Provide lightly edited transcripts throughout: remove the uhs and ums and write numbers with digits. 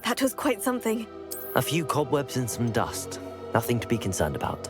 That was quite something. A few cobwebs and some dust. Nothing to be concerned about.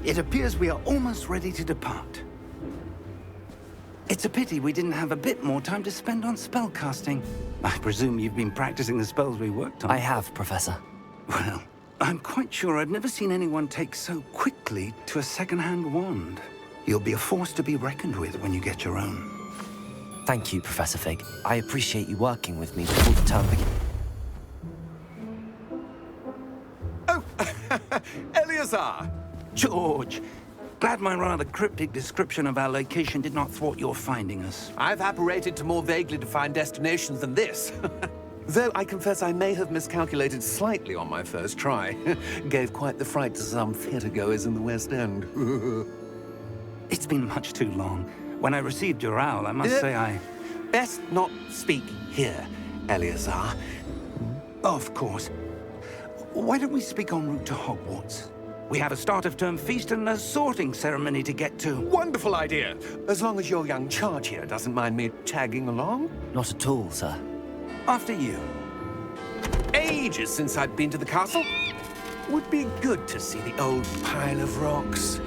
It appears we are almost ready to depart. It's a pity we didn't have a bit more time to spend on spellcasting. I presume you've been practicing the spells we worked on. I have, Professor. Well, I'm quite sure I've never seen anyone take so quickly to a second-hand wand. You'll be a force to be reckoned with when you get your own. Thank you, Professor Fig. I appreciate you working with me before the term begins. Oh, Eleazar! George, glad my rather cryptic description of our location did not thwart your finding us. I've apparated to more vaguely defined destinations than this. Though I confess I may have miscalculated slightly on my first try. Gave quite the fright to some theatergoers in the West End. It's been much too long. When I received your owl, I must say I... Best not speak here, Eleazar. Of course. Why don't we speak en route to Hogwarts? We have a start-of-term feast and a sorting ceremony to get to. Wonderful idea! As long as your young charge here doesn't mind me tagging along. Not at all, sir. After you. Ages since I'd been to the castle. Would be good to see the old pile of rocks.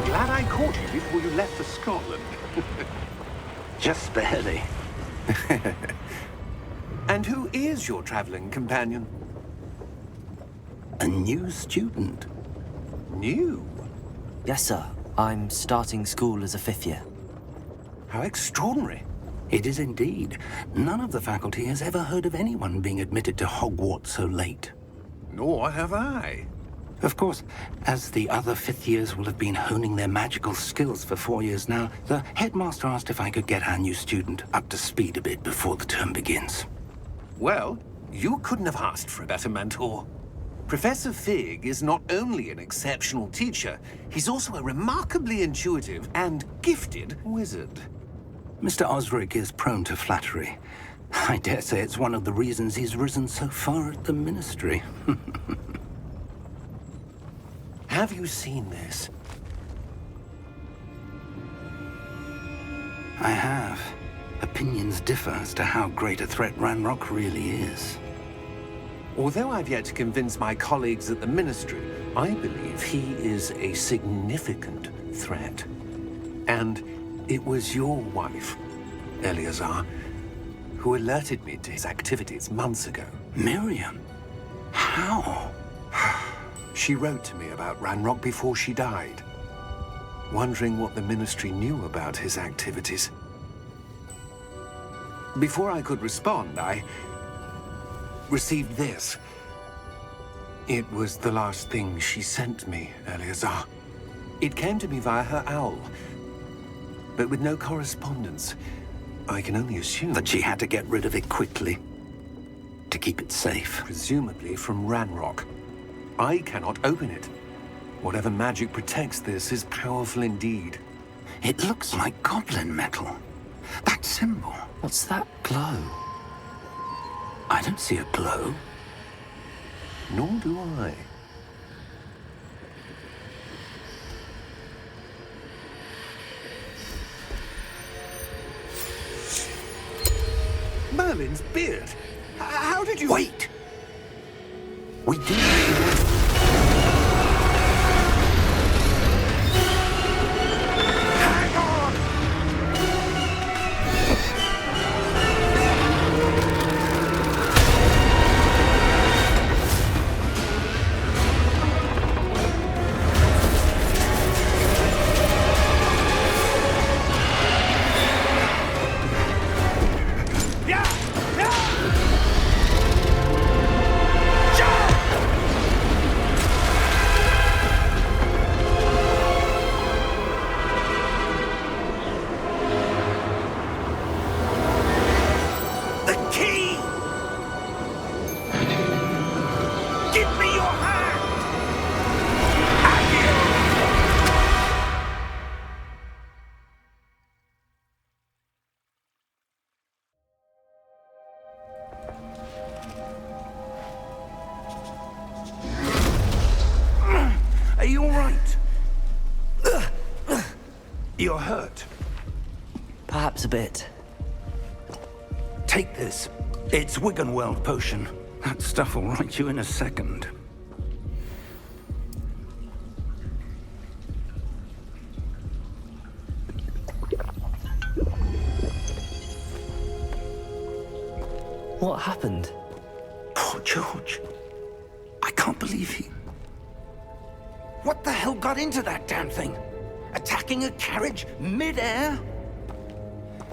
Glad I caught you before you left for Scotland. Just barely. And who is your traveling companion? A new student. New? Yes, sir. I'm starting school as a 5th year. How extraordinary. It is indeed. None of the faculty has ever heard of anyone being admitted to Hogwarts so late. Nor have I. Of course, as the other 5th years will have been honing their magical skills for 4 years now, the headmaster asked if I could get our new student up to speed a bit before the term begins. Well, you couldn't have asked for a better mentor. Professor Fig is not only an exceptional teacher, he's also a remarkably intuitive and gifted wizard. Mr. Osric is prone to flattery. I dare say it's one of the reasons he's risen so far at the Ministry. Have you seen this? I have. Opinions differ as to how great a threat Ranrock really is. Although I've yet to convince my colleagues at the Ministry, I believe he is a significant threat. And it was your wife, Eleazar, who alerted me to his activities months ago. Miriam? How? She wrote to me about Ranrock before she died, wondering what the Ministry knew about his activities. Before I could respond, I received this. It was the last thing she sent me, Eleazar. It came to me via her owl, but with no correspondence. I can only assume That she had to get rid of it quickly, to keep it safe. presumably from Ranrock. I cannot open it. Whatever magic protects this is powerful indeed. It looks like goblin metal. That symbol. What's that glow? I don't see a glow. Nor do I. Merlin's beard? How did you... Wait! We do... Hang on! Are you all right? You're hurt. Perhaps a bit. Take this. It's Wiggenweld potion. That stuff will right you in a second. What happened? Poor George. I can't believe he... What the hell got into that damn thing? Attacking a carriage mid-air?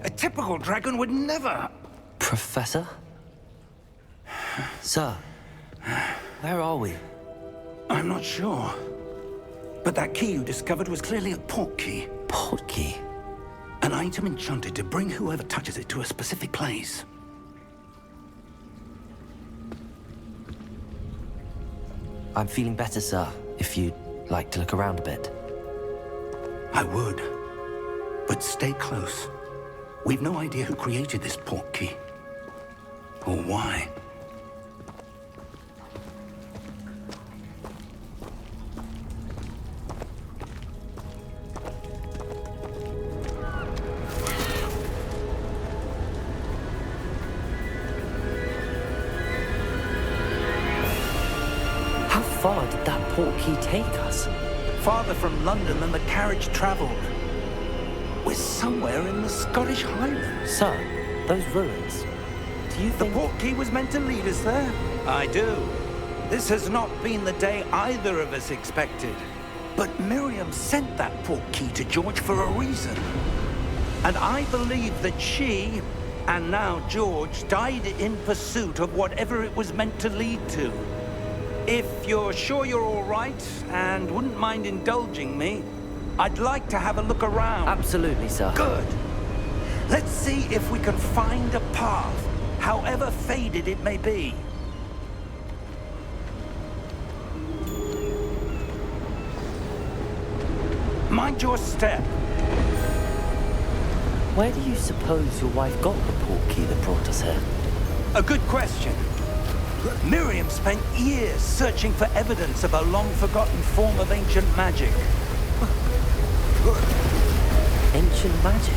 A typical dragon would never... Professor? Sir, where are we? I'm not sure. But that key you discovered was clearly a port key. Port key? An item enchanted to bring whoever touches it to a specific place. I'm feeling better, sir, if you'd like to look around a bit. I would. But stay close. We've no idea who created this port key. Or why. How far did that port key take us? Farther from London than the carriage traveled. We're somewhere in the Scottish Highlands. Sir, those ruins. Do you The think... port key was meant to lead us there? I do. This has not been the day either of us expected. But Miriam sent that port key to George for a reason. And I believe that she, and now George, died in pursuit of whatever it was meant to lead to. If you're sure you're all right, and wouldn't mind indulging me, I'd like to have a look around. Absolutely, sir. Good. Let's see if we can find a path, however faded it may be. Mind your step. Where do you suppose your wife got the port key that brought us here? A good question. Miriam spent years searching for evidence of a long-forgotten form of ancient magic. Ancient magic?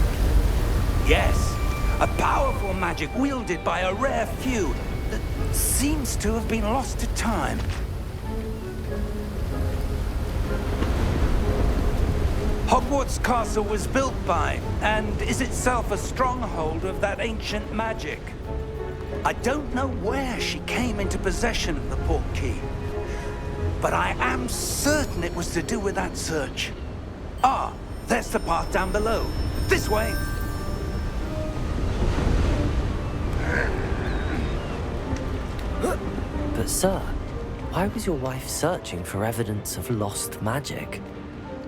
Yes, a powerful magic wielded by a rare few that seems to have been lost to time. Hogwarts Castle was built by, and is itself a stronghold of that ancient magic. I don't know where she came into possession of the port key, but I am certain it was to do with that search. Ah, there's the path down below. This way. But sir, why was your wife searching for evidence of lost magic?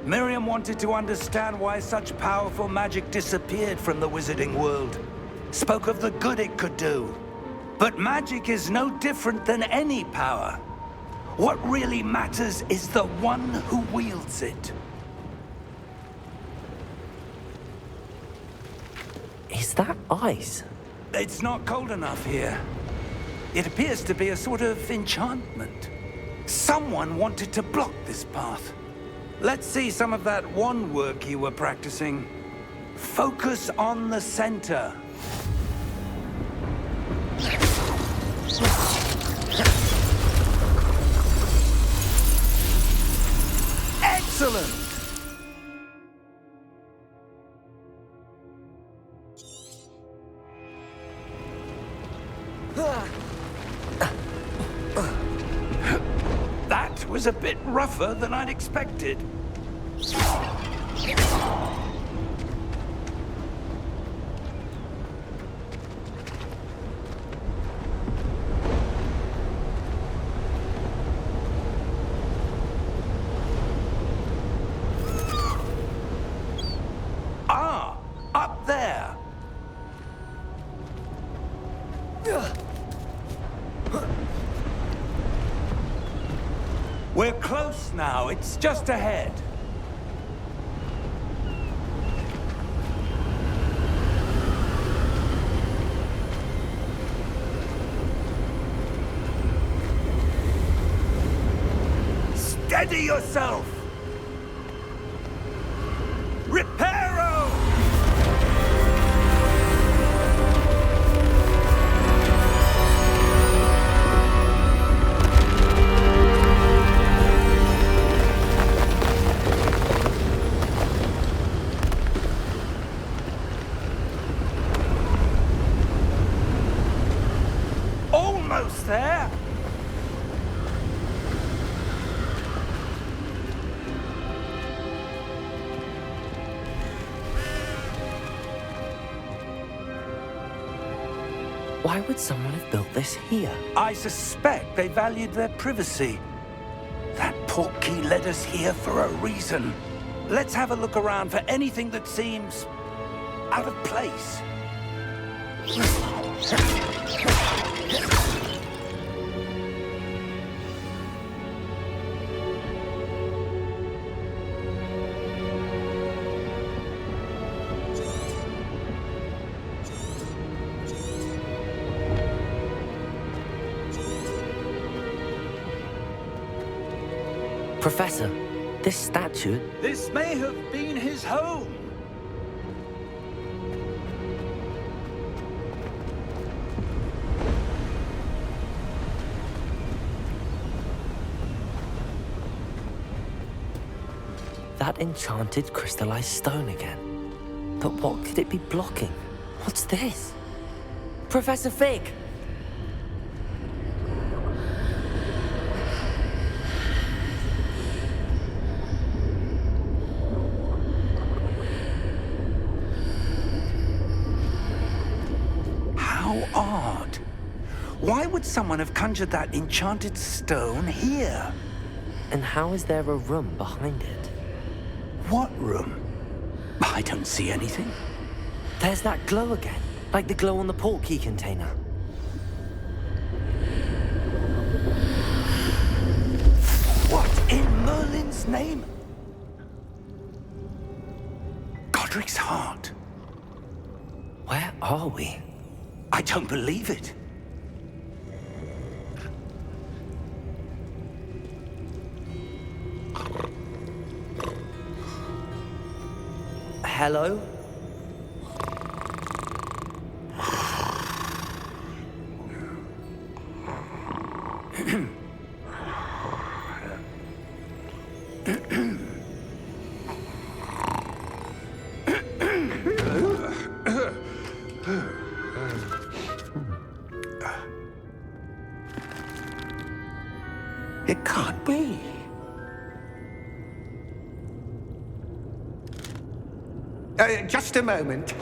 Miriam wanted to understand why such powerful magic disappeared from the wizarding world. Spoke of the good it could do. But magic is no different than any power. What really matters is the one who wields it. Is that ice? It's not cold enough here. It appears to be a sort of enchantment. Someone wanted to block this path. Let's see some of that wand work you were practicing. Focus on the center. Excellent! That was a bit rougher than I'd expected. Ah, up there. We're close now. It's just ahead. Steady yourself! Reparo! Almost there! Why would someone have built this here? I suspect they valued their privacy. That portkey led us here for a reason. Let's have a look around for anything that seems out of place. Professor, this statue... This may have been his home. That enchanted crystallized stone again. But what could it be blocking? What's this? Professor Fig! How odd. Why would someone have conjured that enchanted stone here? And how is there a room behind it? What room? I don't see anything. There's that glow again, like the glow on the portkey container. What in Merlin's name? Godric's heart. Where are we? I don't believe it. Hello? It can't be. Just a moment.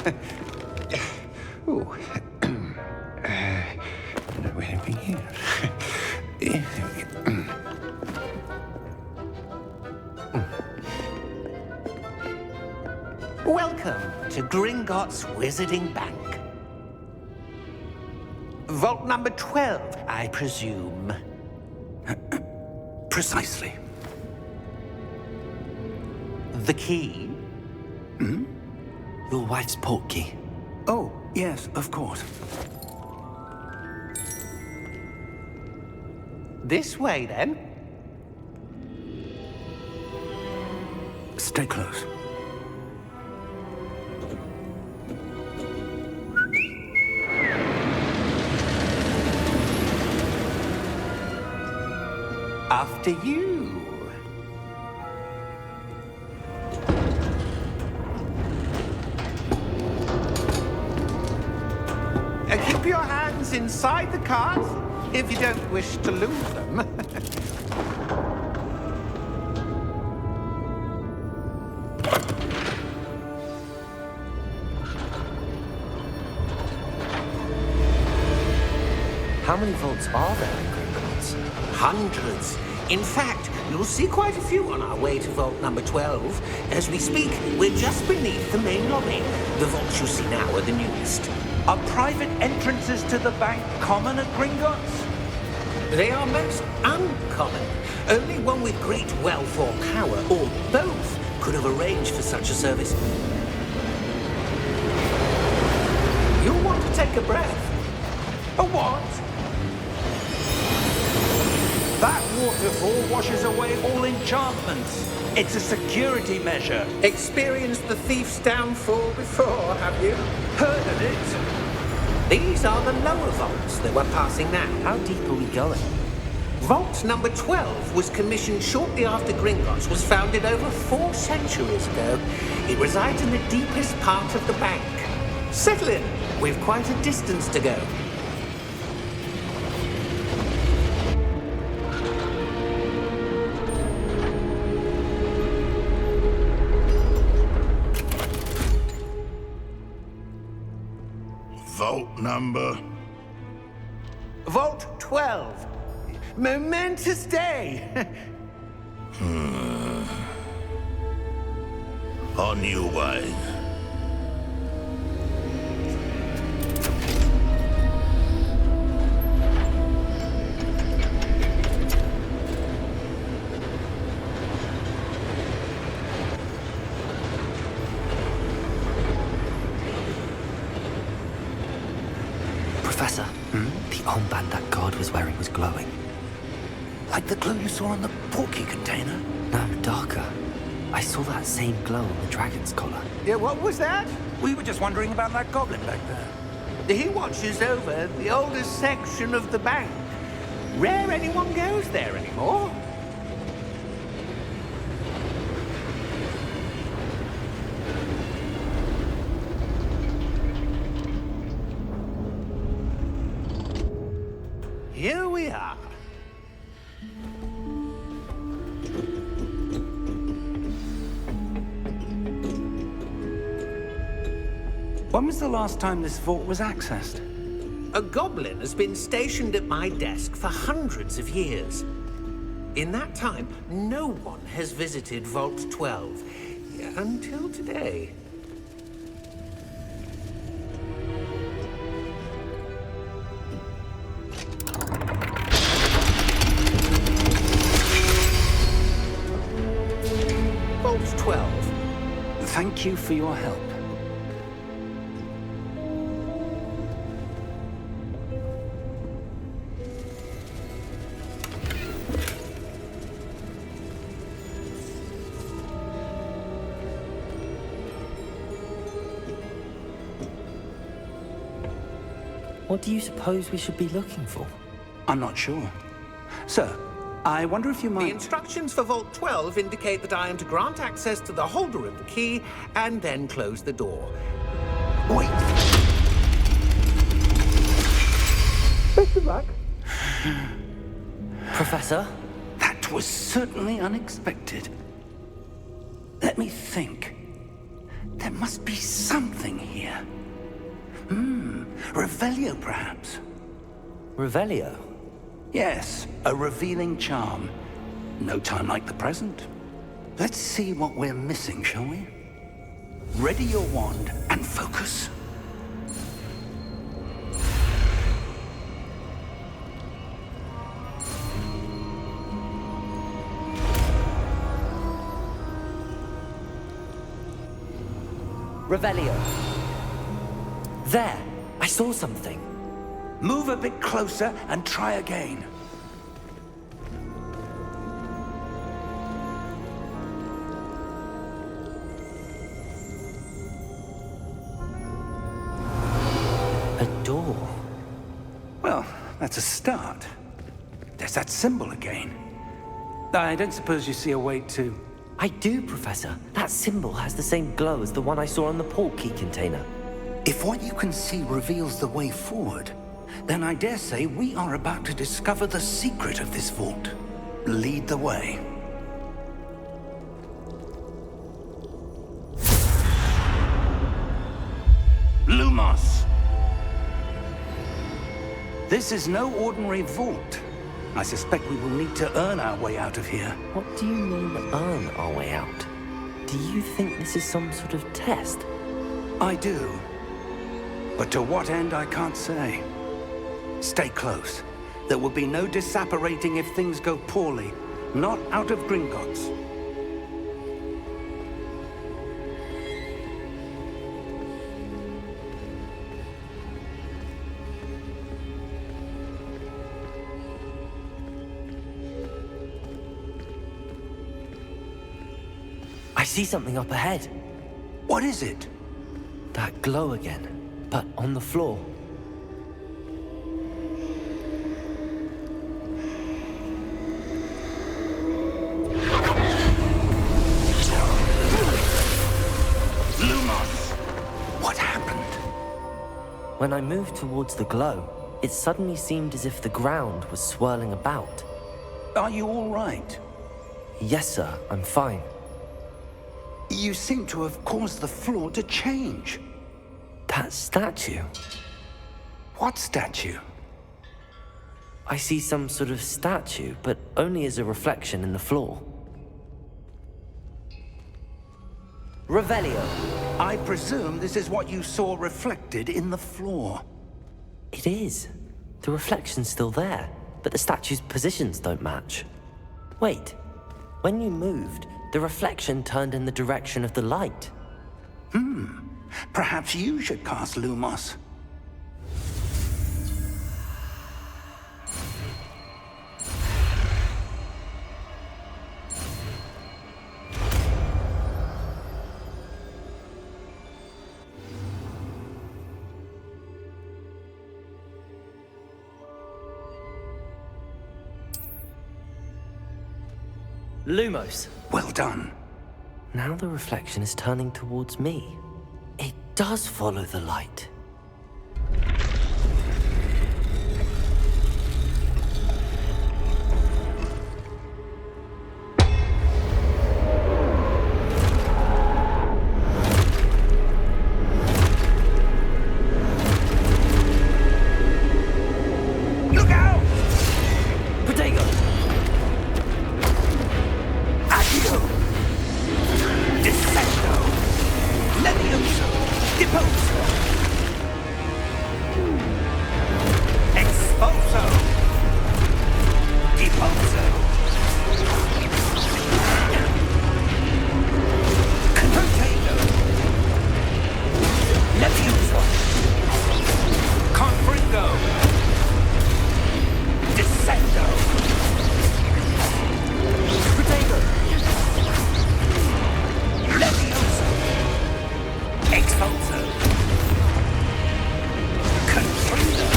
Ooh. Where are we here? Welcome to Gringotts Wizarding Bank. Vault number 12, I presume. Precisely. The key? Your wife's portkey. Oh, yes, of course. This way, then. Stay close. After you. Keep your hands inside the cart if you don't wish to lose them. How many vaults are there in Gringotts? Hundreds. In fact, you'll see quite a few on our way to vault number 12. As we speak, we're just beneath the main lobby. The vaults you see now are the newest. Are private entrances to the bank common at Gringotts? They are most uncommon. Only one with great wealth or power, or both, could have arranged for such a service. You'll want to take a breath. A what? That waterfall washes away all enchantments. It's a security measure. Experienced the thief's downfall before, have you? Heard of it? These are the lower vaults that we're passing now. How deep are we going? Vault number 12 was commissioned shortly after Gringotts was founded over 4 centuries ago. It resides in the deepest part of the bank. Settle in. We've quite a distance to go. Vault number? Vault 12. Momentous day. On your way. Professor, the armband that guard was wearing was glowing. Like the glow you saw on the portkey container? No, darker. I saw that same glow on the dragon's collar. Yeah, what was that? We were just wondering about that goblin back there. He watches over the oldest section of the bank. Rare anyone goes there anymore. Here we are. When was the last time this vault was accessed? A goblin has been stationed at my desk for hundreds of years. In that time, no one has visited Vault 12 until today. Vault 12. Thank you for your help. What do you suppose we should be looking for? I'm not sure. Sir, I wonder if you The might... instructions for Vault 12 indicate that I am to grant access to the holder of the key and then close the door. Wait! Best of luck. Professor? That was certainly unexpected. Let me think. There must be something here. Revelio, perhaps? Revelio? Yes, a revealing charm. No time like the present. Let's see what we're missing, shall we? Ready your wand and focus. Revelio. There! I saw something. Move a bit closer and try again. A door. Well, that's a start. There's that symbol again. I don't suppose you see a way to... I do, Professor. That symbol has the same glow as the one I saw on the port key container. If what you can see reveals the way forward, then I dare say we are about to discover the secret of this vault. Lead the way. Lumos! This is no ordinary vault. I suspect we will need to earn our way out of here. What do you mean, earn our way out? Do you think this is some sort of test? I do. But to what end, I can't say. Stay close. There will be no disapparating if things go poorly. Not out of Gringotts. I see something up ahead. What is it? That glow again, but on the floor. Lumos! What happened? When I moved towards the glow, it suddenly seemed as if the ground was swirling about. Are you all right? Yes, sir, I'm fine. You seem to have caused the floor to change. That statue. What statue? I see some sort of statue, but only as a reflection in the floor. Revelio. I presume this is what you saw reflected in the floor. It is. The reflection's still there, but the statue's positions don't match. Wait. When you moved, the reflection turned in the direction of the light. Perhaps you should cast Lumos. Lumos. Well done. Now the reflection is turning towards me. It does follow the light. Look out! Protego! Accio! Descendo! Levioso! Deposo! Exposo! Deposo! Contago! Levioso! Confringo! Descendo! Protego! Levioso! Expulso! Confringo!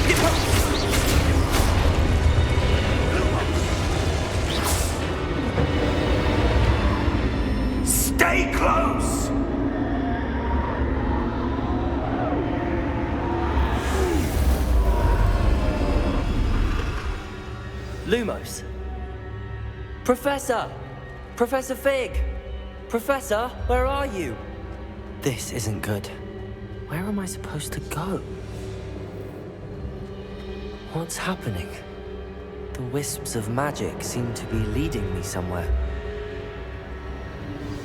Deposo! Stay close! Lumos. Professor! Professor Fig! Professor, where are you? This isn't good. Where am I supposed to go? What's happening? The wisps of magic seem to be leading me somewhere.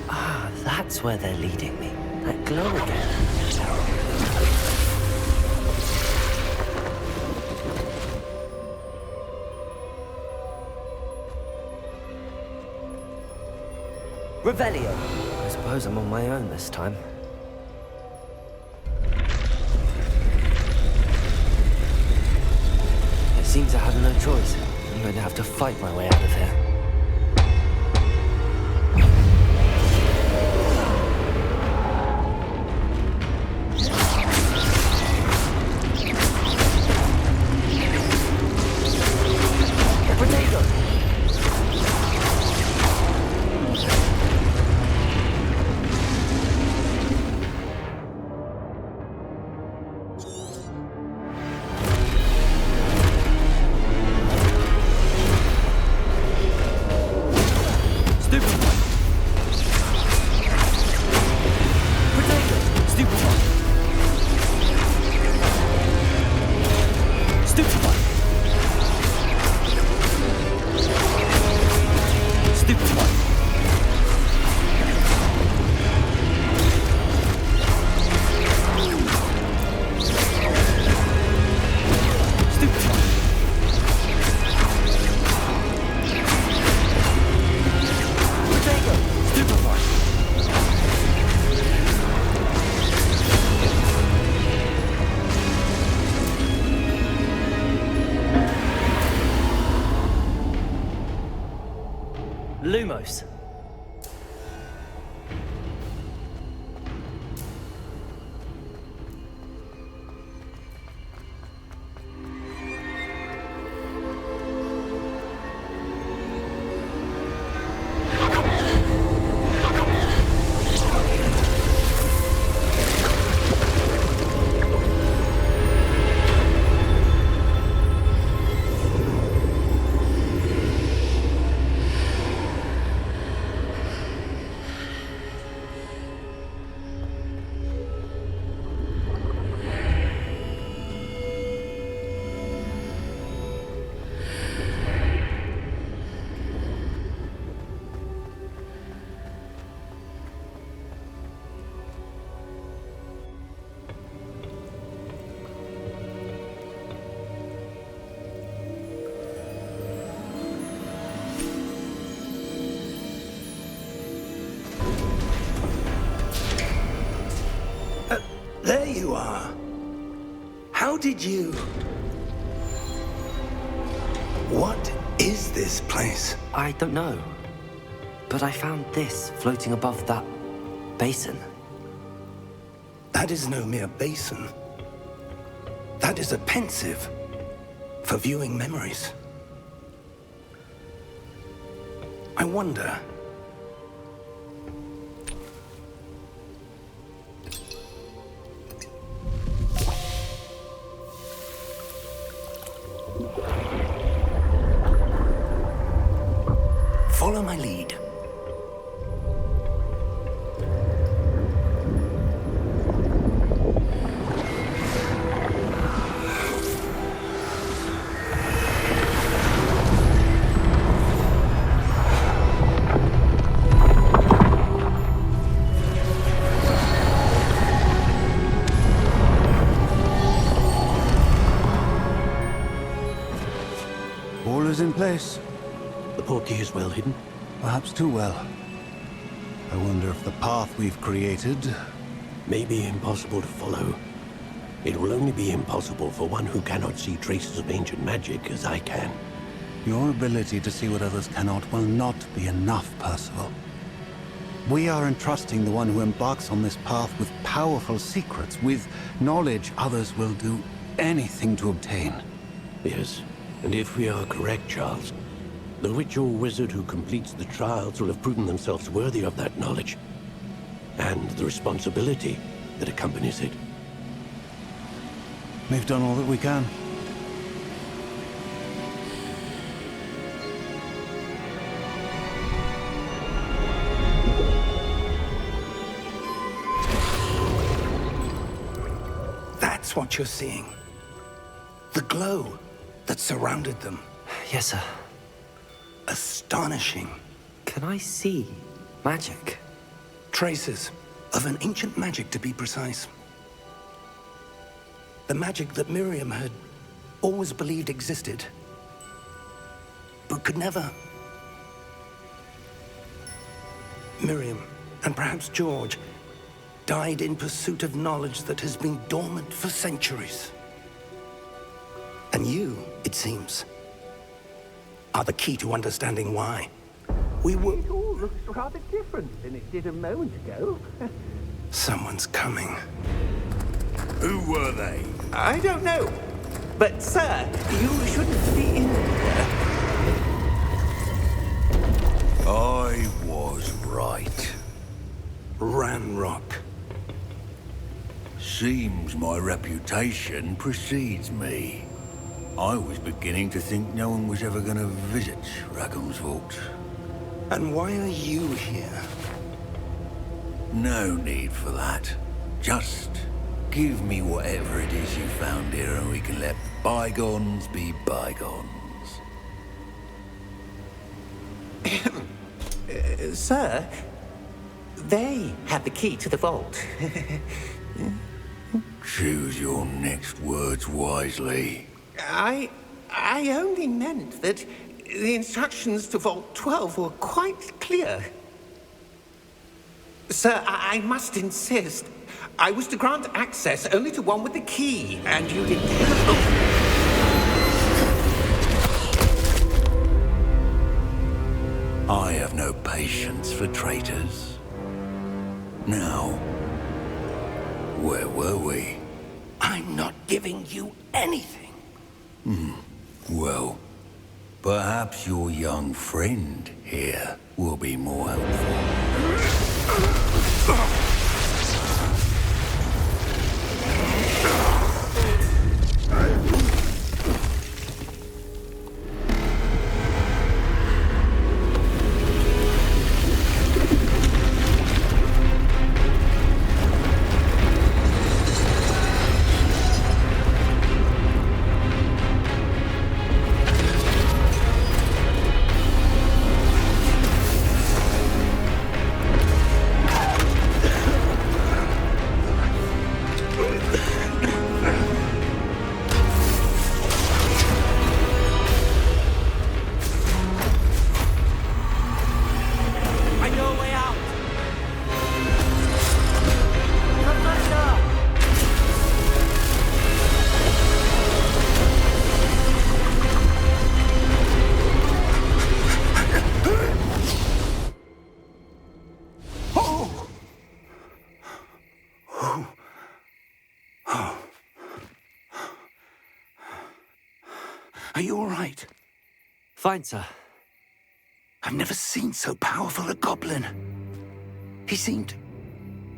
Ah, that's where they're leading me. That glow again. Revelio. As suppose I'm on my own this time. It seems I have no choice. I'm going to have to fight my way out of here. Lumos. There you are. How did you... What is this place? I don't know. But I found this floating above that basin. That is no mere basin. That is a pensive for viewing memories. I wonder... Follow my lead. All is in place. The portkey is well hidden. Perhaps too well. I wonder if the path we've created... May be impossible to follow. It will only be impossible for one who cannot see traces of ancient magic as I can. Your ability to see what others cannot will not be enough, Percival. We are entrusting the one who embarks on this path with powerful secrets, with knowledge others will do anything to obtain. Yes, and if we are correct, Charles, the witch or wizard who completes the trials will have proven themselves worthy of that knowledge, and the responsibility that accompanies it. We've done all that we can. That's what you're seeing. The glow that surrounded them. Yes, sir. Astonishing. Can I see magic? Traces of an ancient magic, to be precise. The magic that Miriam had always believed existed, but could never. Miriam, and perhaps George, died in pursuit of knowledge that has been dormant for centuries. And you, it seems, are the key to understanding why. It all looks rather different than it did a moment ago. Someone's coming. Who were they? I don't know. But, sir, you shouldn't be in here. I was right. Ranrock. Seems my reputation precedes me. I was beginning to think no one was ever going to visit Rackham's vault. And why are you here? No need for that. Just give me whatever it is you found here and we can let bygones be bygones. Sir, they have the key to the vault. Choose your next words wisely. I only meant that the instructions to Vault 12 were quite clear. Sir, I must insist. I was to grant access only to one with the key, and you didn't have... I have no patience for traitors. Now, where were we? I'm not giving you anything. Well, perhaps your young friend here will be more helpful. I know a way out! Professor! Are you all right? Fine, sir. I've never seen so powerful a goblin. He seemed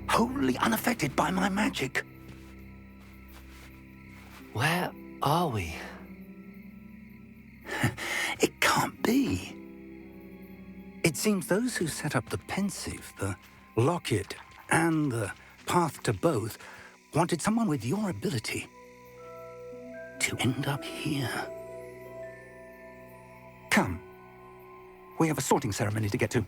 wholly unaffected by my magic. Where are we? It can't be. It seems those who set up the pensive, the locket, and the path to both wanted someone with your ability to end up here. Come. We have a sorting ceremony to get to.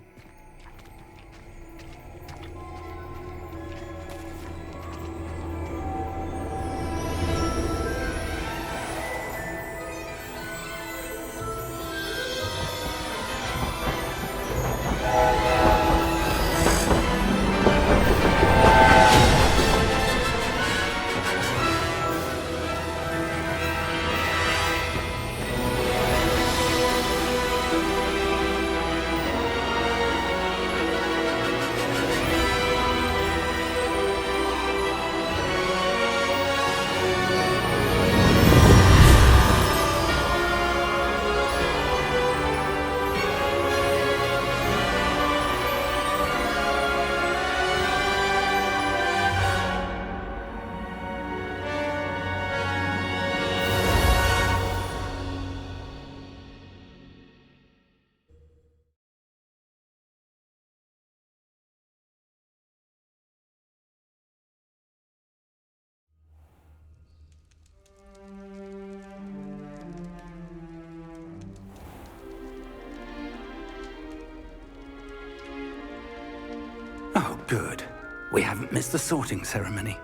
Oh, good. We haven't missed the sorting ceremony.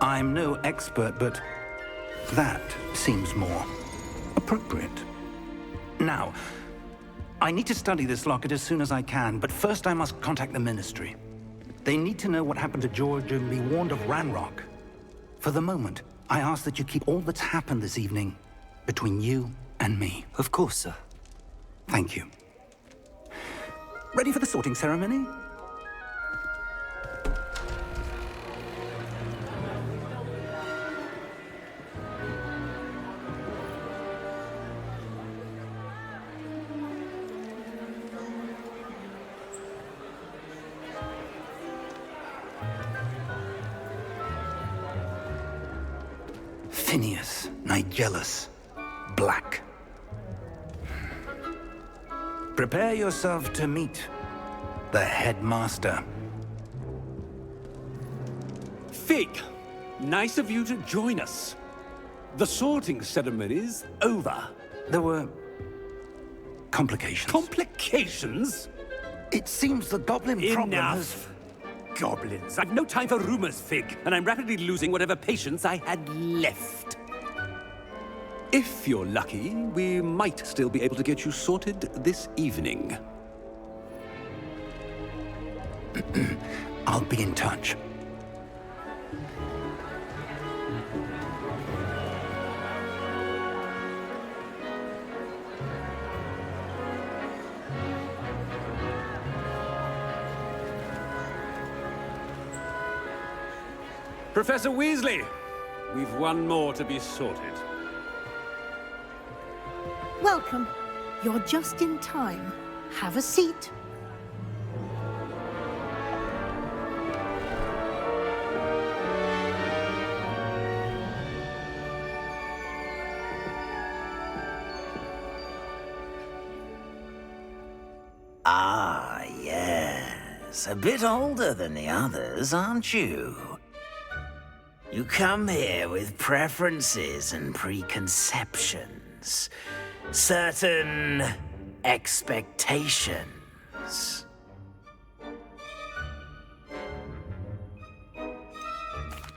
I'm no expert, but that seems more appropriate. Now, I need to study this locket as soon as I can, but first I must contact the Ministry. They need to know what happened to George and be warned of Ranrock. For the moment, I ask that you keep all that's happened this evening between you and me. Of course, sir. Thank you. Ready for the sorting ceremony? Phineas, Nigellus, Black. Prepare yourself to meet the headmaster. Fig, nice of you to join us. The sorting ceremony's over. There were complications. Complications? It seems the goblin problem has... Enough! Goblins. I've no time for rumors, Fig, and I'm rapidly losing whatever patience I had left. If you're lucky, we might still be able to get you sorted this evening. I'll be in touch. Professor Weasley, we've one more to be sorted. Welcome. You're just in time. Have a seat. Ah, yes. A bit older than the others, aren't you? You come here with preferences and preconceptions. Certain expectations.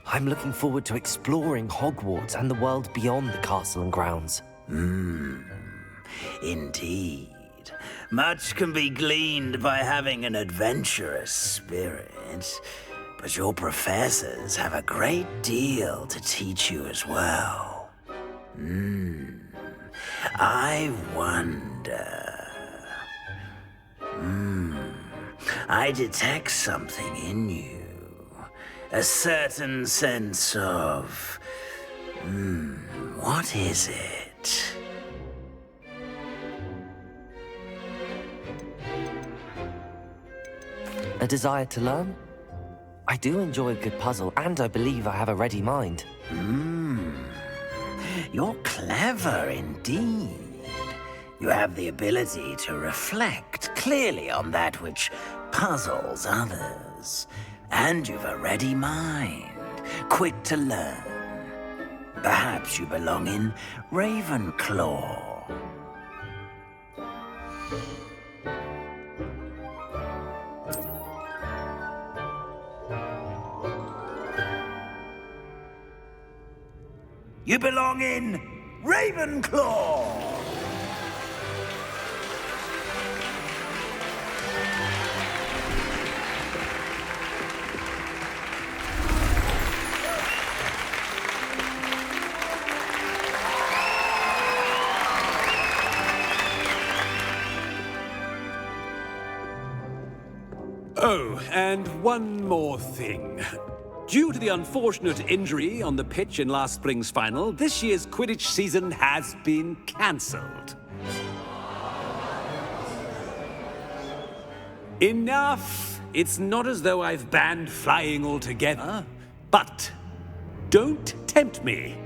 I'm looking forward to exploring Hogwarts and the world beyond the castle and grounds. Indeed. Much can be gleaned by having an adventurous spirit, but your professors have a great deal to teach you as well. I wonder... I detect something in you. A certain sense of... what is it? A desire to learn? I do enjoy a good puzzle, and I believe I have a ready mind. You're clever indeed. You have the ability to reflect clearly on that which puzzles others. And you've a ready mind, quick to learn. Perhaps you belong in Ravenclaw. You belong in Ravenclaw! Oh, and one more thing. Due to the unfortunate injury on the pitch in last spring's final, this year's Quidditch season has been cancelled. Enough! It's not as though I've banned flying altogether, but don't tempt me.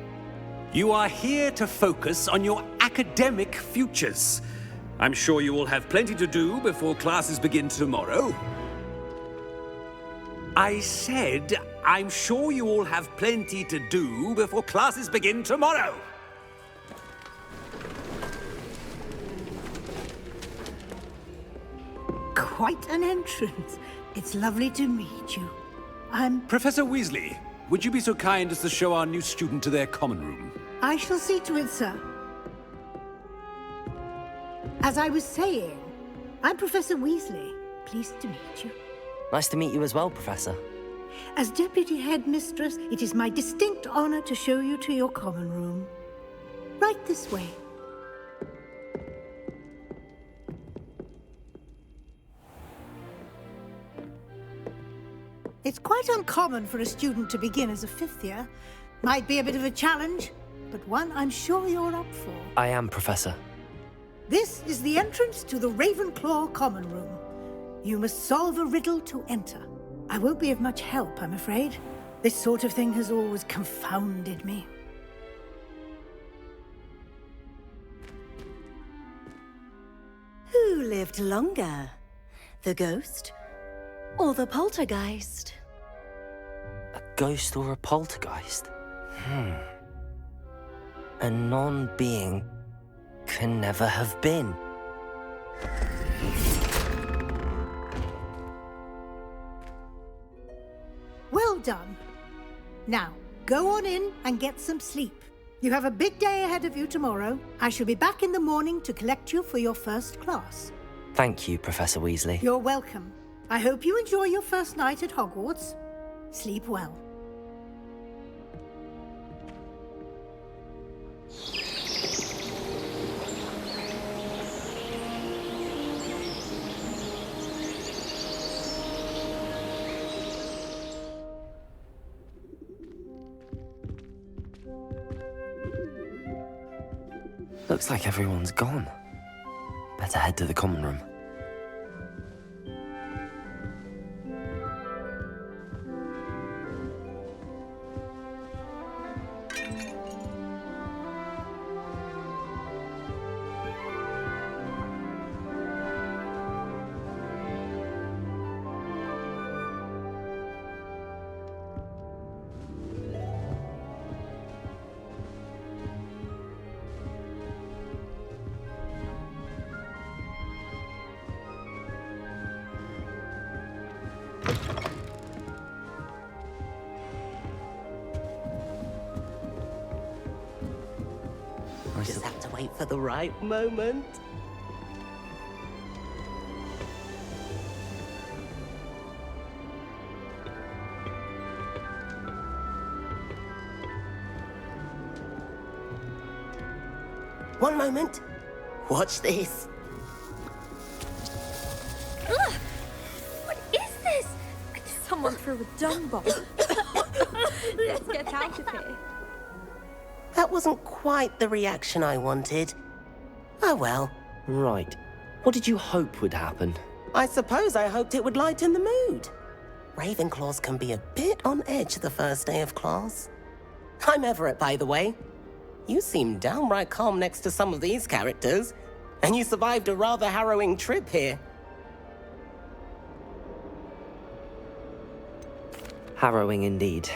You are here to focus on your academic futures. I'm sure you will have plenty to do before classes begin tomorrow. I said, I'm sure you all have plenty to do before classes begin tomorrow. Quite an entrance. It's lovely to meet you. Professor Weasley, would you be so kind as to show our new student to their common room? I shall see to it, sir. As I was saying, I'm Professor Weasley. Pleased to meet you. Nice to meet you as well, Professor. As Deputy Headmistress, it is my distinct honor to show you to your common room. Right this way. It's quite uncommon for a student to begin as a fifth year. Might be a bit of a challenge, but one I'm sure you're up for. I am, Professor. This is the entrance to the Ravenclaw common room. You must solve a riddle to enter. I won't be of much help, I'm afraid. This sort of thing has always confounded me. Who lived longer? The ghost or the poltergeist? A ghost or a poltergeist? A non-being can never have been. Well done. Now, go on in and get some sleep. You have a big day ahead of you tomorrow. I shall be back in the morning to collect you for your first class. Thank you, Professor Weasley. You're welcome. I hope you enjoy your first night at Hogwarts. Sleep well. Looks like everyone's gone. Better head to the common room. Just have to wait for the right moment. One moment. Watch this. Ugh! What is this? Someone threw a dung bomb. Let's get out of here. That wasn't quite the reaction I wanted. Oh well. Right. What did you hope would happen? I suppose I hoped it would lighten the mood. Ravenclaws can be a bit on edge the first day of class. I'm Everett, by the way. You seem downright calm next to some of these characters, and you survived a rather harrowing trip here. Harrowing indeed.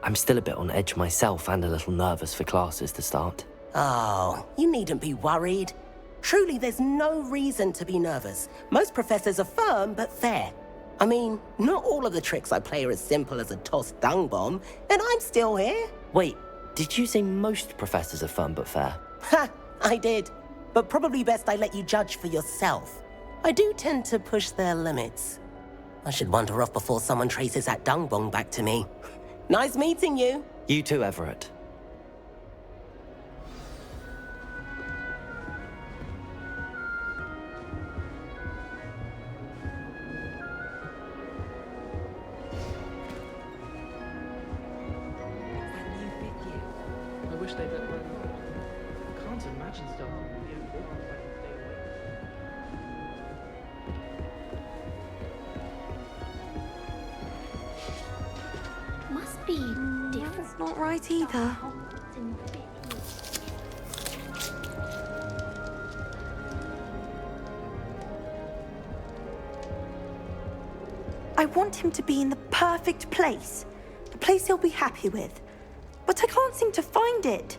I'm still a bit on edge myself and a little nervous for classes to start. Oh, you needn't be worried. Truly, there's no reason to be nervous. Most professors are firm but fair. I mean, not all of the tricks I play are as simple as a tossed dung bomb, and I'm still here. Wait, did you say most professors are firm but fair? Ha! I did. But probably best I let you judge for yourself. I do tend to push their limits. I should wander off before someone traces that dung bomb back to me. Nice meeting you. You too, Everett. I wish they'd let run. I can't imagine starting a new war if I can stay away. Must be different. That's not right either. I want him to be in the perfect place. The place he'll be happy with. But I can't seem to find it.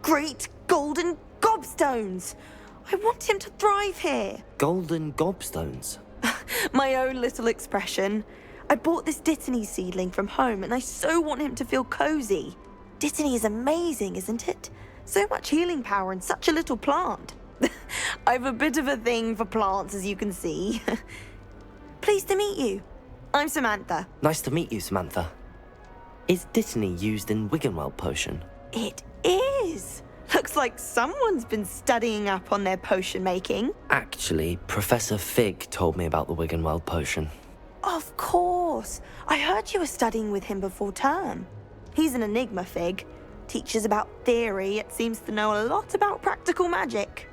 Great golden gobstones! I want him to thrive here. Golden gobstones? My own little expression. I bought this Dittany seedling from home and I so want him to feel cozy. Dittany is amazing, isn't it? So much healing power in such a little plant. I've a bit of a thing for plants, as you can see. Pleased to meet you. I'm Samantha. Nice to meet you, Samantha. Is Dittany used in Wiggenweld potion? It is. Looks like someone's been studying up on their potion making. Actually, Professor Fig told me about the Wiggenweld potion. Of course. I heard you were studying with him before term. He's an enigma, Fig. Teaches about theory, yet seems to know a lot about practical magic.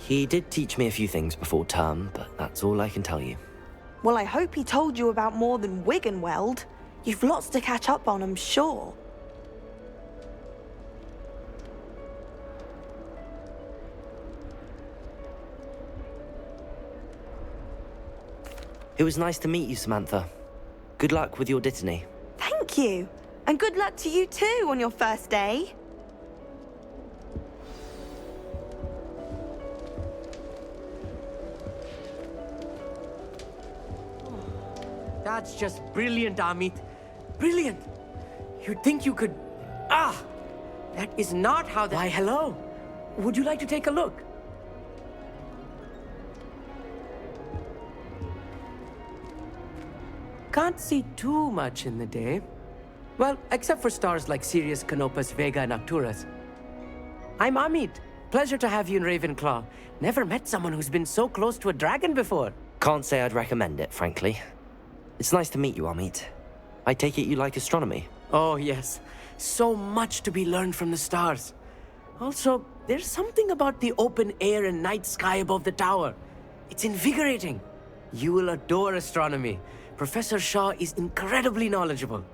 He did teach me a few things before term, but that's all I can tell you. Well, I hope he told you about more than Wiggenweld. You've lots to catch up on, I'm sure. It was nice to meet you, Samantha. Good luck with your Dittany. Thank you. And good luck to you too on your first day. That's just brilliant, Amit. Brilliant. You'd think you could... Ah! That is not how that... Why, hello. Would you like to take a look? Can't see too much in the day. Well, except for stars like Sirius, Canopus, Vega, and Arcturus. I'm Amit. Pleasure to have you in Ravenclaw. Never met someone who's been so close to a dragon before. Can't say I'd recommend it, frankly. It's nice to meet you, Amit. I take it you like astronomy? Oh, yes. So much to be learned from the stars. Also, there's something about the open air and night sky above the tower. It's invigorating. You will adore astronomy. Professor Shaw is incredibly knowledgeable.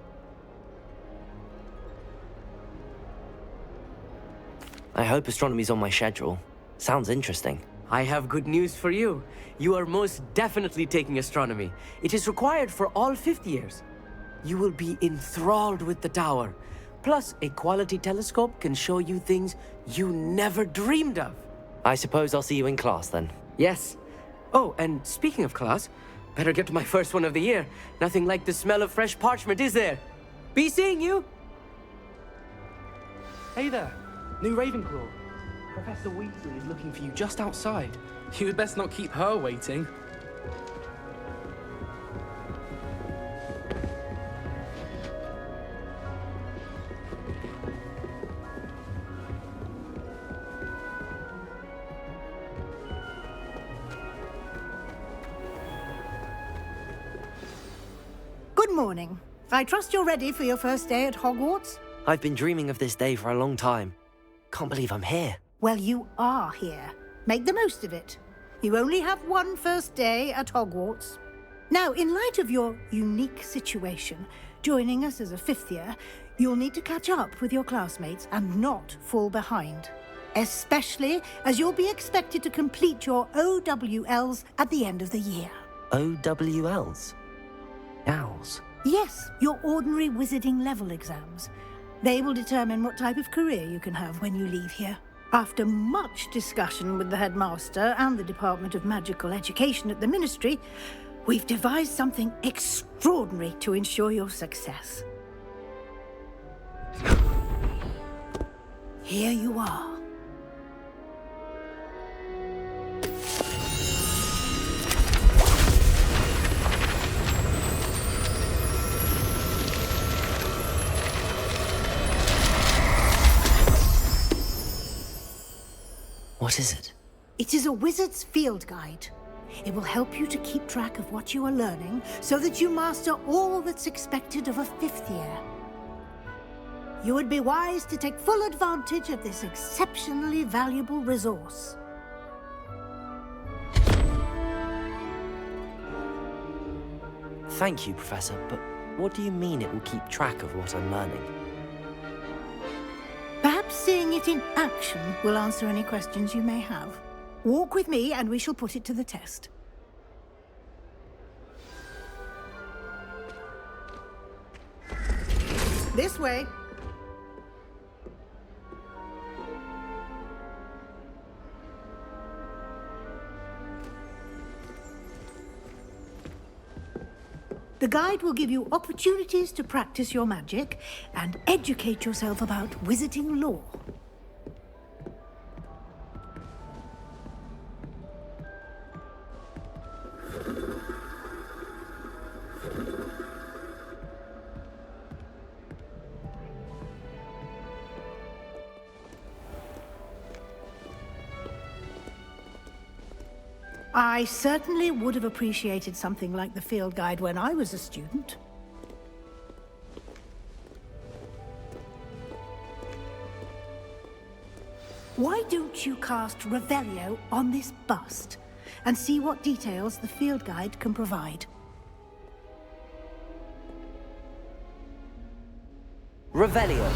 I hope astronomy's on my schedule. Sounds interesting. I have good news for you. You are most definitely taking astronomy. It is required for all fifth years. You will be enthralled with the tower. Plus, a quality telescope can show you things you never dreamed of. I suppose I'll see you in class then. Yes. Oh, and speaking of class, better get to my first one of the year. Nothing like the smell of fresh parchment, is there? Be seeing you! Hey there, new Ravenclaw. Professor Weasley is looking for you just outside. You'd best not keep her waiting. Good morning. I trust you're ready for your first day at Hogwarts? I've been dreaming of this day for a long time. Can't believe I'm here. Well, you are here. Make the most of it. You only have one first day at Hogwarts. Now, in light of your unique situation, joining us as a fifth year, you'll need to catch up with your classmates and not fall behind. Especially as you'll be expected to complete your OWLs at the end of the year. OWLs? Owls? Yes, your ordinary wizarding level exams. They will determine what type of career you can have when you leave here. After much discussion with the headmaster and the Department of Magical Education at the Ministry, we've devised something extraordinary to ensure your success. Here you are. What is it? It is a wizard's field guide. It will help you to keep track of what you are learning so that you master all that's expected of a fifth year. You would be wise to take full advantage of this exceptionally valuable resource. Thank you, Professor, but what do you mean it will keep track of what I'm learning? Perhaps seeing it in action will answer any questions you may have. Walk with me and we shall put it to the test. This way. The guide will give you opportunities to practice your magic and educate yourself about wizarding lore. I certainly would have appreciated something like the field guide when I was a student. Why don't you cast Revelio on this bust and see what details the field guide can provide? Revelio.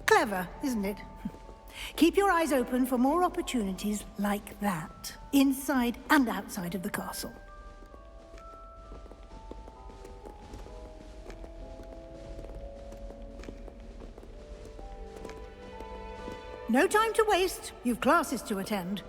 Clever, isn't it? Keep your eyes open for more opportunities like that, inside and outside of the castle. No time to waste. You've classes to attend.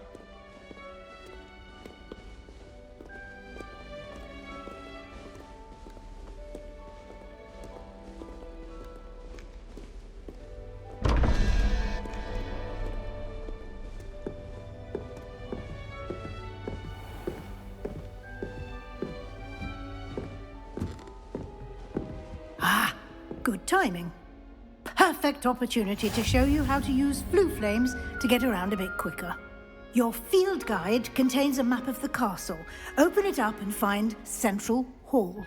Good timing. Perfect opportunity to show you how to use flue flames to get around a bit quicker. Your field guide contains a map of the castle. Open it up and find Central Hall.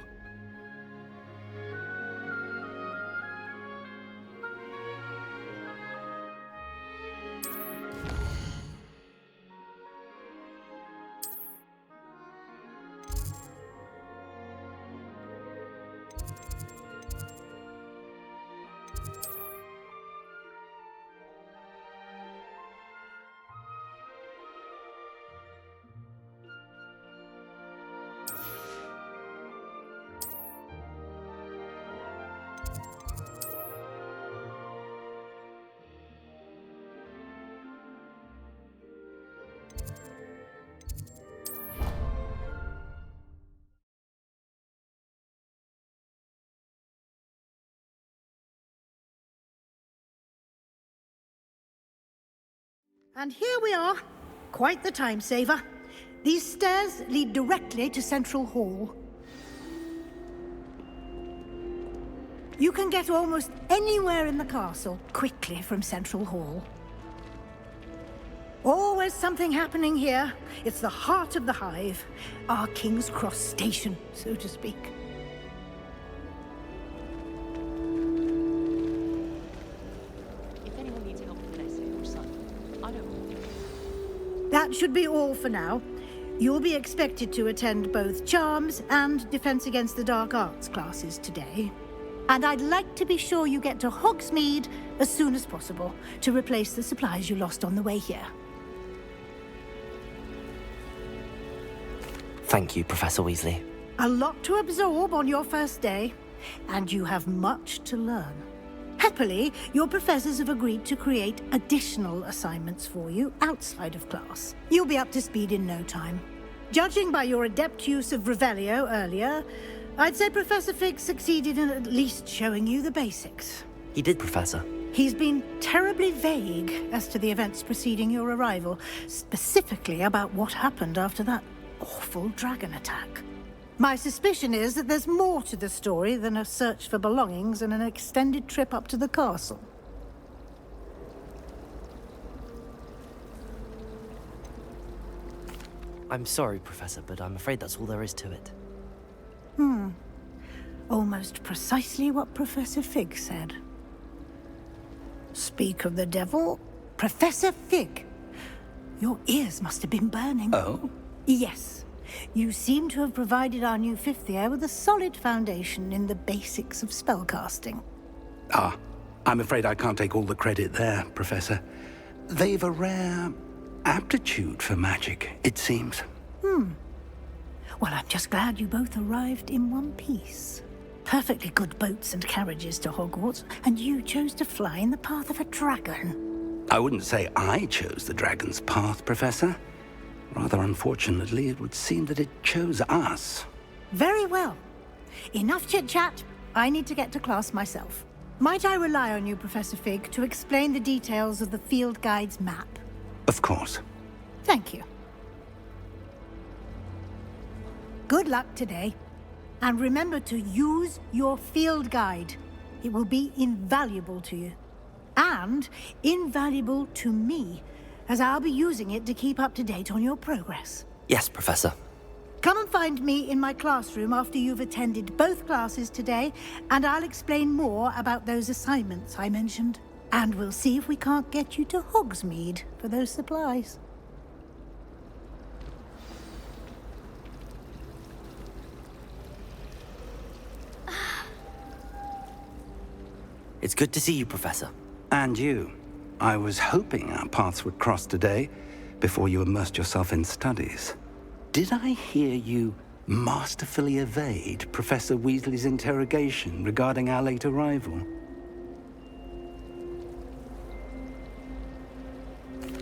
And here we are. Quite the time saver. These stairs lead directly to Central Hall. You can get almost anywhere in the castle quickly from Central Hall. Always something happening here. It's the heart of the hive. Our King's Cross station, so to speak. If anyone needs help with Leslie or son, I don't want. That should be all for now. You'll be expected to attend both Charms and Defense Against the Dark Arts classes today. And I'd like to be sure you get to Hogsmeade as soon as possible to replace the supplies you lost on the way here. Thank you, Professor Weasley. A lot to absorb on your first day, and you have much to learn. Happily, your professors have agreed to create additional assignments for you outside of class. You'll be up to speed in no time. Judging by your adept use of Revelio earlier, I'd say Professor Fig succeeded in at least showing you the basics. He did, Professor. He's been terribly vague as to the events preceding your arrival, specifically about what happened after that awful dragon attack. My suspicion is that there's more to the story than a search for belongings and an extended trip up to the castle. I'm sorry, Professor, but I'm afraid that's all there is to it. Almost precisely what Professor Fig said. Speak of the devil, Professor Fig. Your ears must have been burning. Oh? Yes. You seem to have provided our new fifth year with a solid foundation in the basics of spellcasting. Ah, I'm afraid I can't take all the credit there, Professor. They've a rare aptitude for magic, it seems. Well, I'm just glad you both arrived in one piece. Perfectly good boats and carriages to Hogwarts, and you chose to fly in the path of a dragon. I wouldn't say I chose the dragon's path, Professor. Rather unfortunately, it would seem that it chose us. Very well. Enough chit-chat. I need to get to class myself. Might I rely on you, Professor Fig, to explain the details of the field guide's map? Of course. Thank you. Good luck today. And remember to use your field guide. It will be invaluable to you. And invaluable to me, as I'll be using it to keep up to date on your progress. Yes, Professor. Come and find me in my classroom after you've attended both classes today, and I'll explain more about those assignments I mentioned. And we'll see if we can't get you to Hogsmeade for those supplies. It's good to see you, Professor. And you. I was hoping our paths would cross today, before you immersed yourself in studies. Did I hear you masterfully evade Professor Weasley's interrogation regarding our late arrival?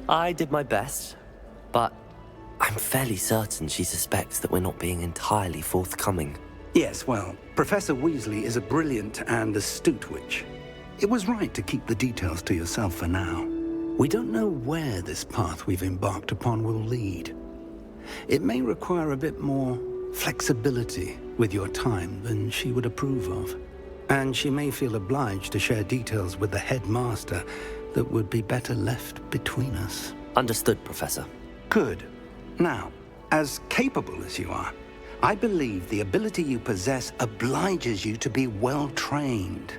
I did my best, but I'm fairly certain she suspects that we're not being entirely forthcoming. Yes, well, Professor Weasley is a brilliant and astute witch. It was right to keep the details to yourself for now. We don't know where this path we've embarked upon will lead. It may require a bit more flexibility with your time than she would approve of. And she may feel obliged to share details with the headmaster that would be better left between us. Understood, Professor. Good. Now, as capable as you are, I believe the ability you possess obliges you to be well-trained.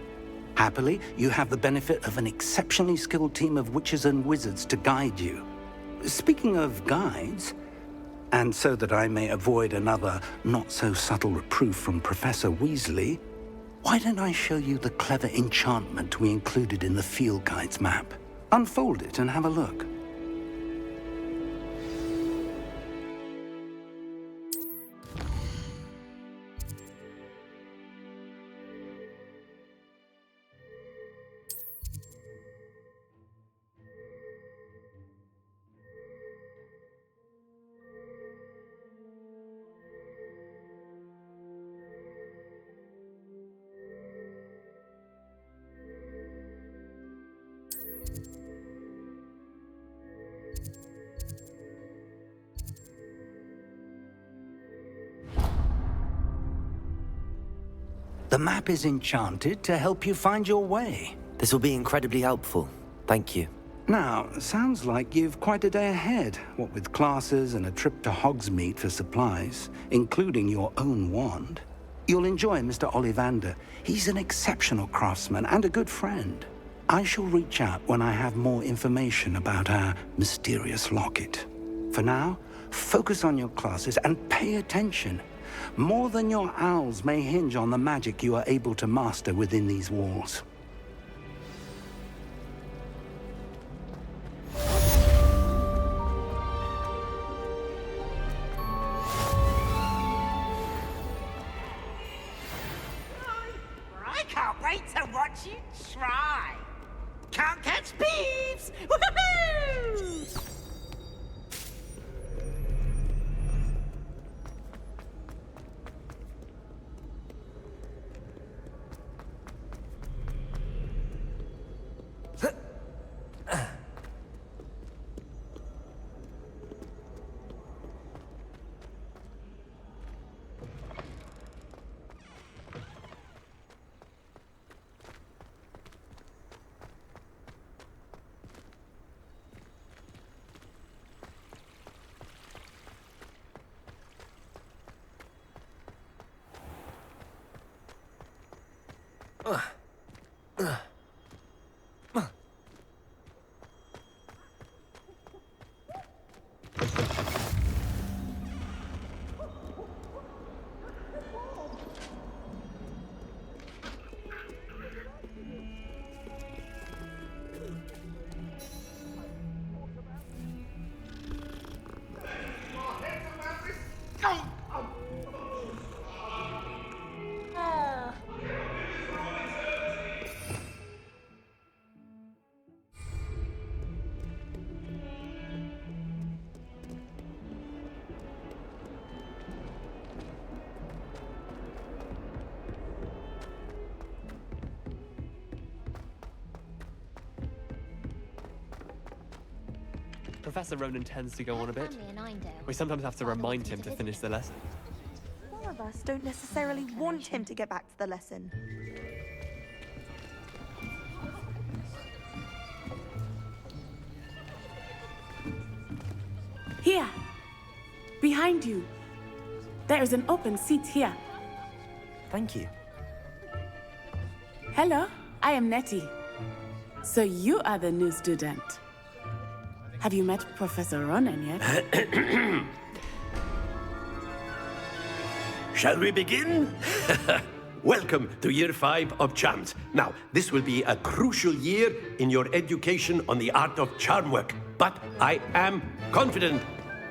Happily, you have the benefit of an exceptionally skilled team of witches and wizards to guide you. Speaking of guides, and so that I may avoid another not-so-subtle reproof from Professor Weasley, why don't I show you the clever enchantment we included in the field guide's map? Unfold it and have a look. The map is enchanted to help you find your way. This will be incredibly helpful. Thank you. Now, sounds like you've quite a day ahead, what with classes and a trip to Hogsmeade for supplies, including your own wand. You'll enjoy Mr. Ollivander. He's an exceptional craftsman and a good friend. I shall reach out when I have more information about our mysterious locket. For now, focus on your classes and pay attention. More than your owls may hinge on the magic you are able to master within these walls. I can't wait to watch you try. Can't catch thieves! Woohoo! Professor Ronan tends to go on a bit. Only an Eindale. We sometimes have to remind him to finish the lesson. Some of us don't necessarily want him to get back to the lesson. Here, behind you. There is an open seat here. Thank you. Hello, I am Nettie. So you are the new student. Have you met Professor Ronan yet? Shall we begin? Welcome to Year 5 of Charms. Now, this will be a crucial year in your education on the art of charm work. But I am confident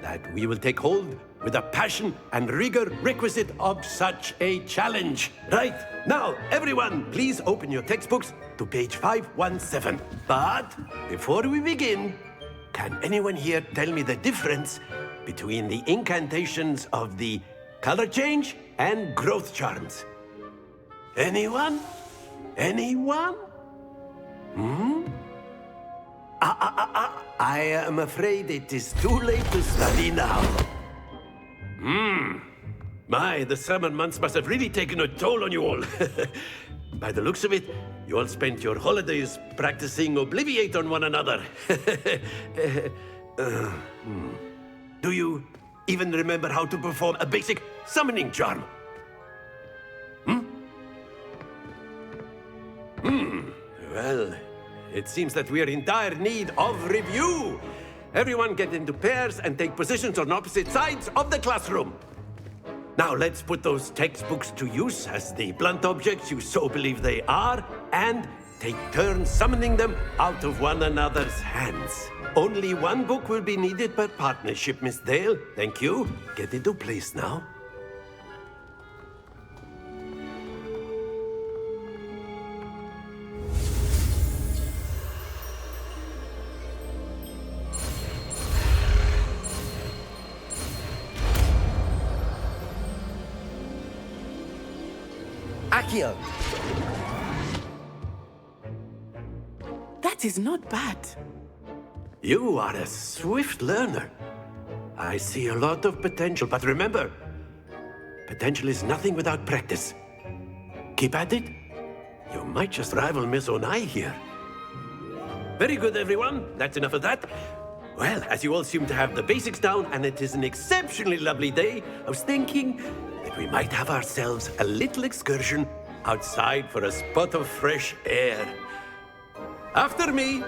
that we will take hold with the passion and rigor requisite of such a challenge. Right, now, everyone, please open your textbooks to page 517. But before we begin, can anyone here tell me the difference between the incantations of the color change and growth charms? Anyone? Anyone? I am afraid it is too late to study now. My, the summer months must have really taken a toll on you all. By the looks of it, you all spent your holidays practicing Obliviate on one another. Do you even remember how to perform a basic summoning charm? Well, it seems that we are in dire need of review. Everyone get into pairs and take positions on opposite sides of the classroom. Now let's put those textbooks to use as the blunt objects you so believe they are, and take turns summoning them out of one another's hands. Only one book will be needed per partnership, Miss Dale. Thank you. Get into place now. Accio! That is not bad. You are a swift learner. I see a lot of potential, but remember, potential is nothing without practice. Keep at it. You might just rival Miss Onai here. Very good, everyone. That's enough of that. Well, as you all seem to have the basics down, and it is an exceptionally lovely day, I was thinking that we might have ourselves a little excursion outside for a spot of fresh air. After me.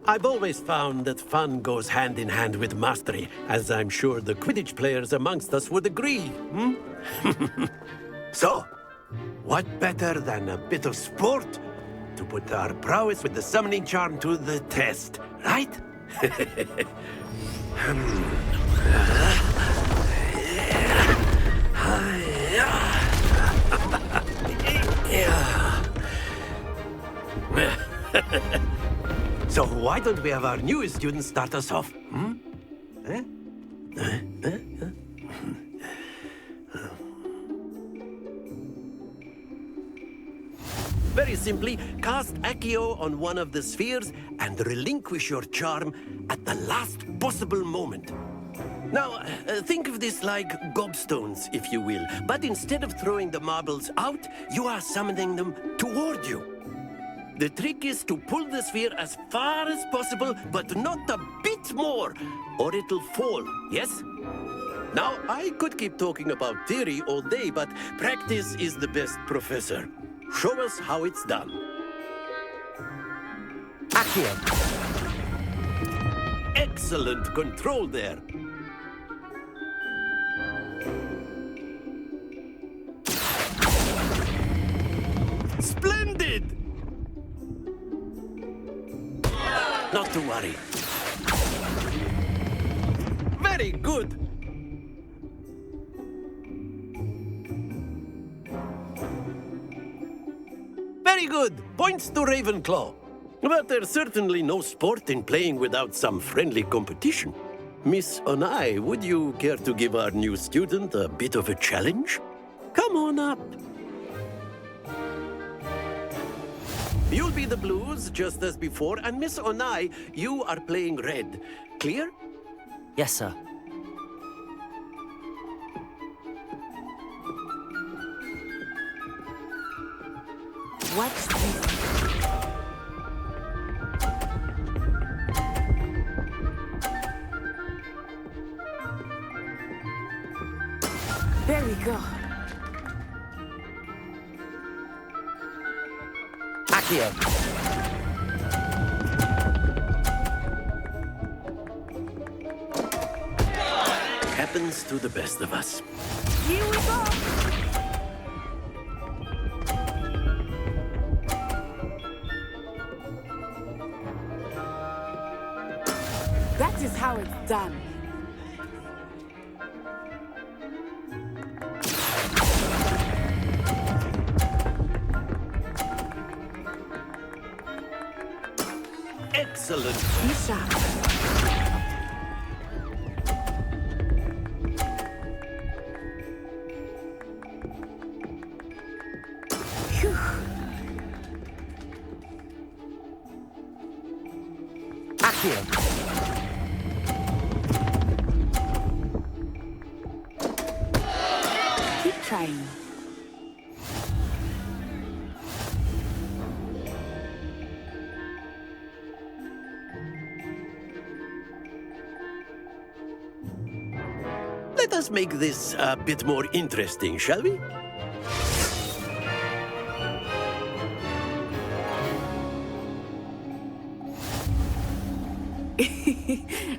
I've always found that fun goes hand in hand with mastery, as I'm sure the Quidditch players amongst us would agree. So, what better than a bit of sport to put our prowess with the summoning charm to the test, right? So why don't we have our newest student start us off? Very simply, cast Accio on one of the spheres and relinquish your charm at the last possible moment. Now, think of this like gobstones, if you will, but instead of throwing the marbles out, you are summoning them toward you. The trick is to pull the sphere as far as possible, but not a bit more, or it'll fall, yes? Now, I could keep talking about theory all day, but practice is the best professor. Show us how it's done. Accio! Excellent control there. Splendid! Not to worry. Very good. Very good. Points to Ravenclaw. But there's certainly no sport in playing without some friendly competition. Miss Onai, would you care to give our new student a bit of a challenge? Come on up. You'll be the blues, just as before, and Miss Onai, you are playing red. Clear? Yes, sir. Watch this. There we go. Accio. Happens to the best of us. Here we go. That is how it's done. Excellent. Be sharp. Phew. Accio. Keep trying. Let us make this a bit more interesting, shall we?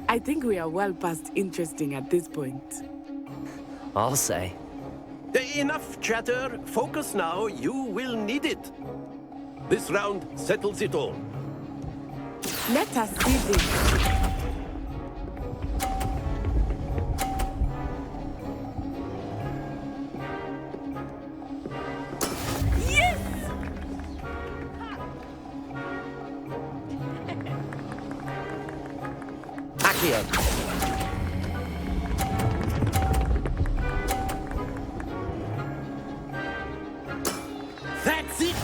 I think we are well past interesting at this point. I'll say. Enough chatter. Focus now. You will need it. This round settles it all. Let us see this. Accio. That's it.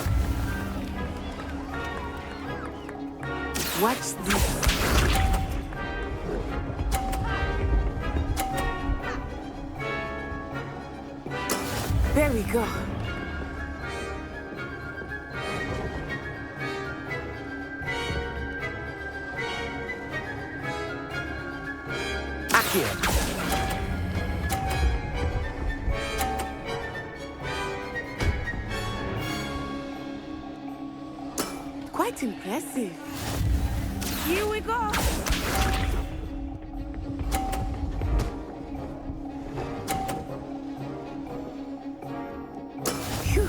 Watch this. There we go. Accio. Quite impressive. Here we go. Phew.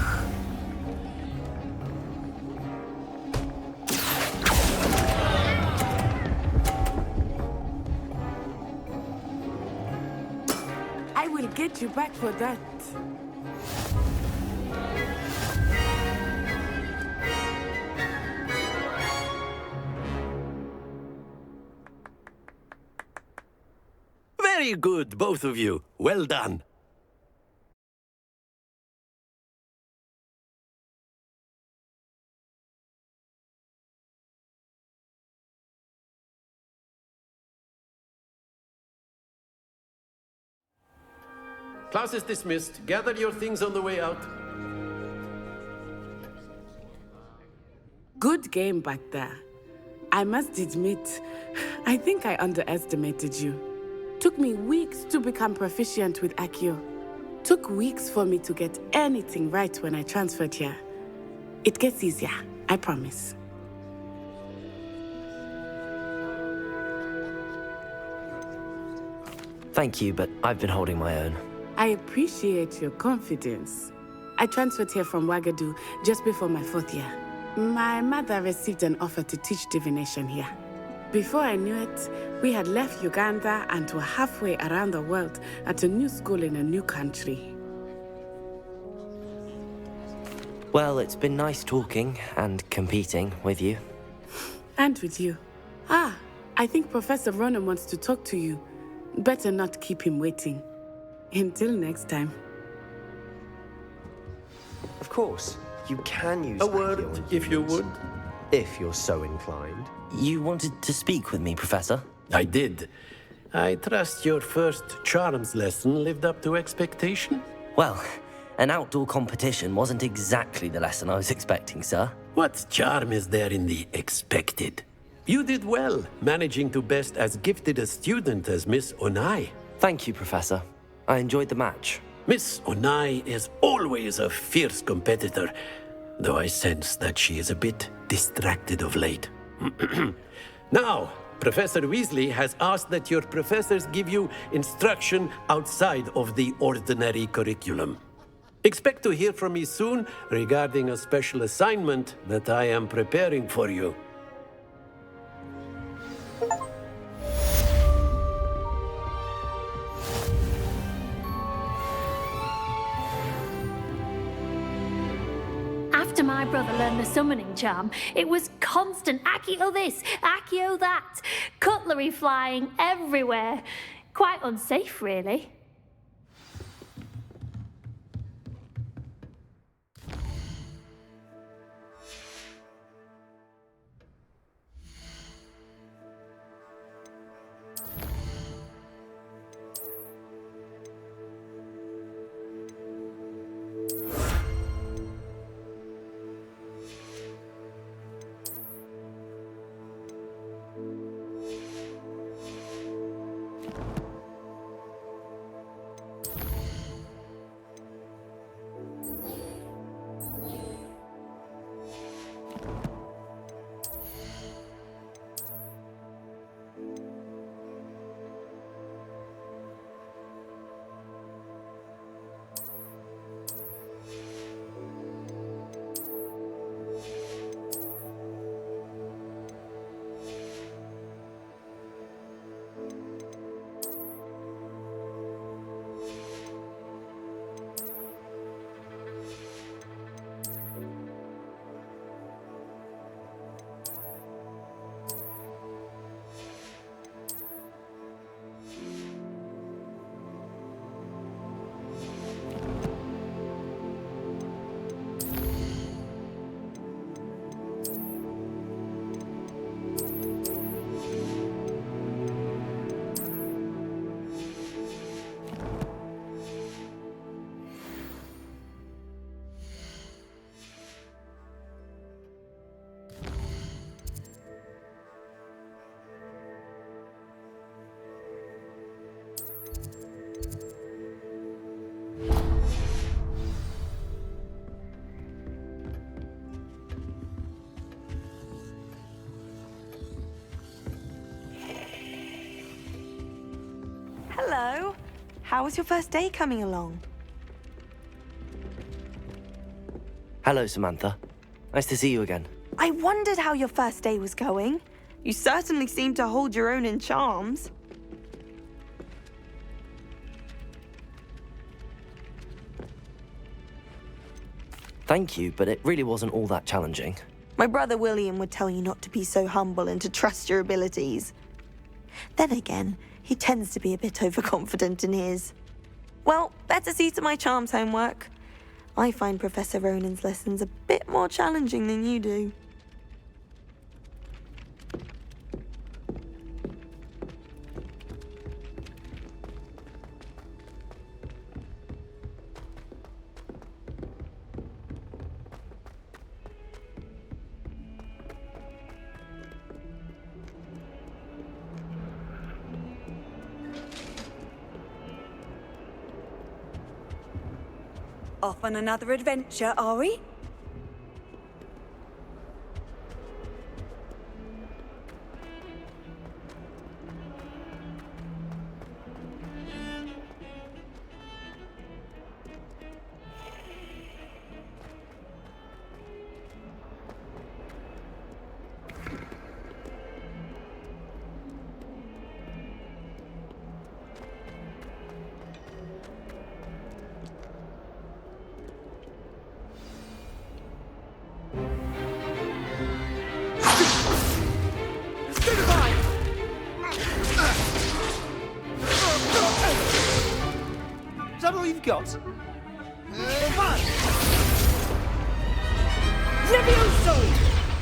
I will get you back for that. Very good, both of you. Well done. Class is dismissed. Gather your things on the way out. Good game back there. I must admit, I think I underestimated you. Took me weeks to become proficient with Accio. Took weeks for me to get anything right when I transferred here. It gets easier, I promise. Thank you, but I've been holding my own. I appreciate your confidence. I transferred here from Wagadu just before my 4th year. My mother received an offer to teach divination here. Before I knew it, we had left Uganda and were halfway around the world at a new school in a new country. Well, it's been nice talking and competing with you. And with you. Ah, I think Professor Ronan wants to talk to you. Better not keep him waiting. Until next time. Of course, you can use A word, Accio on if you humans, would. if you're so inclined. You wanted to speak with me, Professor? I did. I trust your first charms lesson lived up to expectation? Well, an outdoor competition wasn't exactly the lesson I was expecting, sir. What charm is there in the expected? You did well, managing to best as gifted a student as Miss Onai. Thank you, Professor. I enjoyed the match. Miss Onai is always a fierce competitor, though I sense that she is a bit distracted of late. Now, Professor Weasley has asked that your professors give you instruction outside of the ordinary curriculum. Expect to hear from me soon regarding a special assignment that I am preparing for you. After my brother learned the summoning charm, it was constant Accio this, Accio that, cutlery flying everywhere. Quite unsafe, really. Hello. How was your first day coming along? Hello, Samantha. Nice to see you again. I wondered how your first day was going. You certainly seem to hold your own in charms. Thank you, but it really wasn't all that challenging. My brother William would tell you not to be so humble and to trust your abilities. Then again, he tends to be a bit overconfident in his. Well, better see to my charms homework. I find Professor Ronan's lessons a bit more challenging than you do. Off on another adventure, are we? all you've got? Levioso!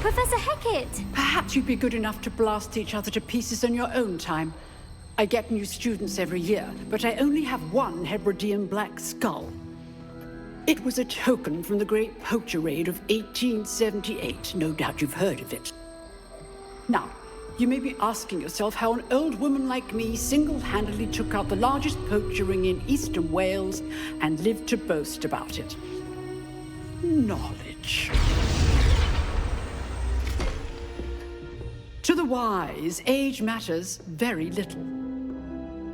Professor Hecat! Perhaps you'd be good enough to blast each other to pieces in your own time. I get new students every year, but I only have one Hebridean black skull. It was a token from the Great Poacher Raid of 1878. No doubt you've heard of it. Now, you may be asking yourself how an old woman like me single-handedly took out the largest poacher ring in eastern Wales and lived to boast about it. Knowledge. To the wise, age matters very little.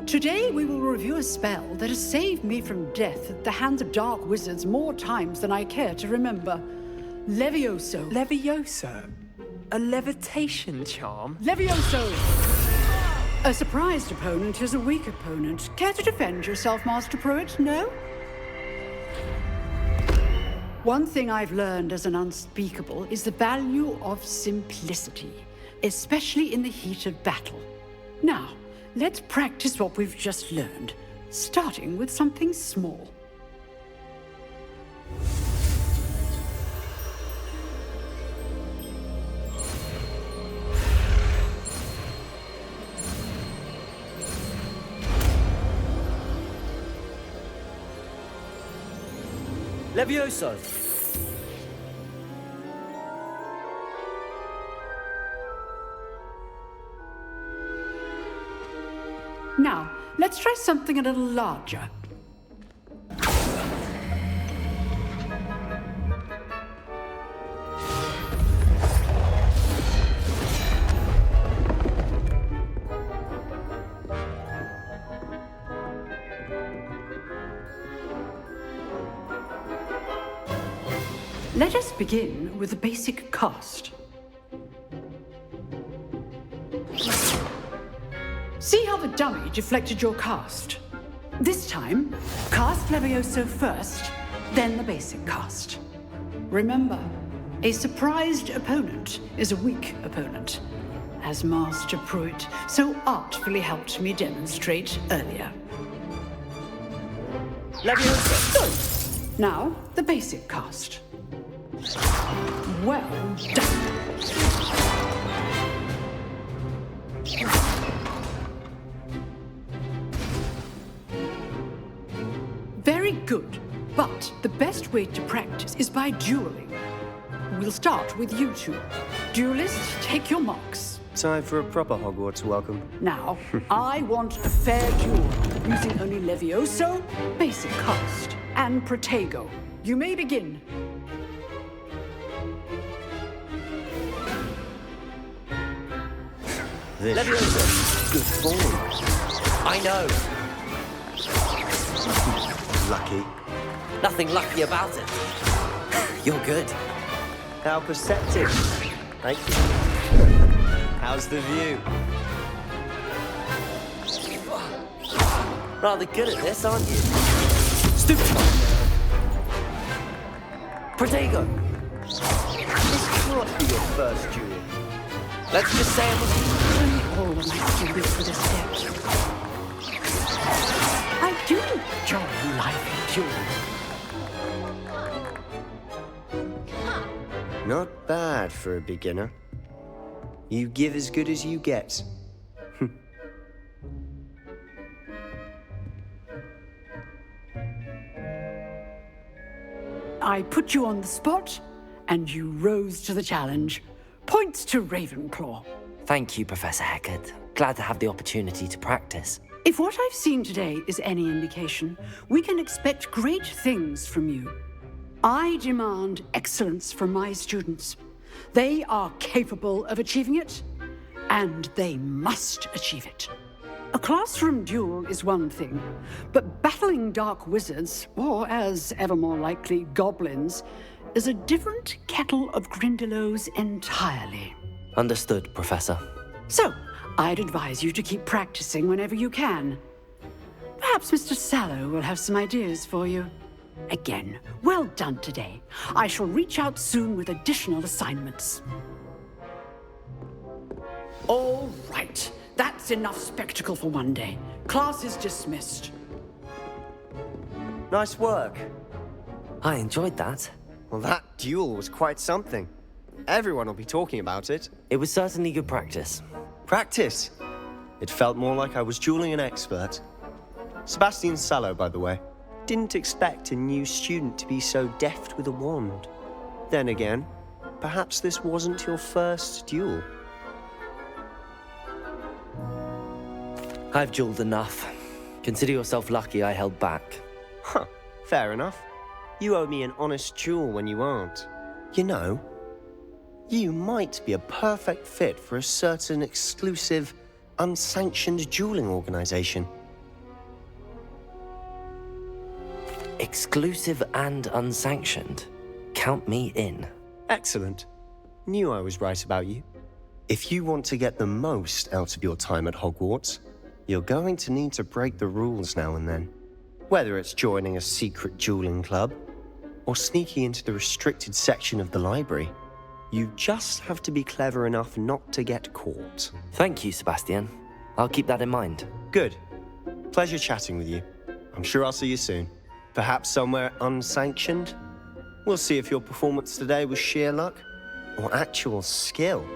Today we will review a spell that has saved me from death at the hands of dark wizards more times than I care to remember. Levioso. Levioso? A levitation charm? Levioso! A surprised opponent is a weak opponent. Care to defend yourself, Master Pruitt? No? One thing I've learned as an unspeakable is the value of simplicity, especially in the heat of battle. Now, let's practice what we've just learned, starting with something small. Levioso! Now, let's try something a little larger. Let us begin with the basic cast. See how the dummy deflected your cast? This time, cast Levioso first, then the basic cast. Remember, a surprised opponent is a weak opponent, as Master Pruitt so artfully helped me demonstrate earlier. Levioso! Good. Now, the basic cast. Well done. Very good, but the best way to practice is by dueling. We'll start with you two. Duelists, take your marks. Time for a proper Hogwarts welcome. Now, I want a fair duel, using only Levioso, basic cast, and Protego. You may begin. This Levioso! good form. I know. Lucky. Nothing lucky about it. You're good. How perceptive. Thank you. How's the view? Rather good at this, aren't you? Stupid! Protego! This can't be your first duel. Let's just say it was... All of my students with a step. I do enjoy life duel. Not bad for a beginner. You give as good as you get. I put you on the spot, and you rose to the challenge. Points to Ravenclaw. Thank you, Professor Hecat. Glad to have the opportunity to practice. If what I've seen today is any indication, we can expect great things from you. I demand excellence from my students. They are capable of achieving it, and they must achieve it. A classroom duel is one thing, but battling dark wizards, or as ever more likely, goblins, is a different kettle of Grindylows entirely. Understood, Professor. So, I'd advise you to keep practicing whenever you can. Perhaps Mr. Sallow will have some ideas for you. Again, well done today. I shall reach out soon with additional assignments. All right. That's enough spectacle for one day. Class is dismissed. Nice work. I enjoyed that. Well, that duel was quite something. Everyone will be talking about it. It was certainly good practice. Practice? It felt more like I was dueling an expert. Sebastian Sallow, by the way. Didn't expect a new student to be so deft with a wand. Then again, perhaps this wasn't your first duel. I've dueled enough. Consider yourself lucky I held back. Huh, fair enough. You owe me an honest duel when you aren't. You know, you might be a perfect fit for a certain exclusive, unsanctioned dueling organization. Exclusive and unsanctioned? Count me in. Excellent. Knew I was right about you. If you want to get the most out of your time at Hogwarts, you're going to need to break the rules now and then. Whether it's joining a secret dueling club, or sneaking into the restricted section of the library, you just have to be clever enough not to get caught. Thank you, Sebastian. I'll keep that in mind. Good. Pleasure chatting with you. I'm sure I'll see you soon. Perhaps somewhere unsanctioned? We'll see if your performance today was sheer luck or actual skill.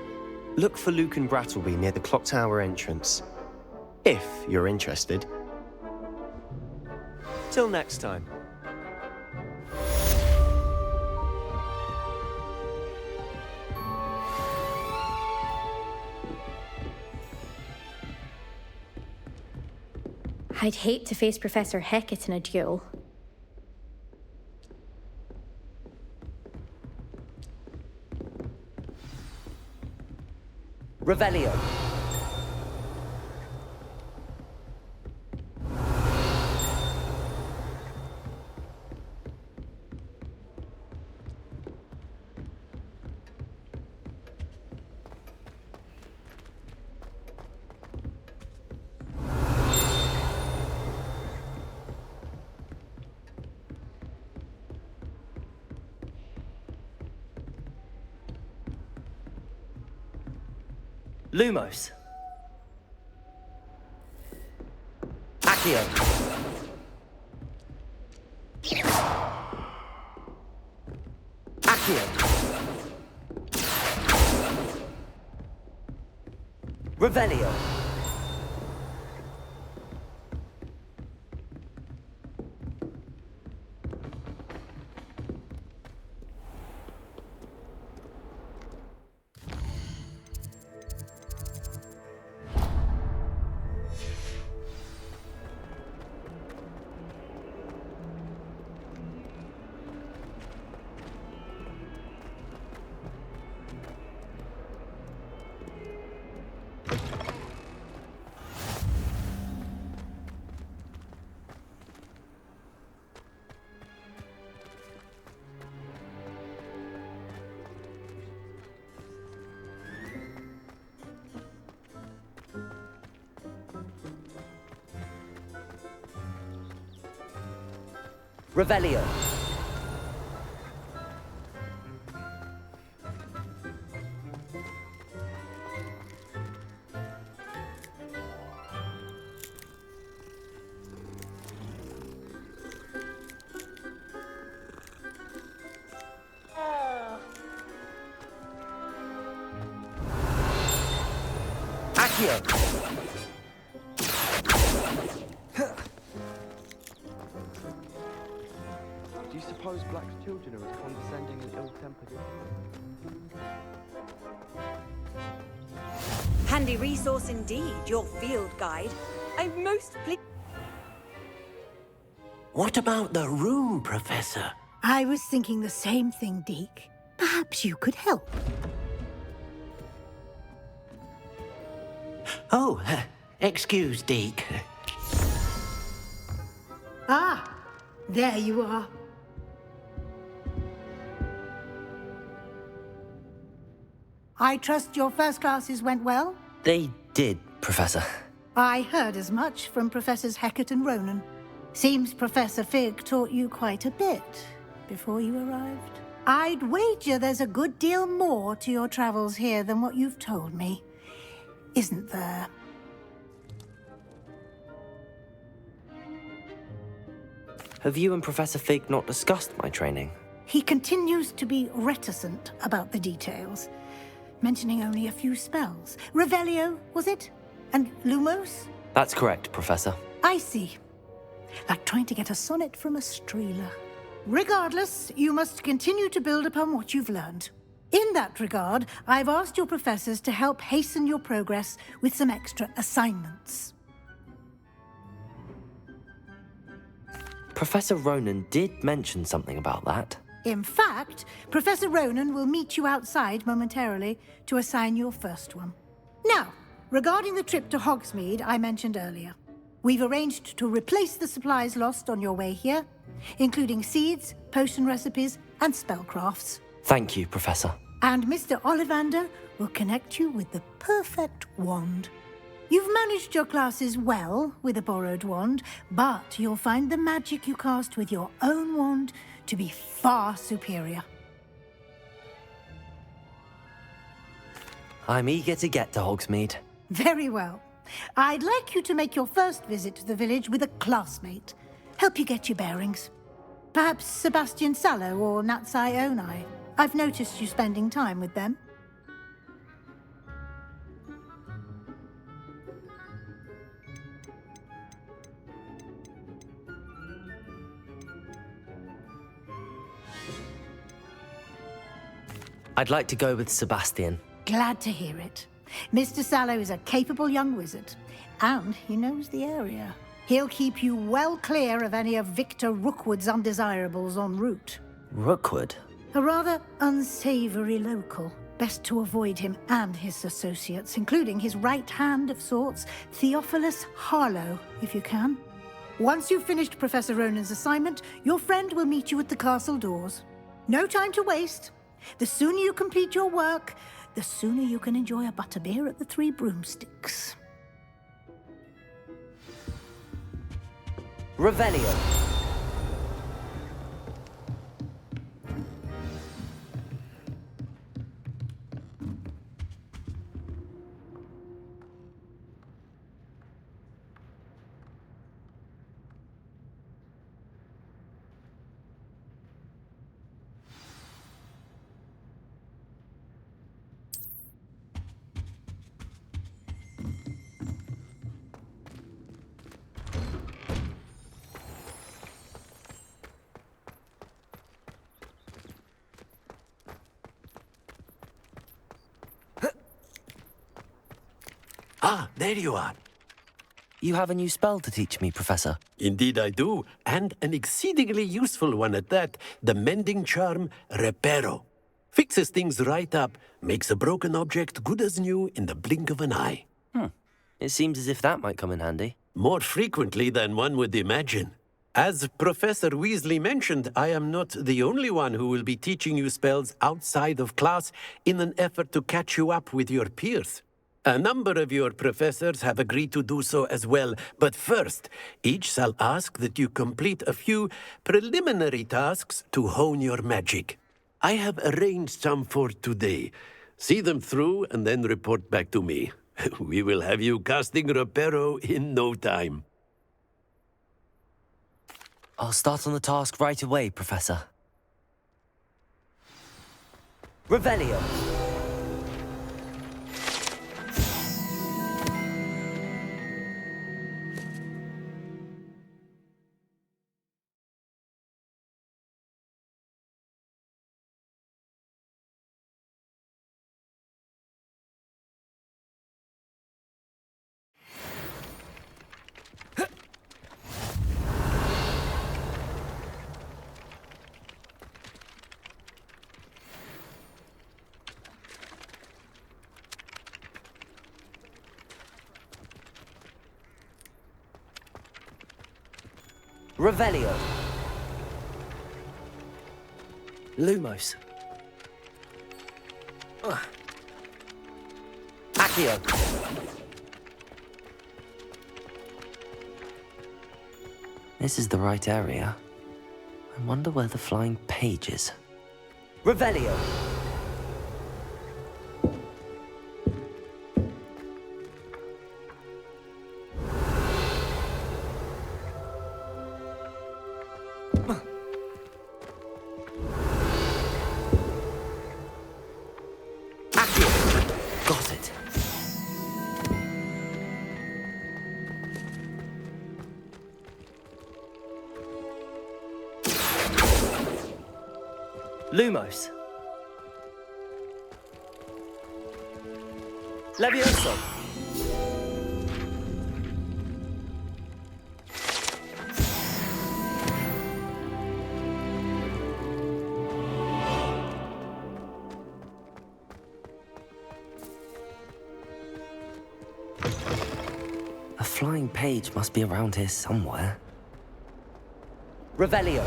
Look for Luke and Brattleby near the clock tower entrance. If you're interested. Till next time. I'd hate to face Professor Hecat in a duel. Revelio. Lumos. Accio. Accio. Revelio. Revelio. Accio. Do you suppose Black's children are as condescending and ill-tempered? Handy resource indeed, your field guide. I'm most pleased. What about the room, Professor? I was thinking the same thing, Deke. Perhaps you could help. Oh, excuse, Deke. Ah, there you are. I trust your first classes went well? They did, Professor. I heard as much from Professors Hecat and Ronan. Seems Professor Fig taught you quite a bit before you arrived. I'd wager there's a good deal more to your travels here than what you've told me. Isn't there? Have you and Professor Fig not discussed my training? He continues to be reticent about the details, mentioning only a few spells. Revelio, was it? And Lumos? That's correct, Professor. I see. Like trying to get a sonnet from a streeler. Regardless, you must continue to build upon what you've learned. In that regard, I've asked your professors to help hasten your progress with some extra assignments. Professor Ronan did mention something about that. In fact, Professor Ronan will meet you outside momentarily to assign your first one. Now, regarding the trip to Hogsmeade I mentioned earlier, we've arranged to replace the supplies lost on your way here, including seeds, potion recipes, and spellcrafts. Thank you, Professor. And Mr. Ollivander will connect you with the perfect wand. You've managed your classes well with a borrowed wand, but you'll find the magic you cast with your own wand to be far superior. I'm eager to get to Hogsmeade. Very well. I'd like you to make your first visit to the village with a classmate. Help you get your bearings. Perhaps Sebastian Sallow or Natsai Onai. I've noticed you spending time with them. I'd like to go with Sebastian. Glad to hear it. Mr. Sallow is a capable young wizard, and he knows the area. He'll keep you well clear of any of Victor Rookwood's undesirables en route. Rookwood? A rather unsavory local. Best to avoid him and his associates, including his right hand of sorts, Theophilus Harlow, if you can. Once you've finished Professor Ronan's assignment, your friend will meet you at the castle doors. No time to waste. The sooner you complete your work, the sooner you can enjoy a butterbeer at the Three Broomsticks. Revelio. Ah, there you are. You have a new spell to teach me, Professor. Indeed I do, and an exceedingly useful one at that. The mending charm, Reparo. Fixes things right up, makes a broken object good as new in the blink of an eye. It seems as if that might come in handy. More frequently than one would imagine. As Professor Weasley mentioned, I am not the only one who will be teaching you spells outside of class in an effort to catch you up with your peers. A number of your professors have agreed to do so as well, but first, each shall ask that you complete a few preliminary tasks to hone your magic. I have arranged some for today. See them through and then report back to me. We will have you casting Reparo in no time. I'll start on the task right away, Professor. Revelio. Revelio. Lumos. Accio. This is the right area. I wonder where the flying page is. Revelio. Got it. Lumos. Levioso. A flying page must be around here somewhere. Revelio.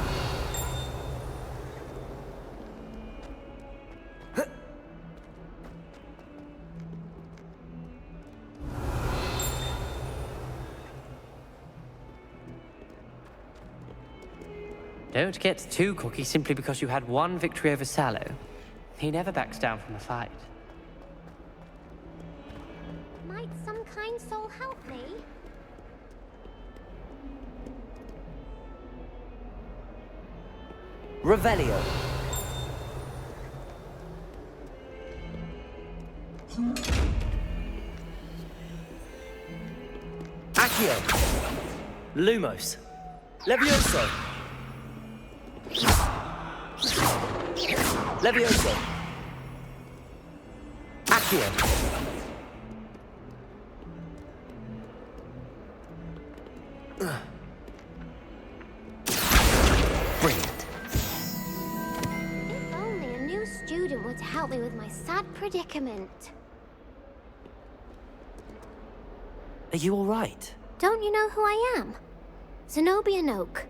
Don't get too cocky simply because you had one victory over Sallow. He never backs down from a fight. Might some kind soul help me? Revelio. Accio. Lumos. Levioso. Levioso. Accio. Brilliant. If only a new student were to help me with my sad predicament. Are you all right? Don't you know who I am? Zenobia Noak,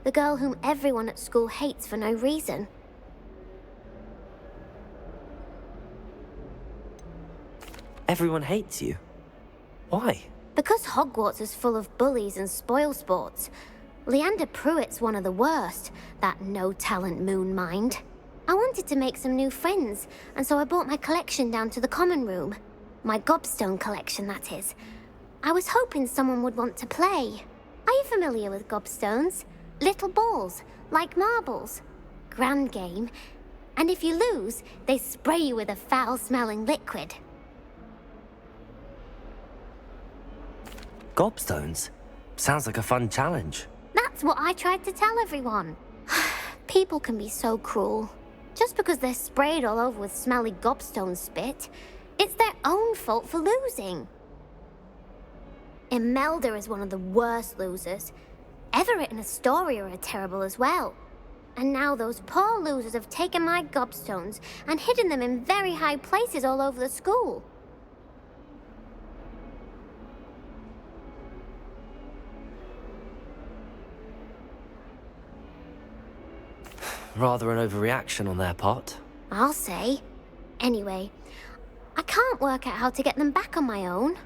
the girl whom everyone at school hates for no reason. Everyone hates you. Why? Because Hogwarts is full of bullies and spoilsports. Leander Pruitt's one of the worst, that no-talent moon mind. I wanted to make some new friends, and so I brought my collection down to the common room. My gobstone collection, that is. I was hoping someone would want to play. Are you familiar with gobstones? Little balls, like marbles. Grand game. And if you lose, they spray you with a foul-smelling liquid. Gobstones? Sounds like a fun challenge. That's what I tried to tell everyone. People can be so cruel. Just because they're sprayed all over with smelly gobstone spit, it's their own fault for losing. Imelda is one of the worst losers. Everett and Astoria are terrible as well. And now those poor losers have taken my gobstones and hidden them in very high places all over the school. Rather an overreaction on their part. I'll say. Anyway, I can't work out how to get them back on my own.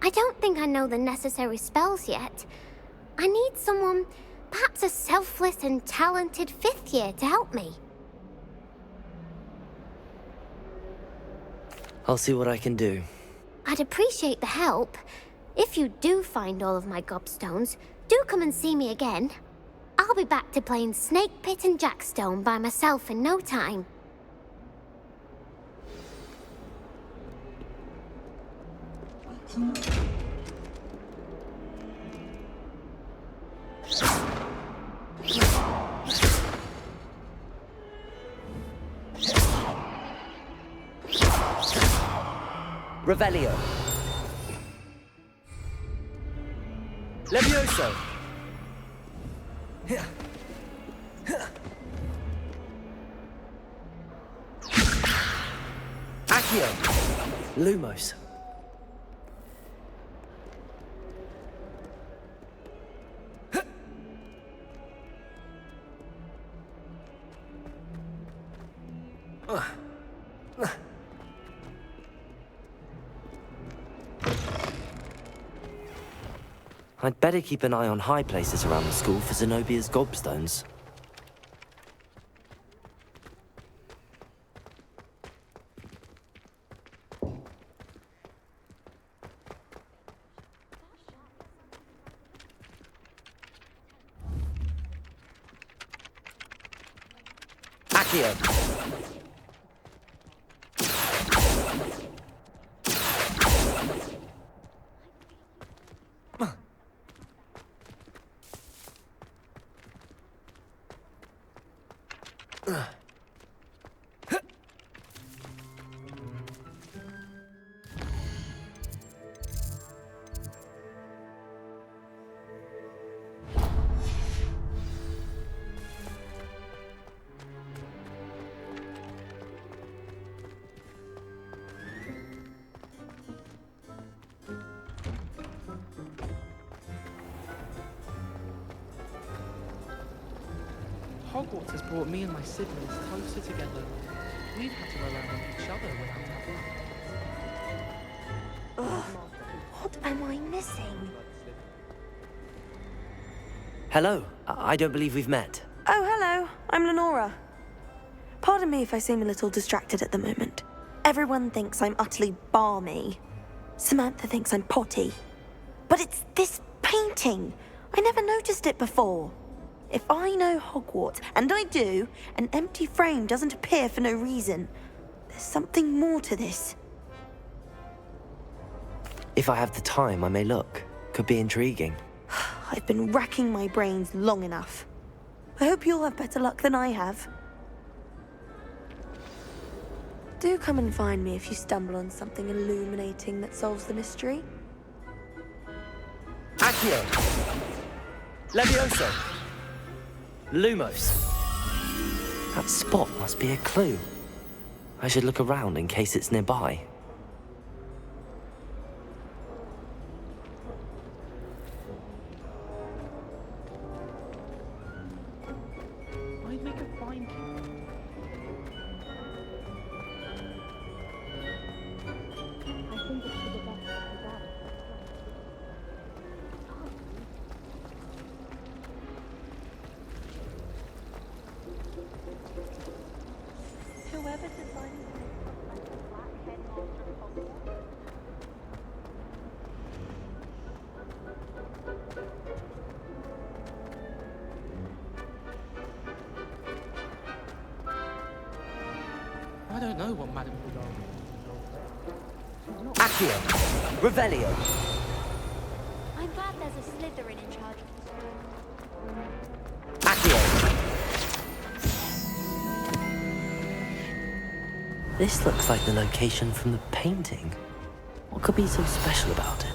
I don't think I know the necessary spells yet. I need someone, perhaps a selfless and talented fifth year to help me. I'll see what I can do. I'd appreciate the help. If you do find all of my gobstones, do come and see me again. I'll be back to playing Snake Pit and Jackstone by myself in no time. Revelio. Levioso. Accio. Lumos. I'd better keep an eye on high places around the school for Zenobia's gobstones. Accio! Hogwarts has brought me and my siblings closer together. We've had to rely on each other without our Ugh, what am I missing? Hello. I don't believe we've met. Oh, hello. I'm Lenora. Pardon me if I seem a little distracted at the moment. Everyone thinks I'm utterly balmy. Samantha thinks I'm potty. But it's this painting. I never noticed it before. If I know Hogwarts, and I do, an empty frame doesn't appear for no reason. There's something more to this. If I have the time, I may look. Could be intriguing. I've been racking my brains long enough. I hope you'll have better luck than I have. Do come and find me if you stumble on something illuminating that solves the mystery. Accio! Levioso! Lumos! That spot must be a clue. I should look around in case it's nearby. I'd make a fine I think it's for the best for Dad. Whoever designed the black headmaster of Hogwarts. I don't know what Madame Accio! Revelio! I'm glad there's a Slytherin in charge of this. Accio! This looks like the location from the painting. What could be so special about it?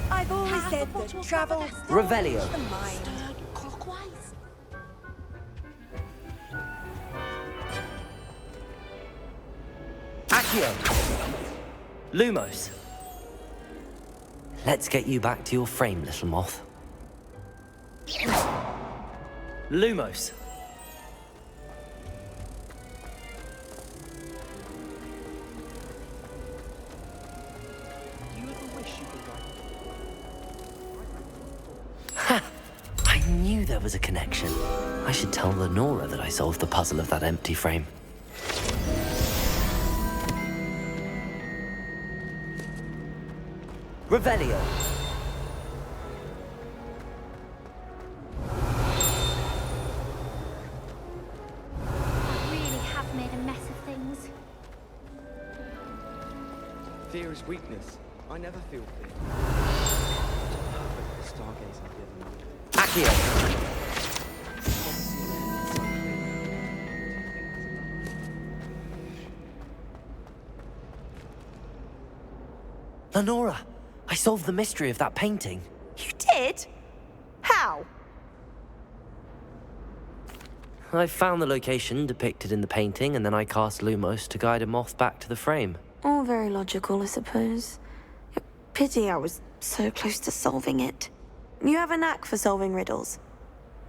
I've always said that travel Revelio. the mind. Clockwise. Accio! Lumos! Let's get you back to your frame, little moth. Lumos! Do you ever wish you could write? Ha! I knew there was a connection. I should tell Lenora that I solved the puzzle of that empty frame. Revelio! I really have made a mess of things. Fear is weakness. I never feel fear. Perfect for stargazing given. Accio! Lenora, I solved the mystery of that painting. You did? How? I found the location depicted in the painting, and then I cast Lumos to guide a moth back to the frame. All very logical, I suppose. Pity I was so close to solving it. You have a knack for solving riddles.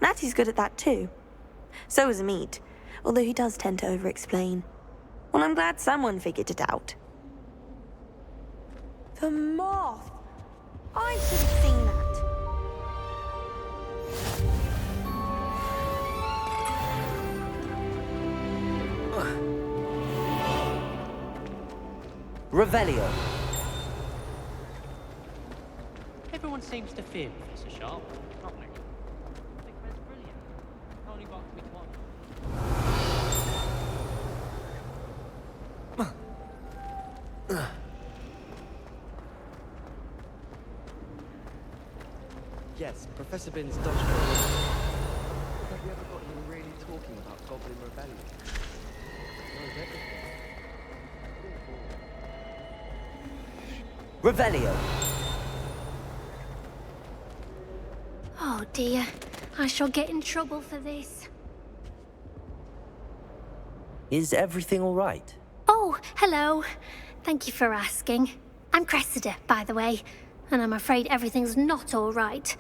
Natty's good at that too. So is Mead, although he does tend to over-explain. Well, I'm glad someone figured it out. The moth! I should have seen that. Revelio. Everyone seems to fear Professor Sharp. Not me. I think Red's brilliant. Only barked me twice. Yes, Professor Binns does trouble. Have you ever got him really talking about Goblin Rebellion? Knows everything. Revelio. Oh dear, I shall get in trouble for this. Is everything all right? Oh, hello. Thank you for asking. I'm Cressida, by the way, and I'm afraid everything's not all right.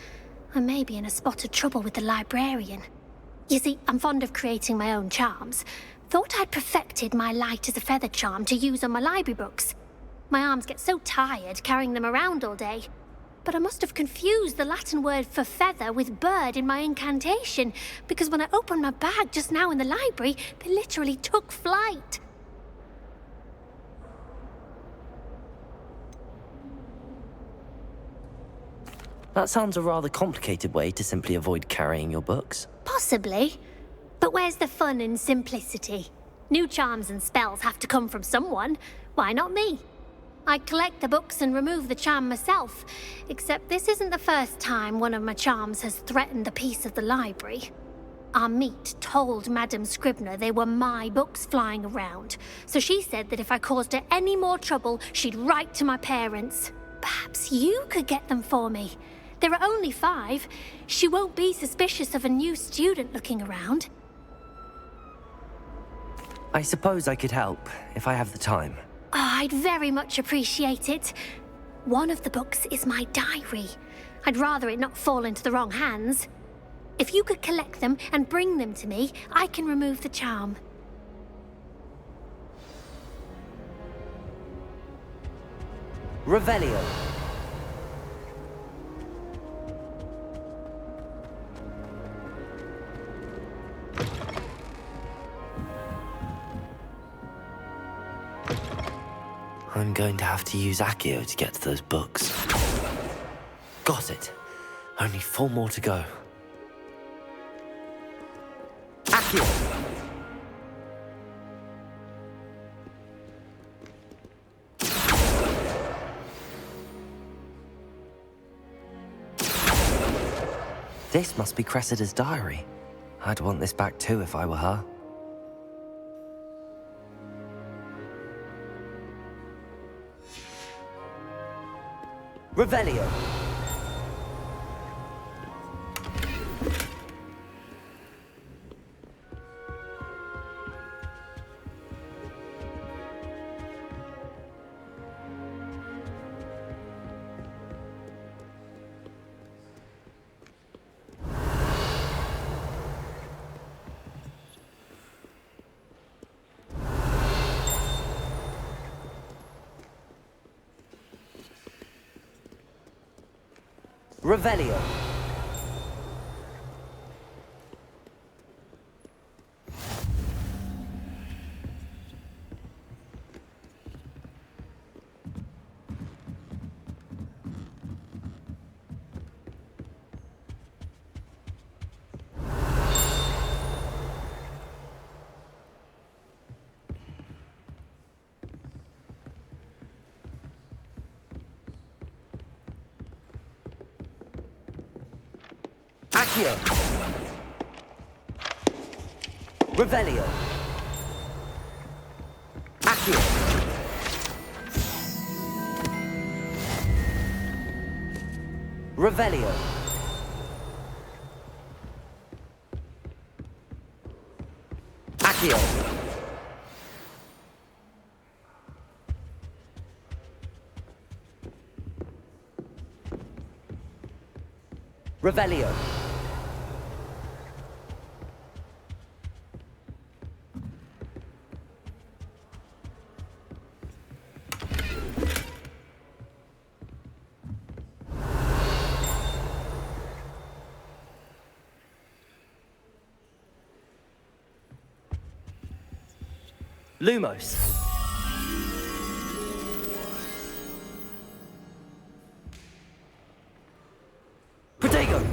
I may be in a spot of trouble with the librarian. You see, I'm fond of creating my own charms. Thought I'd perfected my light as a feather charm to use on my library books. My arms get so tired carrying them around all day. But I must have confused the Latin word for feather with bird in my incantation, because when I opened my bag just now in the library, they literally took flight. That sounds a rather complicated way to simply avoid carrying your books. Possibly. But where's the fun in simplicity? New charms and spells have to come from someone. Why not me? I collect the books and remove the charm myself, except this isn't the first time one of my charms has threatened the peace of the library. Our meet told Madame Scribner they were my books flying around, so she said that if I caused her any more trouble, she'd write to my parents. Perhaps you could get them for me. There are only 5. She won't be suspicious of a new student looking around. I suppose I could help, if I have the time. Oh, I'd very much appreciate it. One of the books is my diary. I'd rather it not fall into the wrong hands. If you could collect them and bring them to me, I can remove the charm. Revelio. I'm going to have to use Accio to get to those books. Got it. Only 4 more to go. Accio! This must be Cressida's diary. I'd want this back too if I were her. Revelio. Revelio. Accio. Revelio. Accio. Revelio. Accio. Revelio. Lumos. Protego!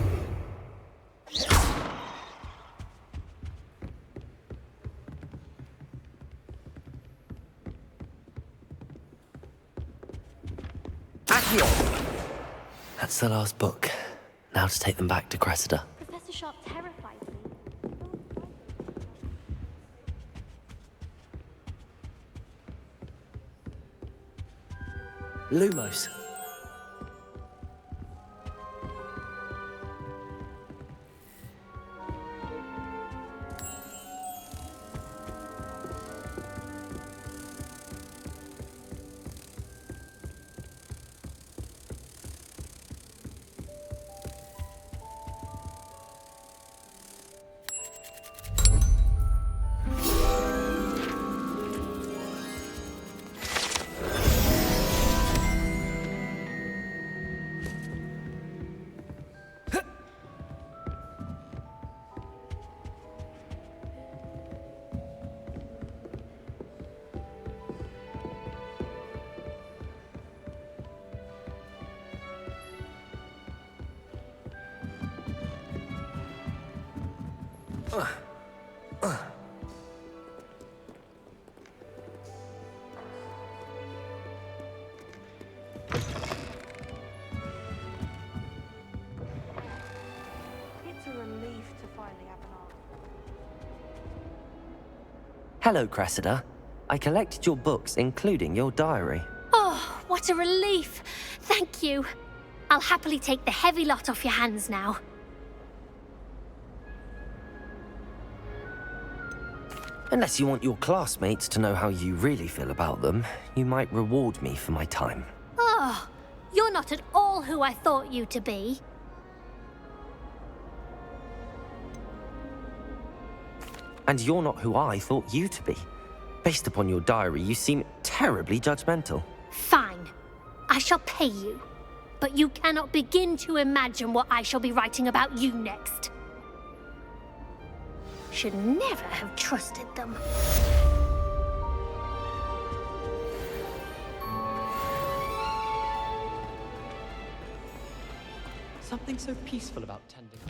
Accio! That's the last book. Now to take them back to Cressida. Professor Sharp terrifies me. Lumos. It's a relief to finally have an answer. Hello, Cressida. I collected your books, including your diary. Oh, what a relief. Thank you. I'll happily take the heavy lot off your hands now. Unless you want your classmates to know how you really feel about them, you might reward me for my time. Oh, you're not at all who I thought you to be. And you're not who I thought you to be. Based upon your diary, you seem terribly judgmental. Fine. I shall pay you. But you cannot begin to imagine what I shall be writing about you next. Should never have trusted them. Something so peaceful about tending.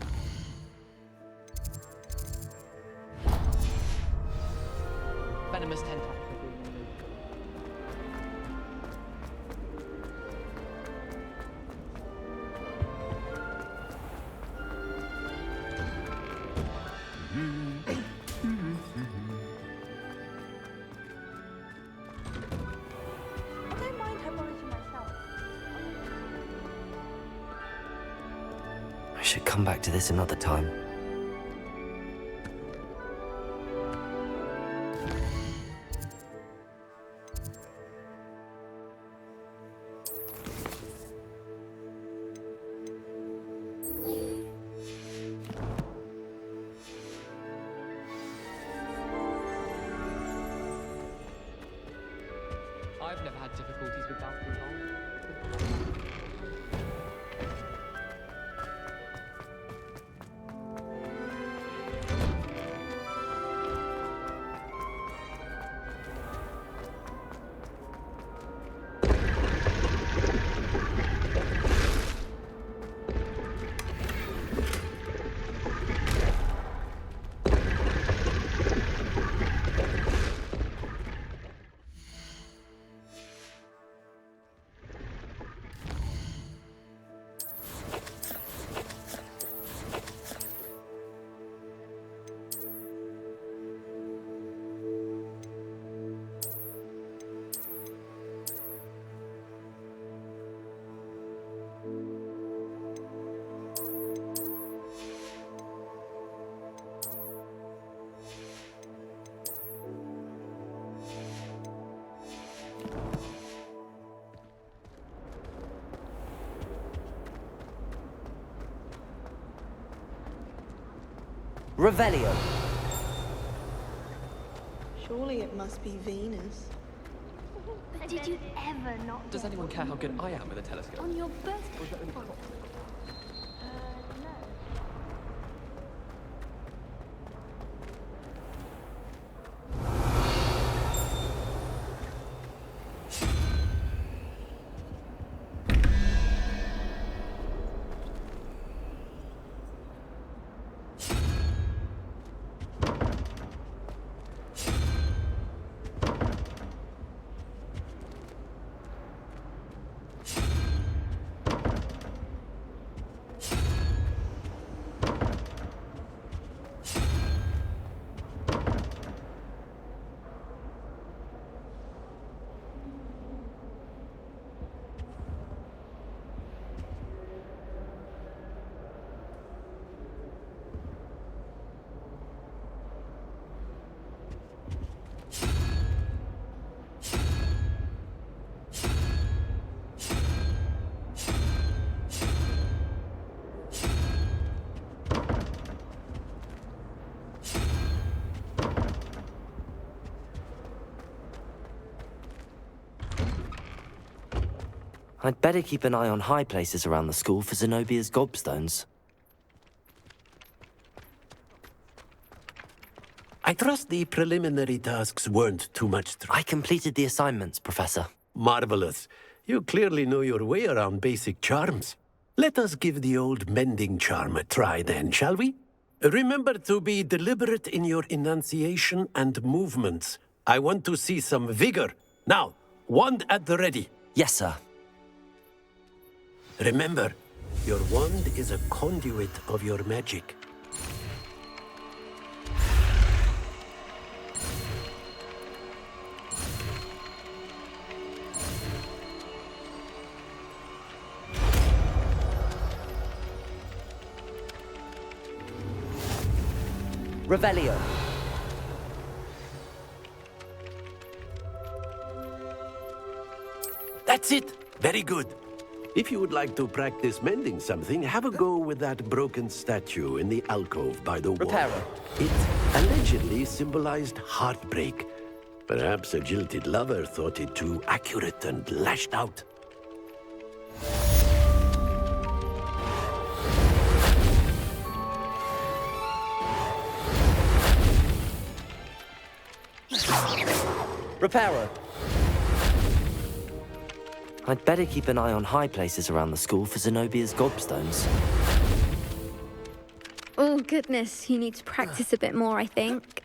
Venomous tentacle. I don't mind hypology myself. I should come back to this another time. I've never had difficulties with mouth control. Revelio. Surely it must be Venus. Did you ever not? Does anyone care how good I am with a telescope? On your birthday? I'd better keep an eye on high places around the school for Zenobia's gobstones. I trust the preliminary tasks weren't too much I completed the assignments, Professor. Marvelous. You clearly know your way around basic charms. Let us give the old mending charm a try then, shall we? Remember to be deliberate in your enunciation and movements. I want to see some vigor. Now, wand at the ready. Yes, sir. Remember, your wand is a conduit of your magic. Revelio. That's it. Very good. If you would like to practice mending something, have a go with that broken statue in the alcove by the wall. Reparo. It allegedly symbolized heartbreak. Perhaps a jilted lover thought it too accurate and lashed out. Reparo. I'd better keep an eye on high places around the school for Zenobia's gobstones. Oh, goodness. You need to practice a bit more, I think.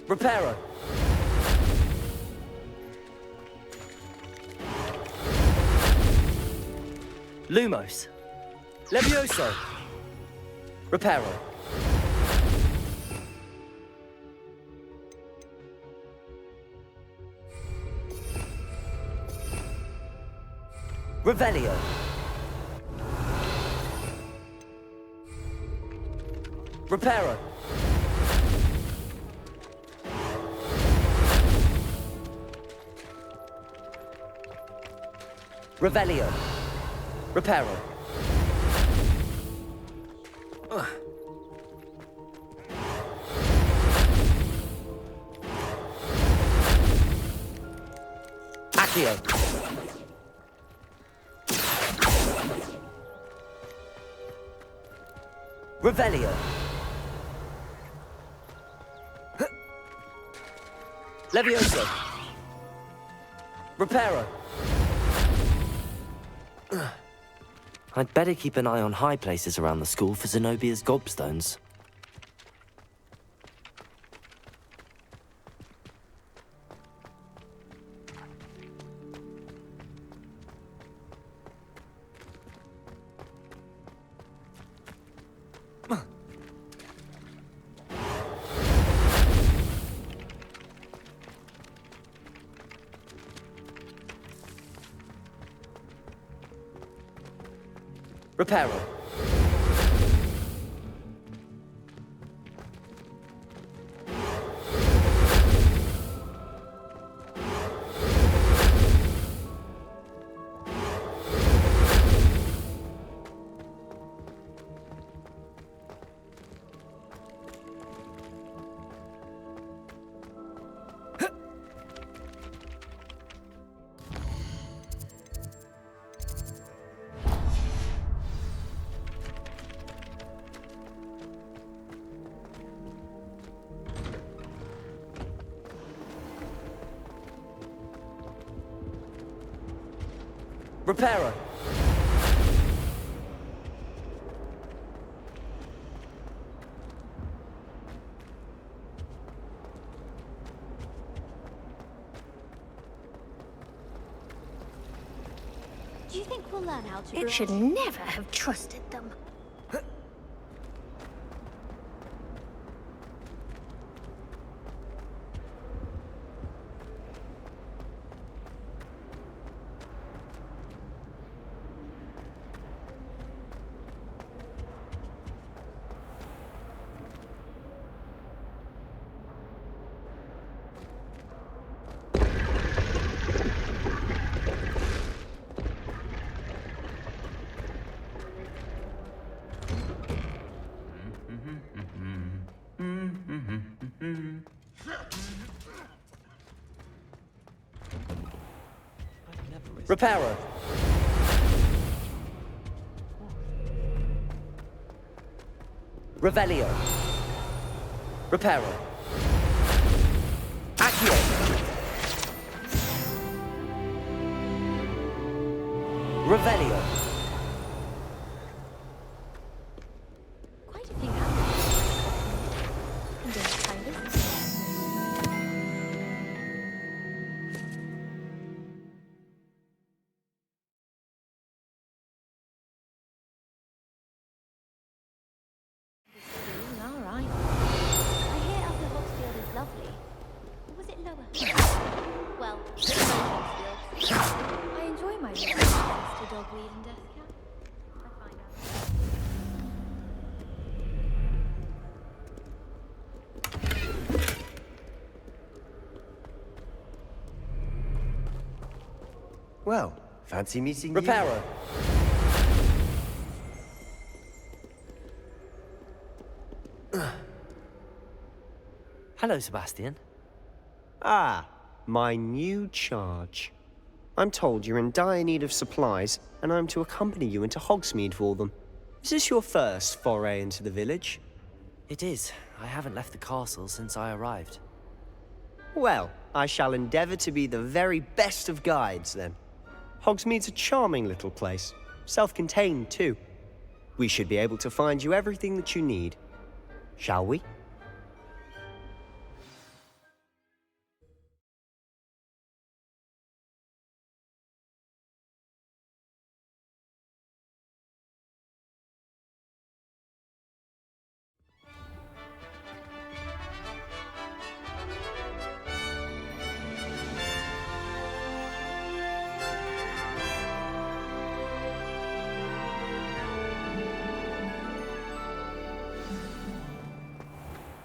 Reparo. Lumos. Levioso. Reparo. Revelio. Reparo. Revelio. Reparo. Accio. Revelio. Levioso. Reparo. I'd better keep an eye on high places around the school for Zenobia's gobstones. Reparo. Reparo. Do you think we'll learn how to It should never have trusted them. Reparo. Revelio. Reparo. Accio. Revelio. Quite a few houses. And just kind of. All right. I hear Upper Hogsfield is lovely. Or was it Lower? Well, Lower Hogsfield. I enjoy my little access to dogweed and death cap. I find out. Well, fancy meeting Reparo. Hello, Sebastian. Ah, my new charge. I'm told you're in dire need of supplies, and I'm to accompany you into Hogsmeade for them. Is this your first foray into the village? It is. I haven't left the castle since I arrived. Well, I shall endeavour to be the very best of guides, then. Hogsmeade's a charming little place. Self-contained, too. We should be able to find you everything that you need. Shall we?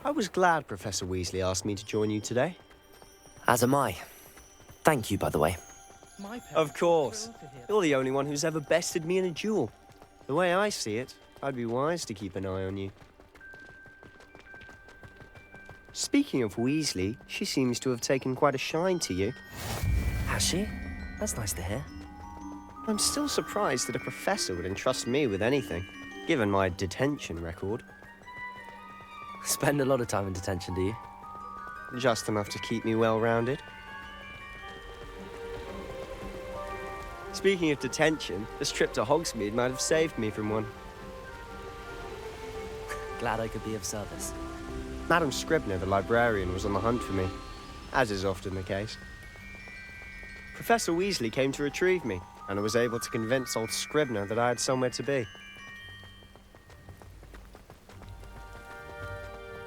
I was glad Professor Weasley asked me to join you today. As am I. Thank you, by the way. Of course. You're the only one who's ever bested me in a duel. The way I see it, I'd be wise to keep an eye on you. Speaking of Weasley, she seems to have taken quite a shine to you. Has she? That's nice to hear. I'm still surprised that a professor would entrust me with anything, given my detention record. Spend a lot of time in detention, do you? Just enough to keep me well-rounded. Speaking of detention, this trip to Hogsmeade might have saved me from one. Glad I could be of service. Madam Scribner, the librarian, was on the hunt for me, as is often the case. Professor Weasley came to retrieve me, and I was able to convince old Scribner that I had somewhere to be.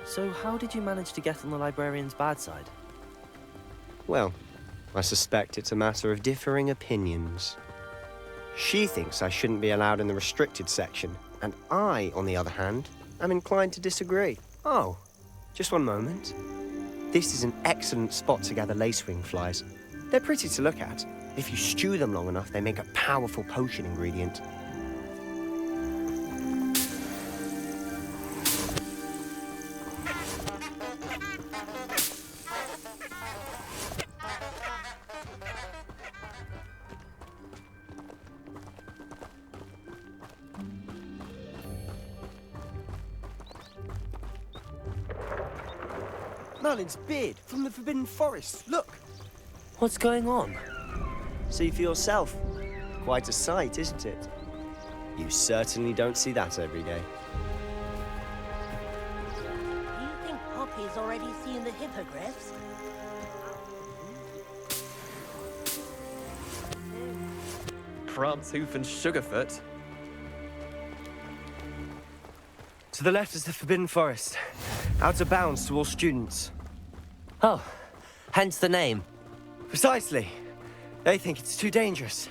So how did you manage to get on the librarian's bad side? Well, I suspect it's a matter of differing opinions. She thinks I shouldn't be allowed in the restricted section, and I, on the other hand, am inclined to disagree. Oh, just one moment. This is an excellent spot to gather lacewing flies. They're pretty to look at. If you stew them long enough, they make a powerful potion ingredient. Merlin's beard from the Forbidden Forest. Look! What's going on? See for yourself. Quite a sight, isn't it? You certainly don't see that every day. Do you think Poppy's already seen the hippogriffs? Prance-hoof and Sugarfoot. To the left is the Forbidden Forest. Out of bounds to all students. Oh, hence the name. Precisely. They think it's too dangerous.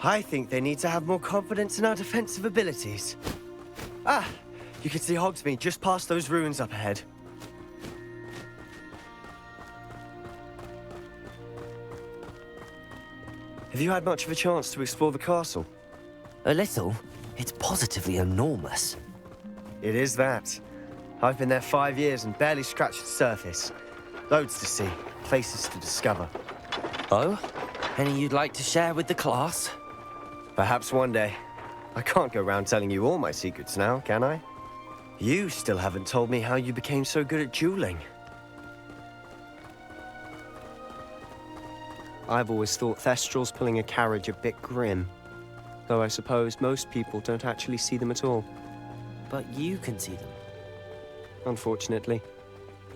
I think they need to have more confidence in our defensive abilities. Ah, you can see Hogsmeade just past those ruins up ahead. Have you had much of a chance to explore the castle? A little. It's positively enormous. It is that. I've been there 5 years and barely scratched the surface. Loads to see, places to discover. Oh? Any you'd like to share with the class? Perhaps one day. I can't go around telling you all my secrets now, can I? You still haven't told me how you became so good at dueling. I've always thought Thestrals pulling a carriage a bit grim. Though I suppose most people don't actually see them at all. But you can see them. Unfortunately.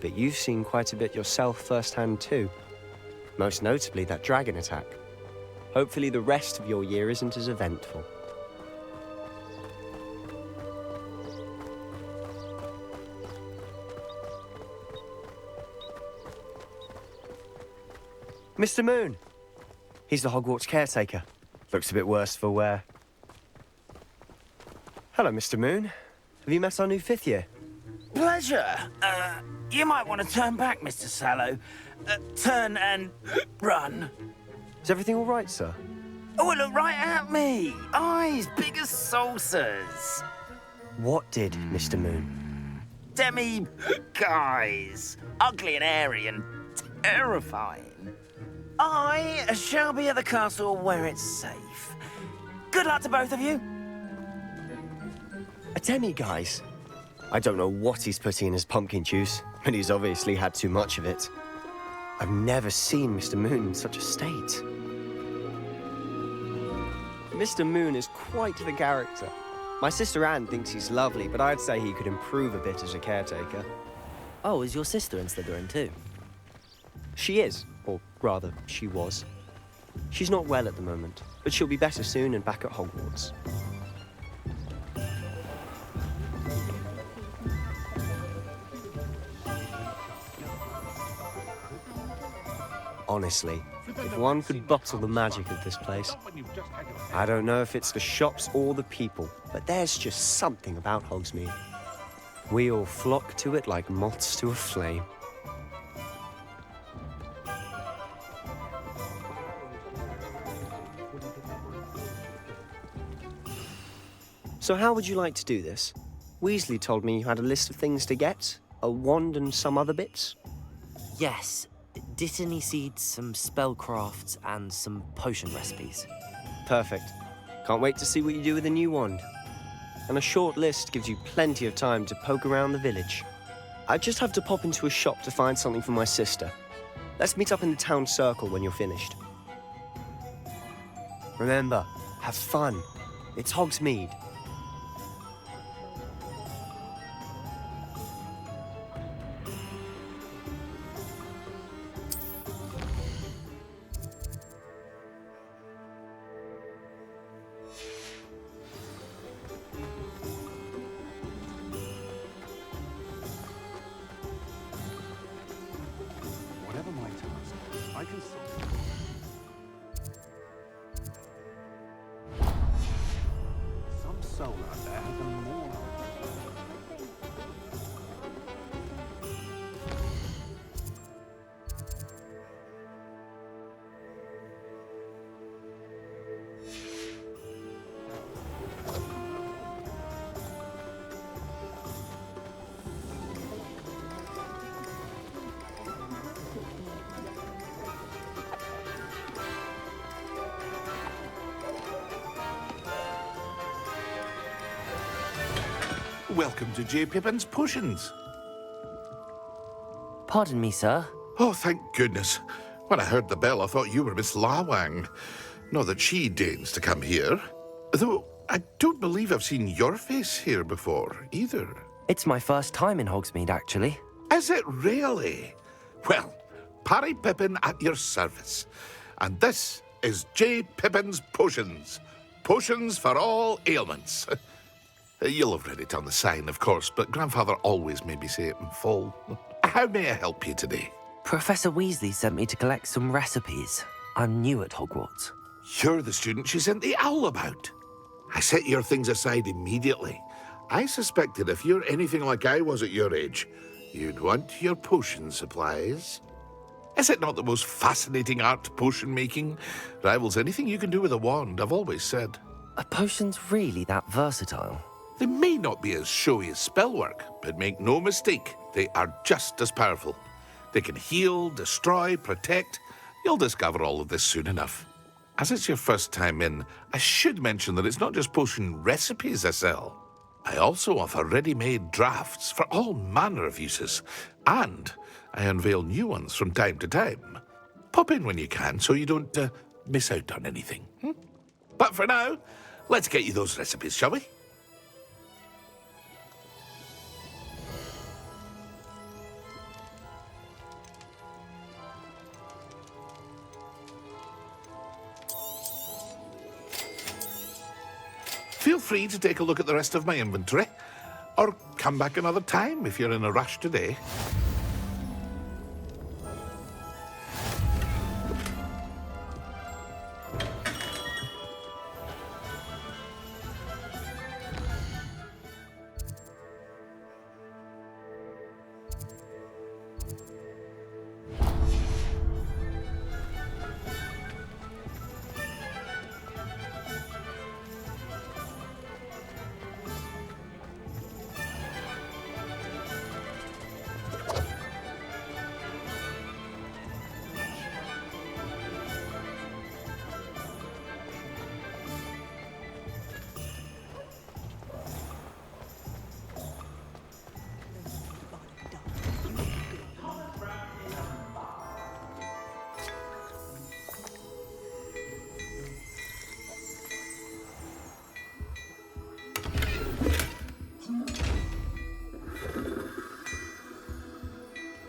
But you've seen quite a bit yourself firsthand too. Most notably that dragon attack. Hopefully the rest of your year isn't as eventful. Mr. Moon! He's the Hogwarts caretaker. Looks a bit worse for wear. Hello, Mr. Moon. Have you met our new 5th year? Pleasure. You might want to turn back, Mr. Sallow. Turn and run. Is everything all right, sir? Oh, look right at me. Eyes big as saucers. What did, Mr. Moon? Guys. Ugly and airy and terrifying. I shall be at the castle where it's safe. Good luck to both of you. A demi-guise? I don't know what he's putting in his pumpkin juice, but he's obviously had too much of it. I've never seen Mr. Moon in such a state. Mr. Moon is quite the character. My sister Anne thinks he's lovely, but I'd say he could improve a bit as a caretaker. Oh, is your sister in Slytherin too? She is, or rather, she was. She's not well at the moment, but she'll be better soon and back at Hogwarts. Honestly, if one could bottle the magic of this place. I don't know if it's the shops or the people, but there's just something about Hogsmeade. We all flock to it like moths to a flame. So how would you like to do this? Weasley told me you had a list of things to get, a wand and some other bits. Yes. Dittany seeds, some spellcrafts, and some potion recipes. Perfect. Can't wait to see what you do with the new wand. And a short list gives you plenty of time to poke around the village. I just have to pop into a shop to find something for my sister. Let's meet up in the town circle when you're finished. Remember, have fun. It's Hogsmeade. Whatever my task, I can solve. Some soul out there has a more. Welcome to J. Pippin's Potions. Pardon me, sir. Oh, thank goodness. When I heard the bell, I thought you were Miss Lawang. Not that she deigns to come here. Though, I don't believe I've seen your face here before, either. It's my first time in Hogsmeade, actually. Is it really? Well, Parry Pippin at your service. And this is J. Pippin's Potions. Potions for all ailments. You'll have read it on the sign, of course, but Grandfather always made me say it in full. How may I help you today? Professor Weasley sent me to collect some recipes. I'm new at Hogwarts. You're the student she sent the owl about. I set your things aside immediately. I suspected if you're anything like I was at your age, you'd want your potion supplies. Is it not the most fascinating art, potion making? Rivals anything you can do with a wand, I've always said. Are potions really that versatile? They may not be as showy as spellwork, but make no mistake, they are just as powerful. They can heal, destroy, protect. You'll discover all of this soon enough. As it's your first time in, I should mention that it's not just potion recipes I sell. I also offer ready-made drafts for all manner of uses, and I unveil new ones from time to time. Pop in when you can so you don't miss out on anything. But for now, let's get you those recipes, shall we? Feel free to take a look at the rest of my inventory, or come back another time if you're in a rush today.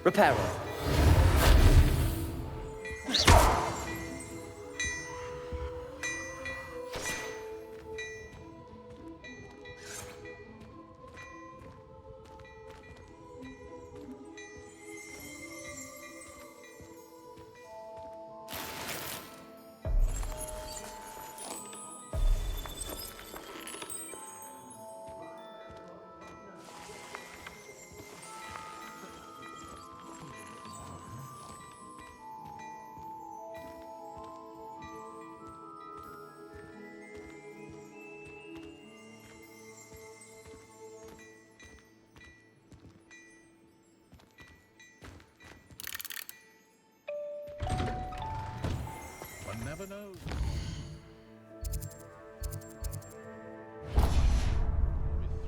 Repairer. One never knows. Be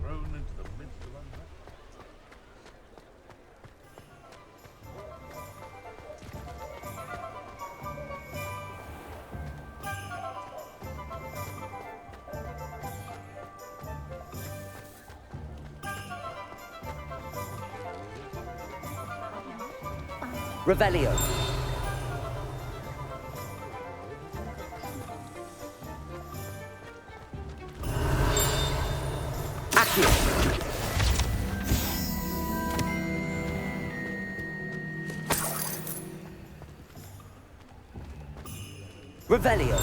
thrown into the midst of unrest. Revelio. Accio. Revelio.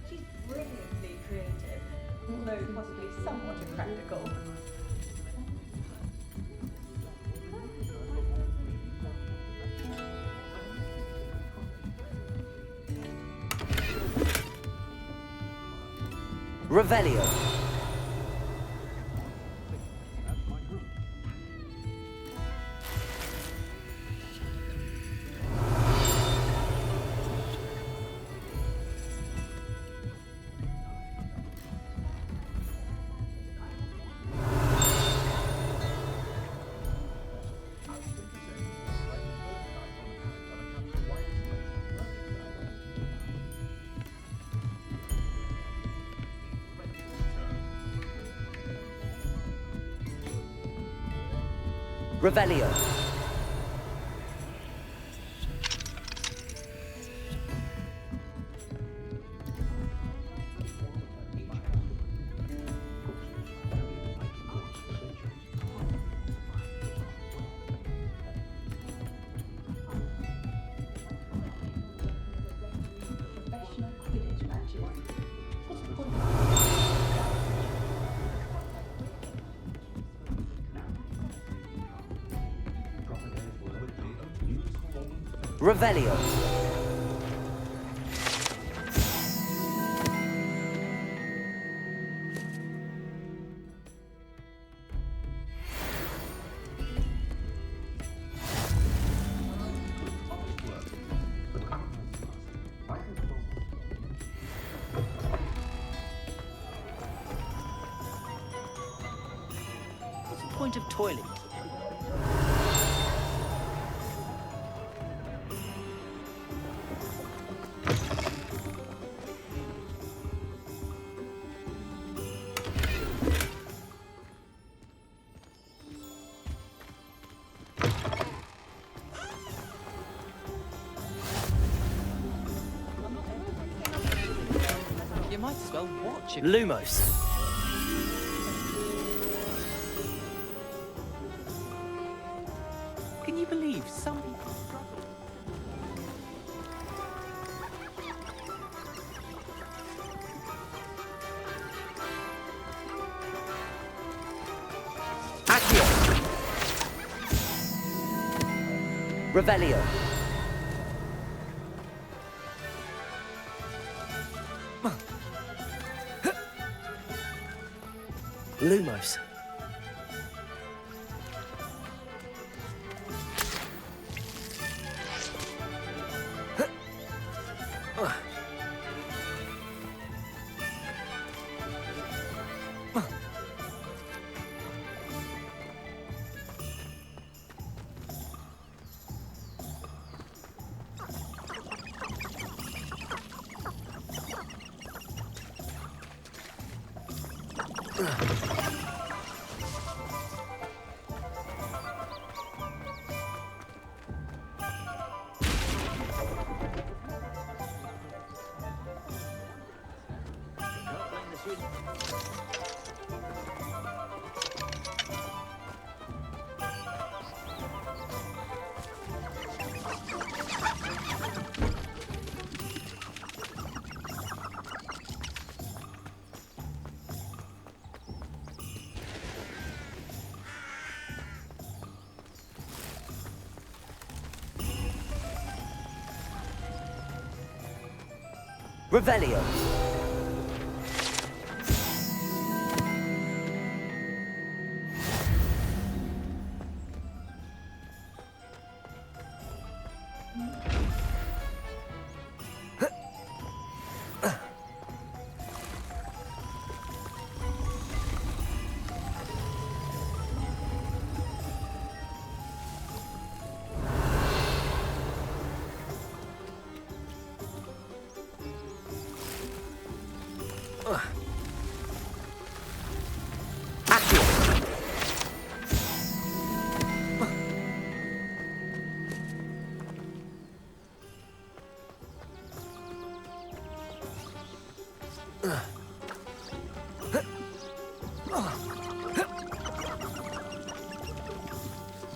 She's brilliantly creative, although possibly somewhat impractical. Revelio. Revelio. Revelio. What's the point of toiling? You might as well watch it. Lumos. Can you believe some people struggle? Accio. Revelio. Lumos. Revelio.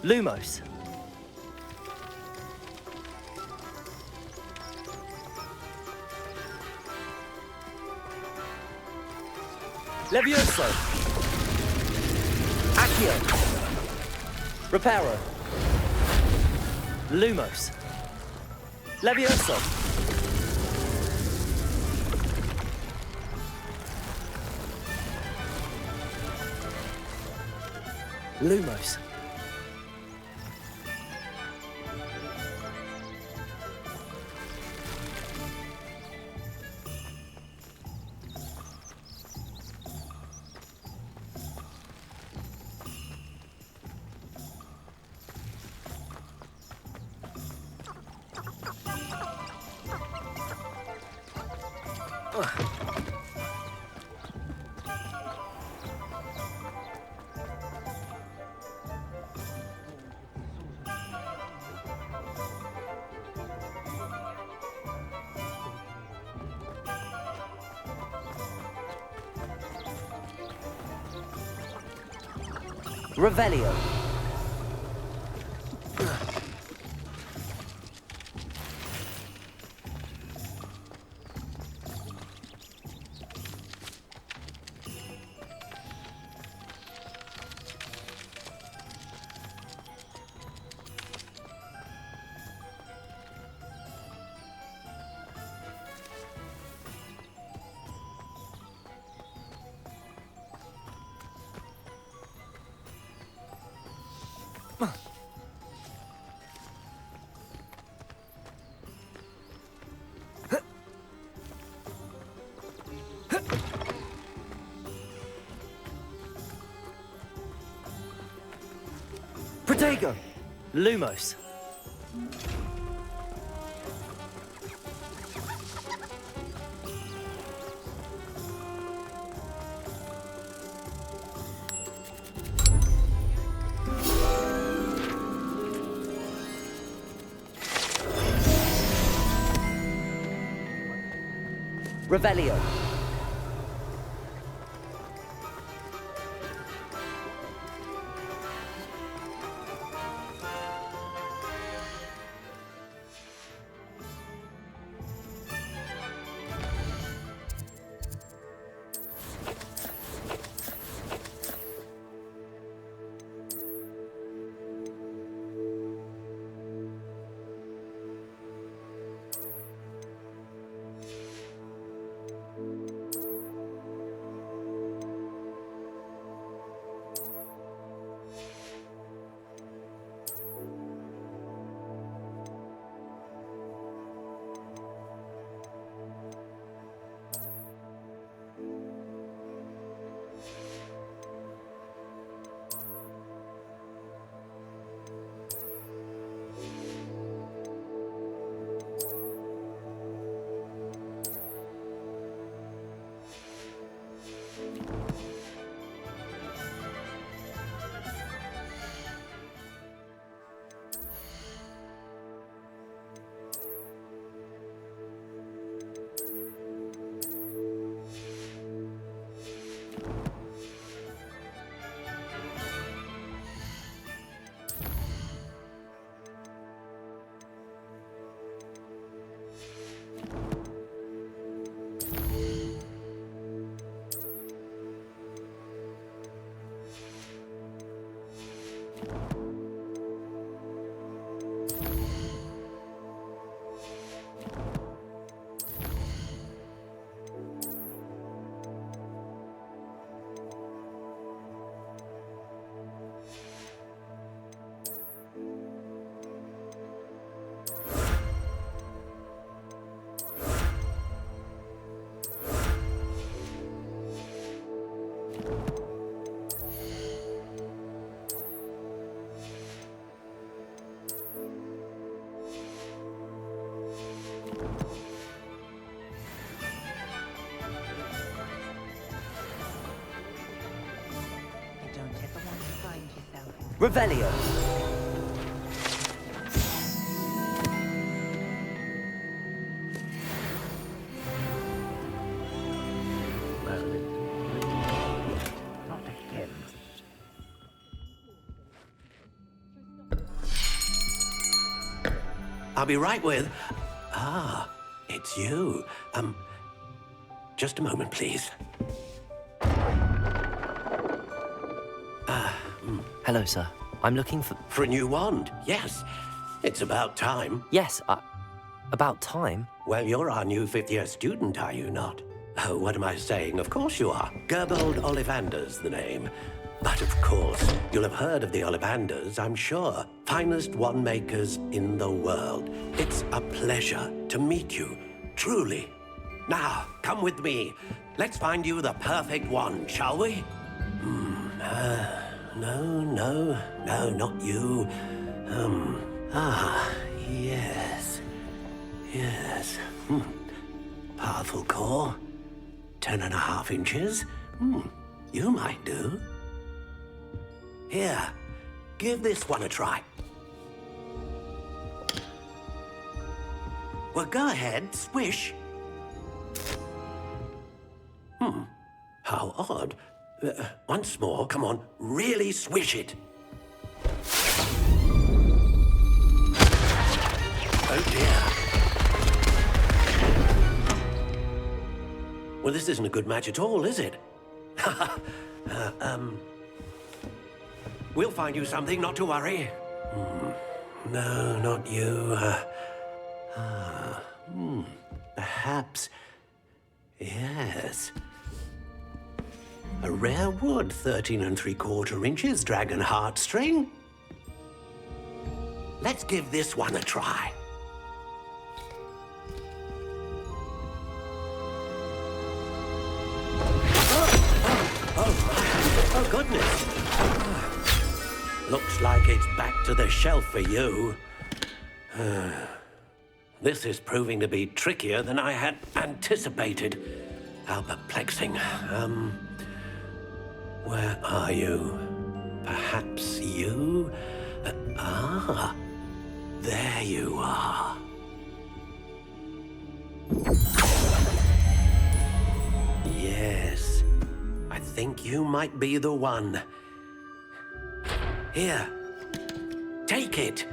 Lumos. Levioso. Accio. Reparo. Lumos. Levioso. Lumos. Revelio. Jago! Lumos. Revelio. Revelio. Not again. I'll be right with... Ah, it's you. Just a moment, please. Hello, sir. I'm looking for... For a new wand, yes. It's about time. Yes, about time? Well, you're our new fifth-year student, are you not? Oh, what am I saying? Of course you are. Gerbold Ollivander's the name. But of course, you'll have heard of the Ollivanders, I'm sure. Finest wand makers in the world. It's a pleasure to meet you, truly. Now, come with me. Let's find you the perfect wand, shall we? No, not you. Yes. Yes. Powerful core. 10.5 inches. You might do. Here, give this one a try. Well, go ahead, swish. How odd. Once more, come on, really swish it. Oh dear. Well, this isn't a good match at all, is it? We'll find you something, not to worry. No, not you. Perhaps. Yes. A rare wood, 13 3/4 inches, dragon heartstring. Let's give this one a try. Oh, goodness. Looks like it's back to the shelf for you. This is proving to be trickier than I had anticipated. How perplexing. Where are you? Perhaps you? There you are. Yes, I think you might be the one. Here, take it.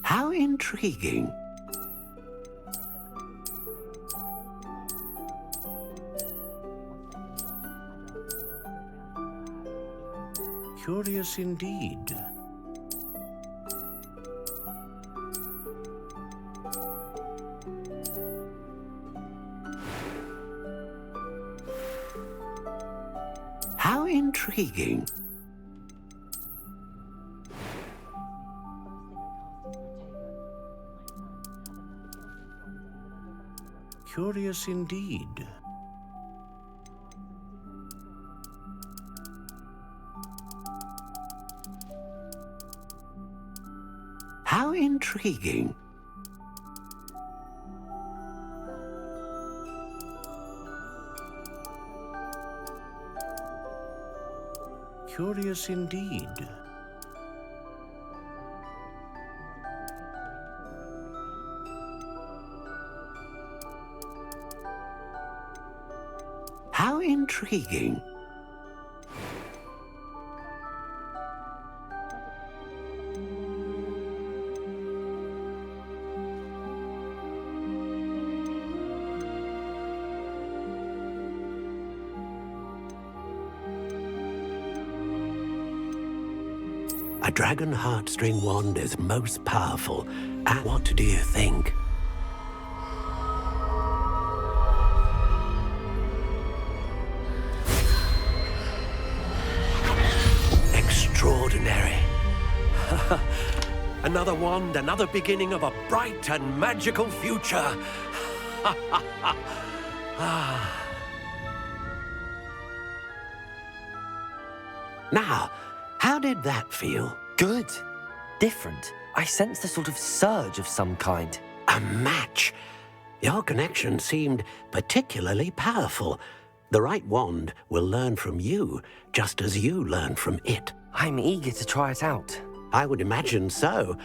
How intriguing. Curious indeed. How intriguing. Curious indeed. How intriguing. Curious indeed. How intriguing. A dragon heartstring wand is most powerful. And what do you think? Extraordinary. Another wand, another beginning of a bright and magical future. Now, how did that feel? Good. Different. I sensed a sort of surge of some kind. A match. Your connection seemed particularly powerful. The right wand will learn from you, just as you learn from it. I'm eager to try it out. I would imagine so.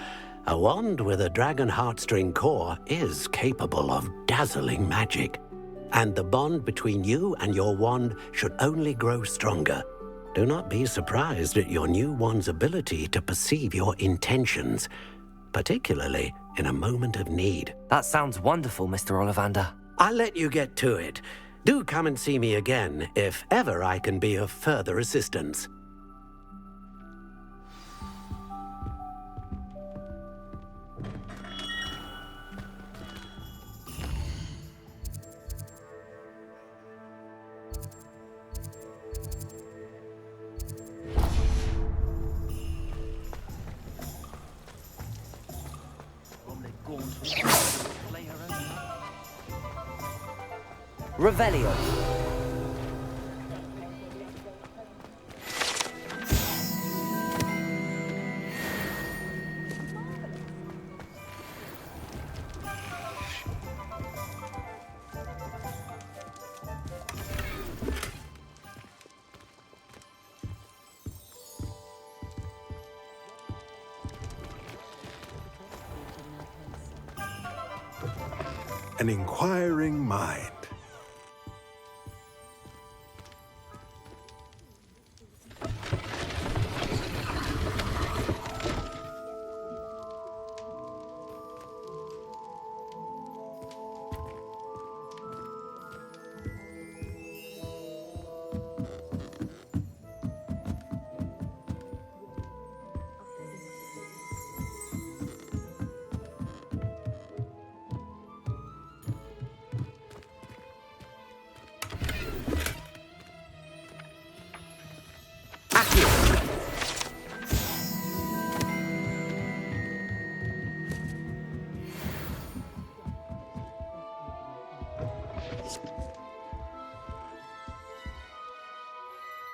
A wand with a dragon heartstring core is capable of dazzling magic. And the bond between you and your wand should only grow stronger. Do not be surprised at your new wand's ability to perceive your intentions, particularly in a moment of need. That sounds wonderful, Mr. Ollivander. I'll let you get to it. Do come and see me again if ever I can be of further assistance. Revelio. An inquiring mind.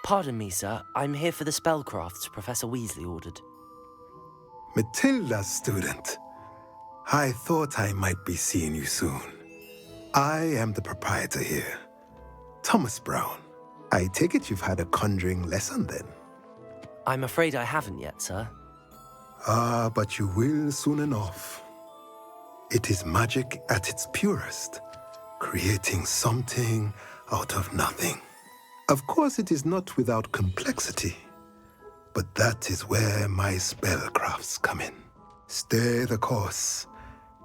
Pardon me, sir. I'm here for the spellcrafts Professor Weasley ordered. Matilda's student. I thought I might be seeing you soon. I am the proprietor here, Thomas Brown. I take it you've had a conjuring lesson then? I'm afraid I haven't yet, sir. Ah, but you will soon enough. It is magic at its purest, creating something out of nothing. Of course, it is not without complexity, but that is where my spellcrafts come in. Stay the course,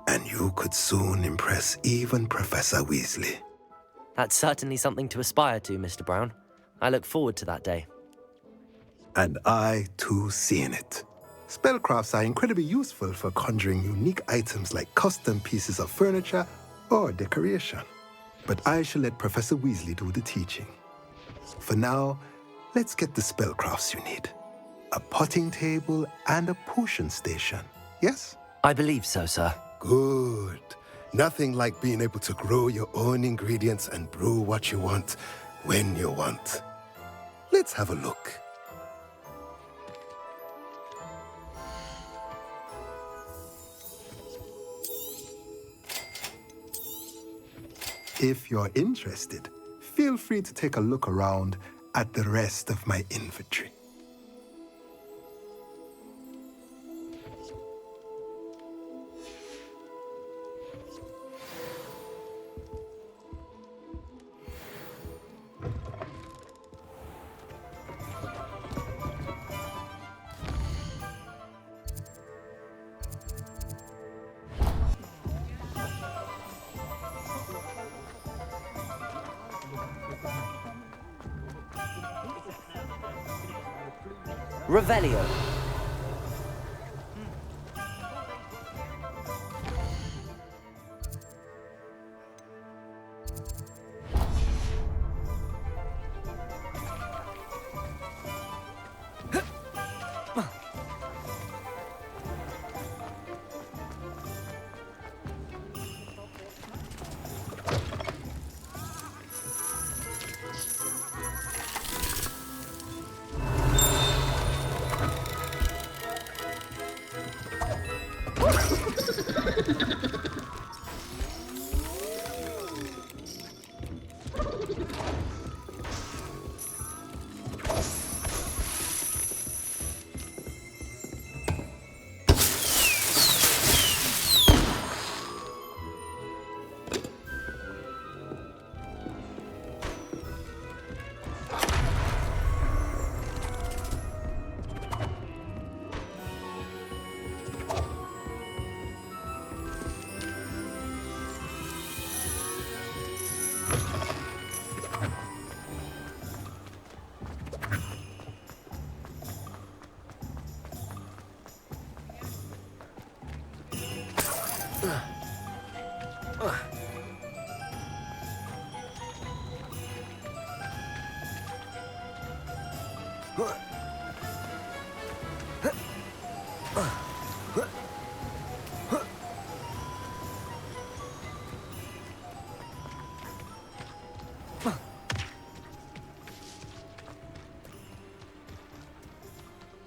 and you could soon impress even Professor Weasley. That's certainly something to aspire to, Mr. Brown. I look forward to that day. And I, too, seeing it. Spellcrafts are incredibly useful for conjuring unique items like custom pieces of furniture or decoration. But I shall let Professor Weasley do the teaching. For now, let's get the spellcrafts you need. A potting table and a potion station, yes? I believe so, sir. Good. Nothing like being able to grow your own ingredients and brew what you want when you want. Let's have a look. If you're interested, feel free to take a look around at the rest of my inventory. Revelio.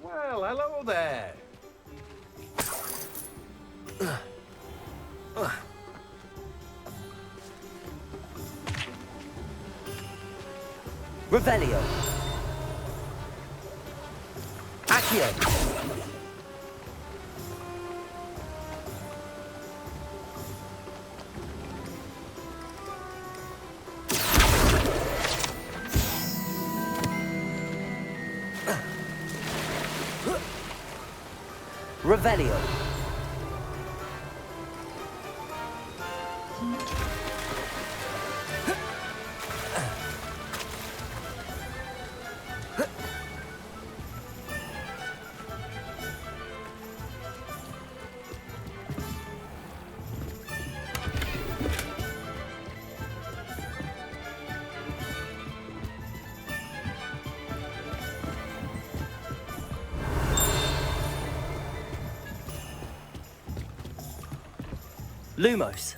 Well, hello there. Revelio. Accio. Revelio. Lumos.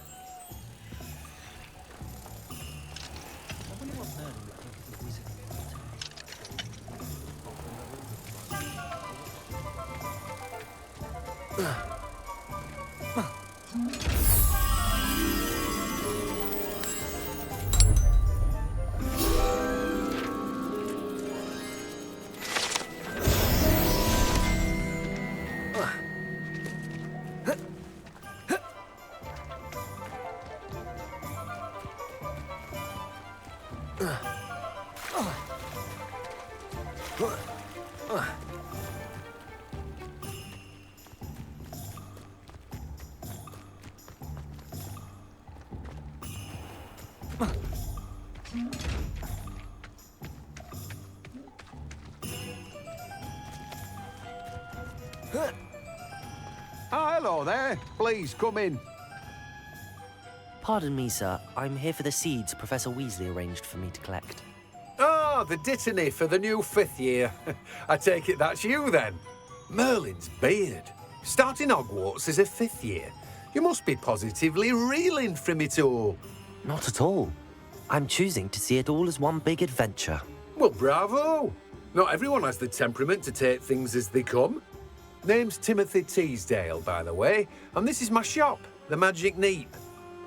Oh, hello there. Please, come in. Pardon me, sir. I'm here for the seeds Professor Weasley arranged for me to collect. Ah, the Dittany for the new 5th year. I take it that's you, then. Merlin's beard. Starting Hogwarts as a 5th year. You must be positively reeling from it all. Not at all. I'm choosing to see it all as one big adventure. Well, bravo. Not everyone has the temperament to take things as they come. Name's Timothy Teasdale, by the way, and this is my shop, the Magic Neep.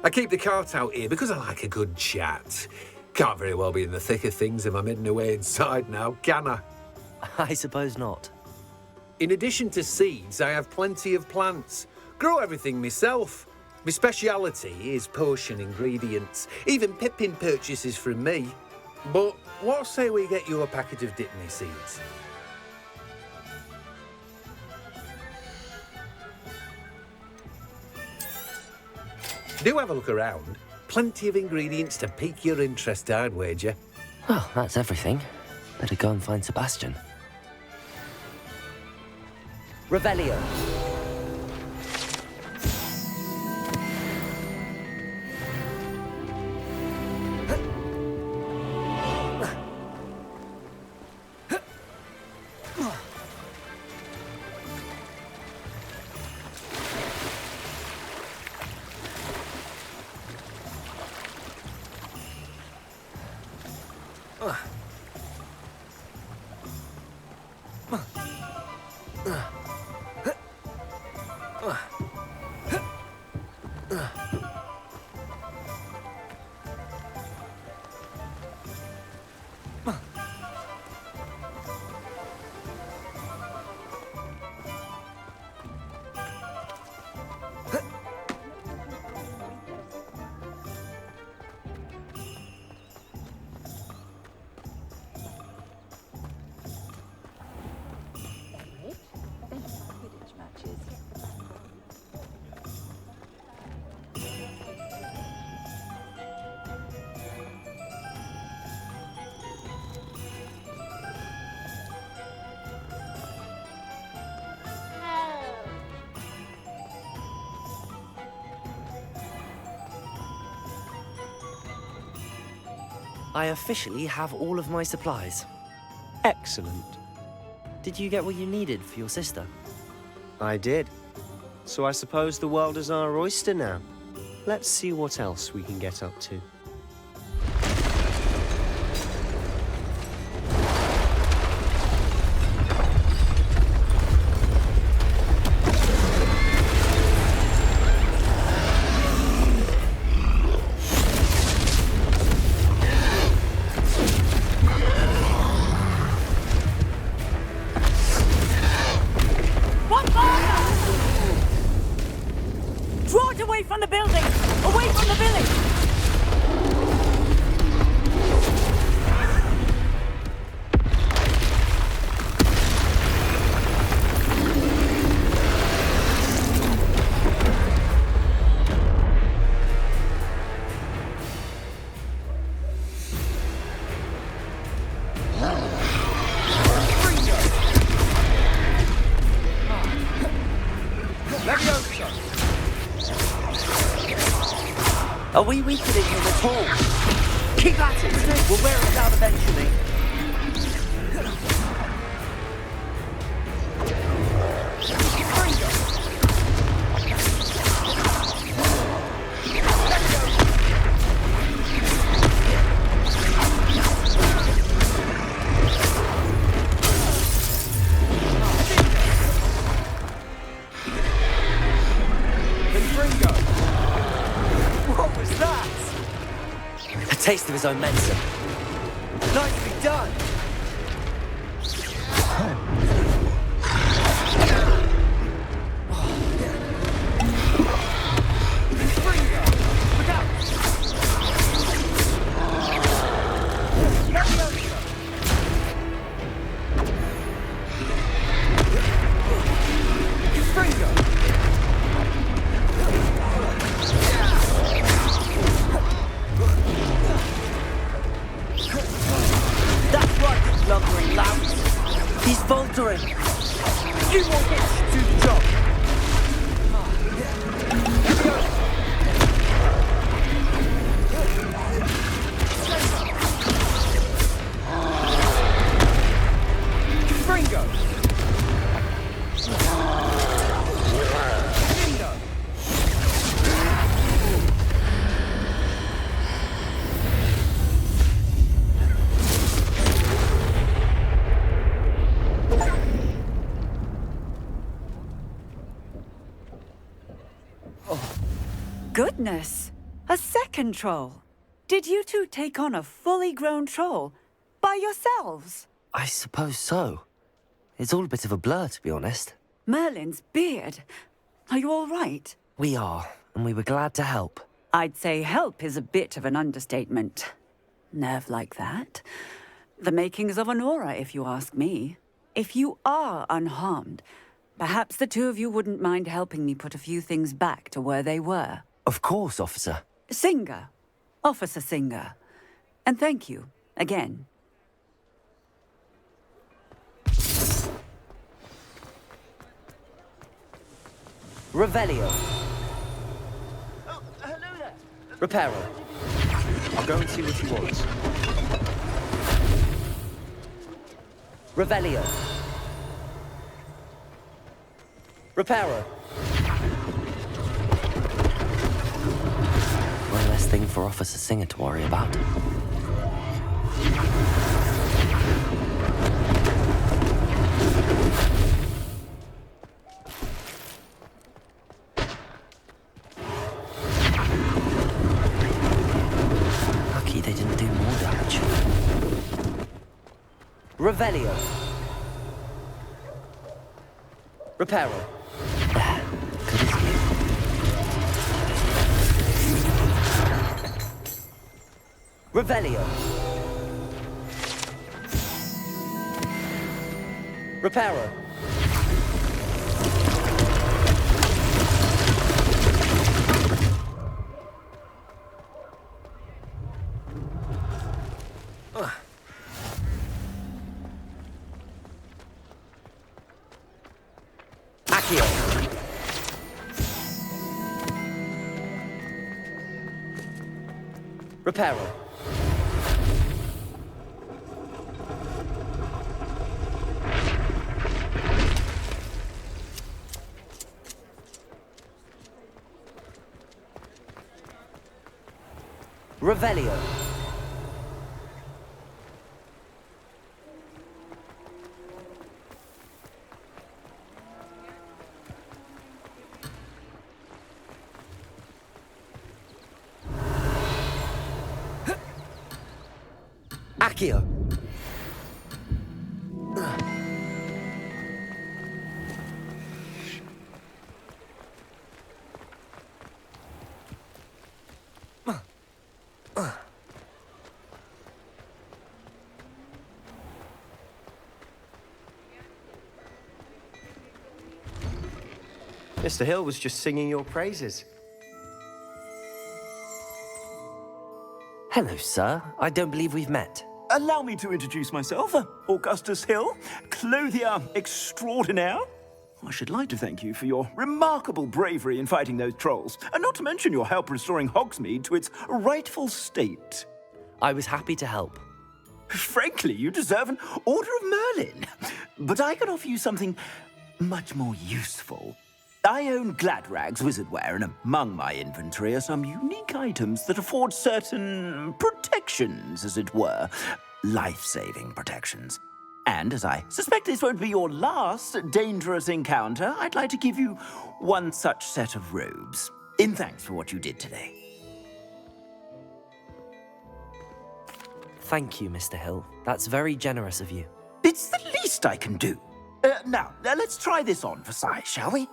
I keep the cart out here because I like a good chat. Can't very well be in the thick of things if I'm hidden away inside now, can I? I suppose not. In addition to seeds, I have plenty of plants. Grow everything myself. My speciality is potion ingredients. Even Pippin purchases from me. But what say we get you a packet of Dittany seeds? Do have a look around. Plenty of ingredients to pique your interest, I'd wager. Well, that's everything. Better go and find Sebastian. Revelio. I officially have all of my supplies. Excellent. Did you get what you needed for your sister? I did. So I suppose the world is our oyster now. Let's see what else we can get up to. Draw it away from the building! Away from the village! Are we weakening him at all? Keep at it! We'll wear him down eventually. taste of his own medicine. Nicely done! That's right, you lumbering lout. He's faltering. You won't get to do the job. Fringo! Goodness! A second troll. Did you two take on a fully grown troll by yourselves? I suppose so. It's all a bit of a blur, to be honest. Merlin's beard. Are you all right? We are, and we were glad to help. I'd say help is a bit of an understatement. Nerve like that. The makings of an aura, if you ask me. If you are unharmed, perhaps the two of you wouldn't mind helping me put a few things back to where they were. Of course, officer. Singer. Officer Singer. And thank you, again. Revelio. Oh, hello there. Reparo. I'll go and see what he wants. Revelio. Reparo. One less thing for Officer Singer to worry about. Lucky they didn't do more damage. Revelio. Reparo. There. Good as new. Revelio. Reparo. Accio. Reparo. Revelio. Accio. Mr. Hill was just singing your praises. Hello, sir. I don't believe we've met. Allow me to introduce myself, Augustus Hill, clothier extraordinaire. I should like to thank you for your remarkable bravery in fighting those trolls, and not to mention your help restoring Hogsmeade to its rightful state. I was happy to help. Frankly, you deserve an Order of Merlin. But I can offer you something much more useful. I own Gladrag's wizardware, and among my inventory are some unique items that afford certain protections, as it were. Life-saving protections. And as I suspect this won't be your last dangerous encounter, I'd like to give you one such set of robes, in thanks for what you did today. Thank you, Mr. Hill. That's very generous of you. It's the least I can do. Now, let's try this on for size, shall we?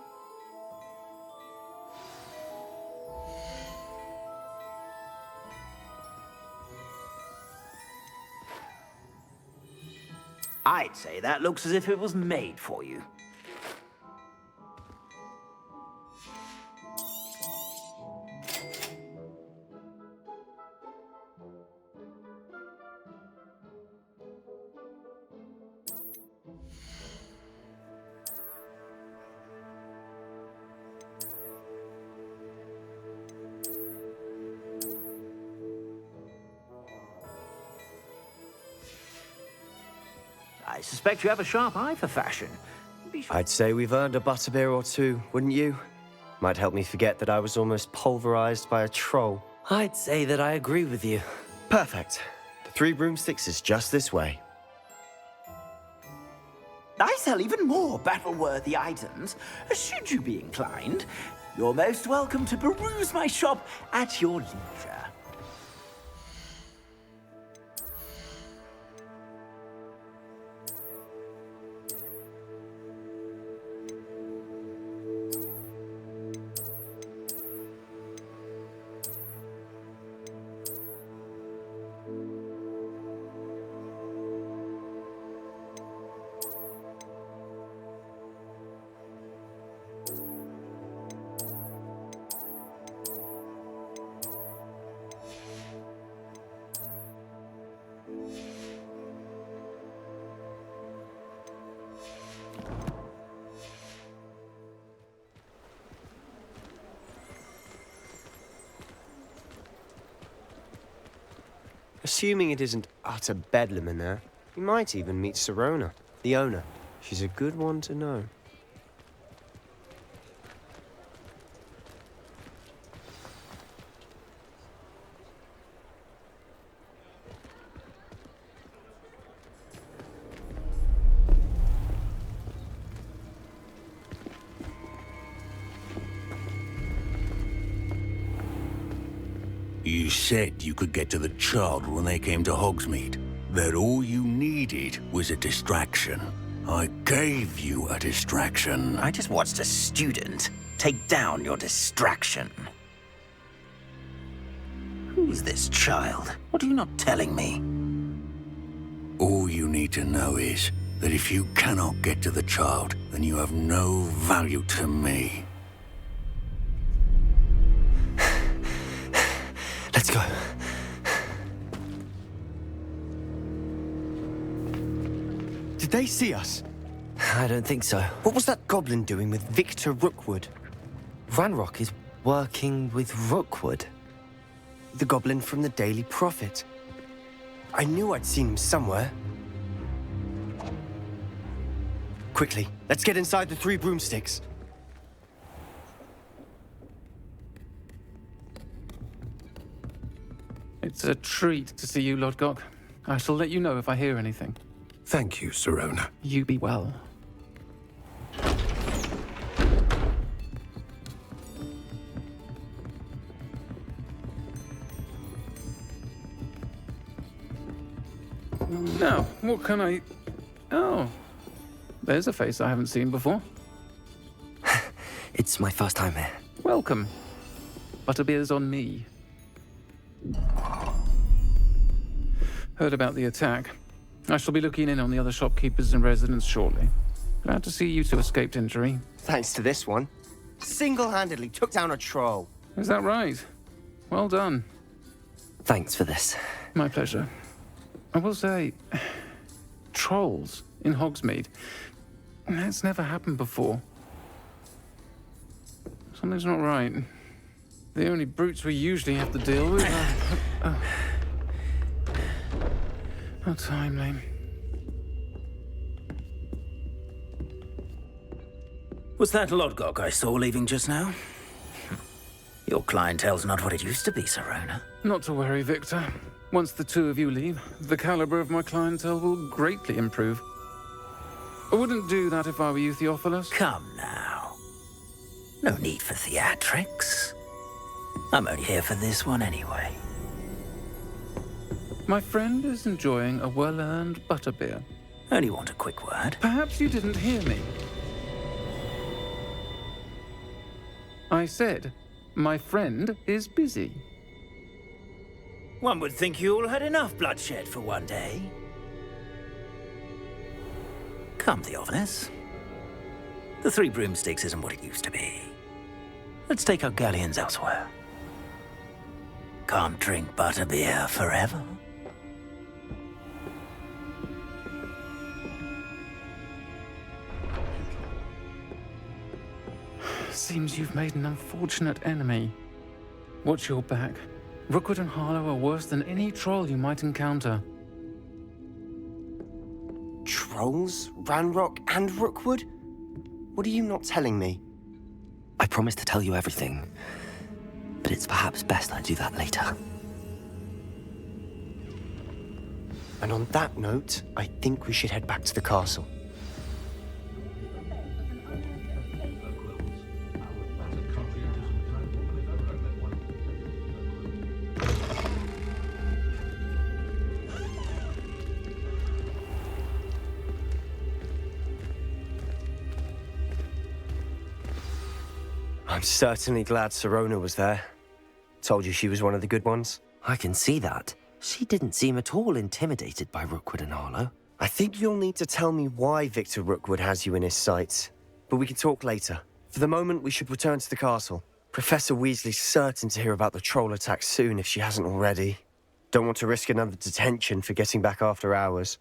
I'd say that looks as if it was made for you. I suspect you have a sharp eye for fashion. I'd say we've earned a butterbeer or two, wouldn't you? Might help me forget that I was almost pulverized by a troll. I'd say that I agree with you. Perfect. The Three Broomsticks is just this way. I sell even more battle-worthy items. Should you be inclined, you're most welcome to peruse my shop at your leisure. Assuming it isn't utter bedlam in there, you might even meet Sirona, the owner. She's a good one to know. You said you could get to the child when they came to Hogsmeade. That all you needed was a distraction. I gave you a distraction. I just watched a student take down your distraction. Who's this child? What are you not telling me? All you need to know is that if you cannot get to the child, then you have no value to me. Let's go. Did they see us? I don't think so. What was that goblin doing with Victor Rookwood? Ranrock is working with Rookwood. The goblin from the Daily Prophet. I knew I'd seen him somewhere. Quickly, let's get inside the Three Broomsticks. It's a treat to see you, Lodgok. I shall let you know if I hear anything. Thank you, Sirona. You be well. Now, what can I... Oh, there's a face I haven't seen before. It's my first time here. Welcome. Butterbeer's on me. Heard about the attack. I shall be looking in on the other shopkeepers and residents shortly. Glad to see you two escaped injury. Thanks to this one. Single-handedly took down a troll. Is that right? Well done. Thanks for this. My pleasure. I will say, trolls in Hogsmeade. That's never happened before. Something's not right. The only brutes we usually have to deal with are... How timely. Was that Lodgok I saw leaving just now? Your clientele's not what it used to be, Sirona. Not to worry, Victor. Once the two of you leave, the caliber of my clientele will greatly improve. I wouldn't do that if I were you, Theophilus. Come now. No need for theatrics. I'm only here for this one anyway. My friend is enjoying a well-earned butterbeer. Only want a quick word. Perhaps you didn't hear me. I said, my friend is busy. One would think you all had enough bloodshed for one day. Come, Theophilus. The Three Broomsticks isn't what it used to be. Let's take our galleons elsewhere. Can't drink butterbeer forever. Seems you've made an unfortunate enemy. Watch your back. Rookwood and Harlow are worse than any troll you might encounter. Trolls? Ranrock and Rookwood? What are you not telling me? I promised to tell you everything, but it's perhaps best I do that later. And on that note, I think we should head back to the castle. I'm certainly glad Sirona was there. Told you she was one of the good ones. I can see that. She didn't seem at all intimidated by Rookwood and Harlow. I think you'll need to tell me why Victor Rookwood has you in his sights. But we can talk later. For the moment, we should return to the castle. Professor Weasley's certain to hear about the troll attack soon if she hasn't already. Don't want to risk another detention for getting back after hours.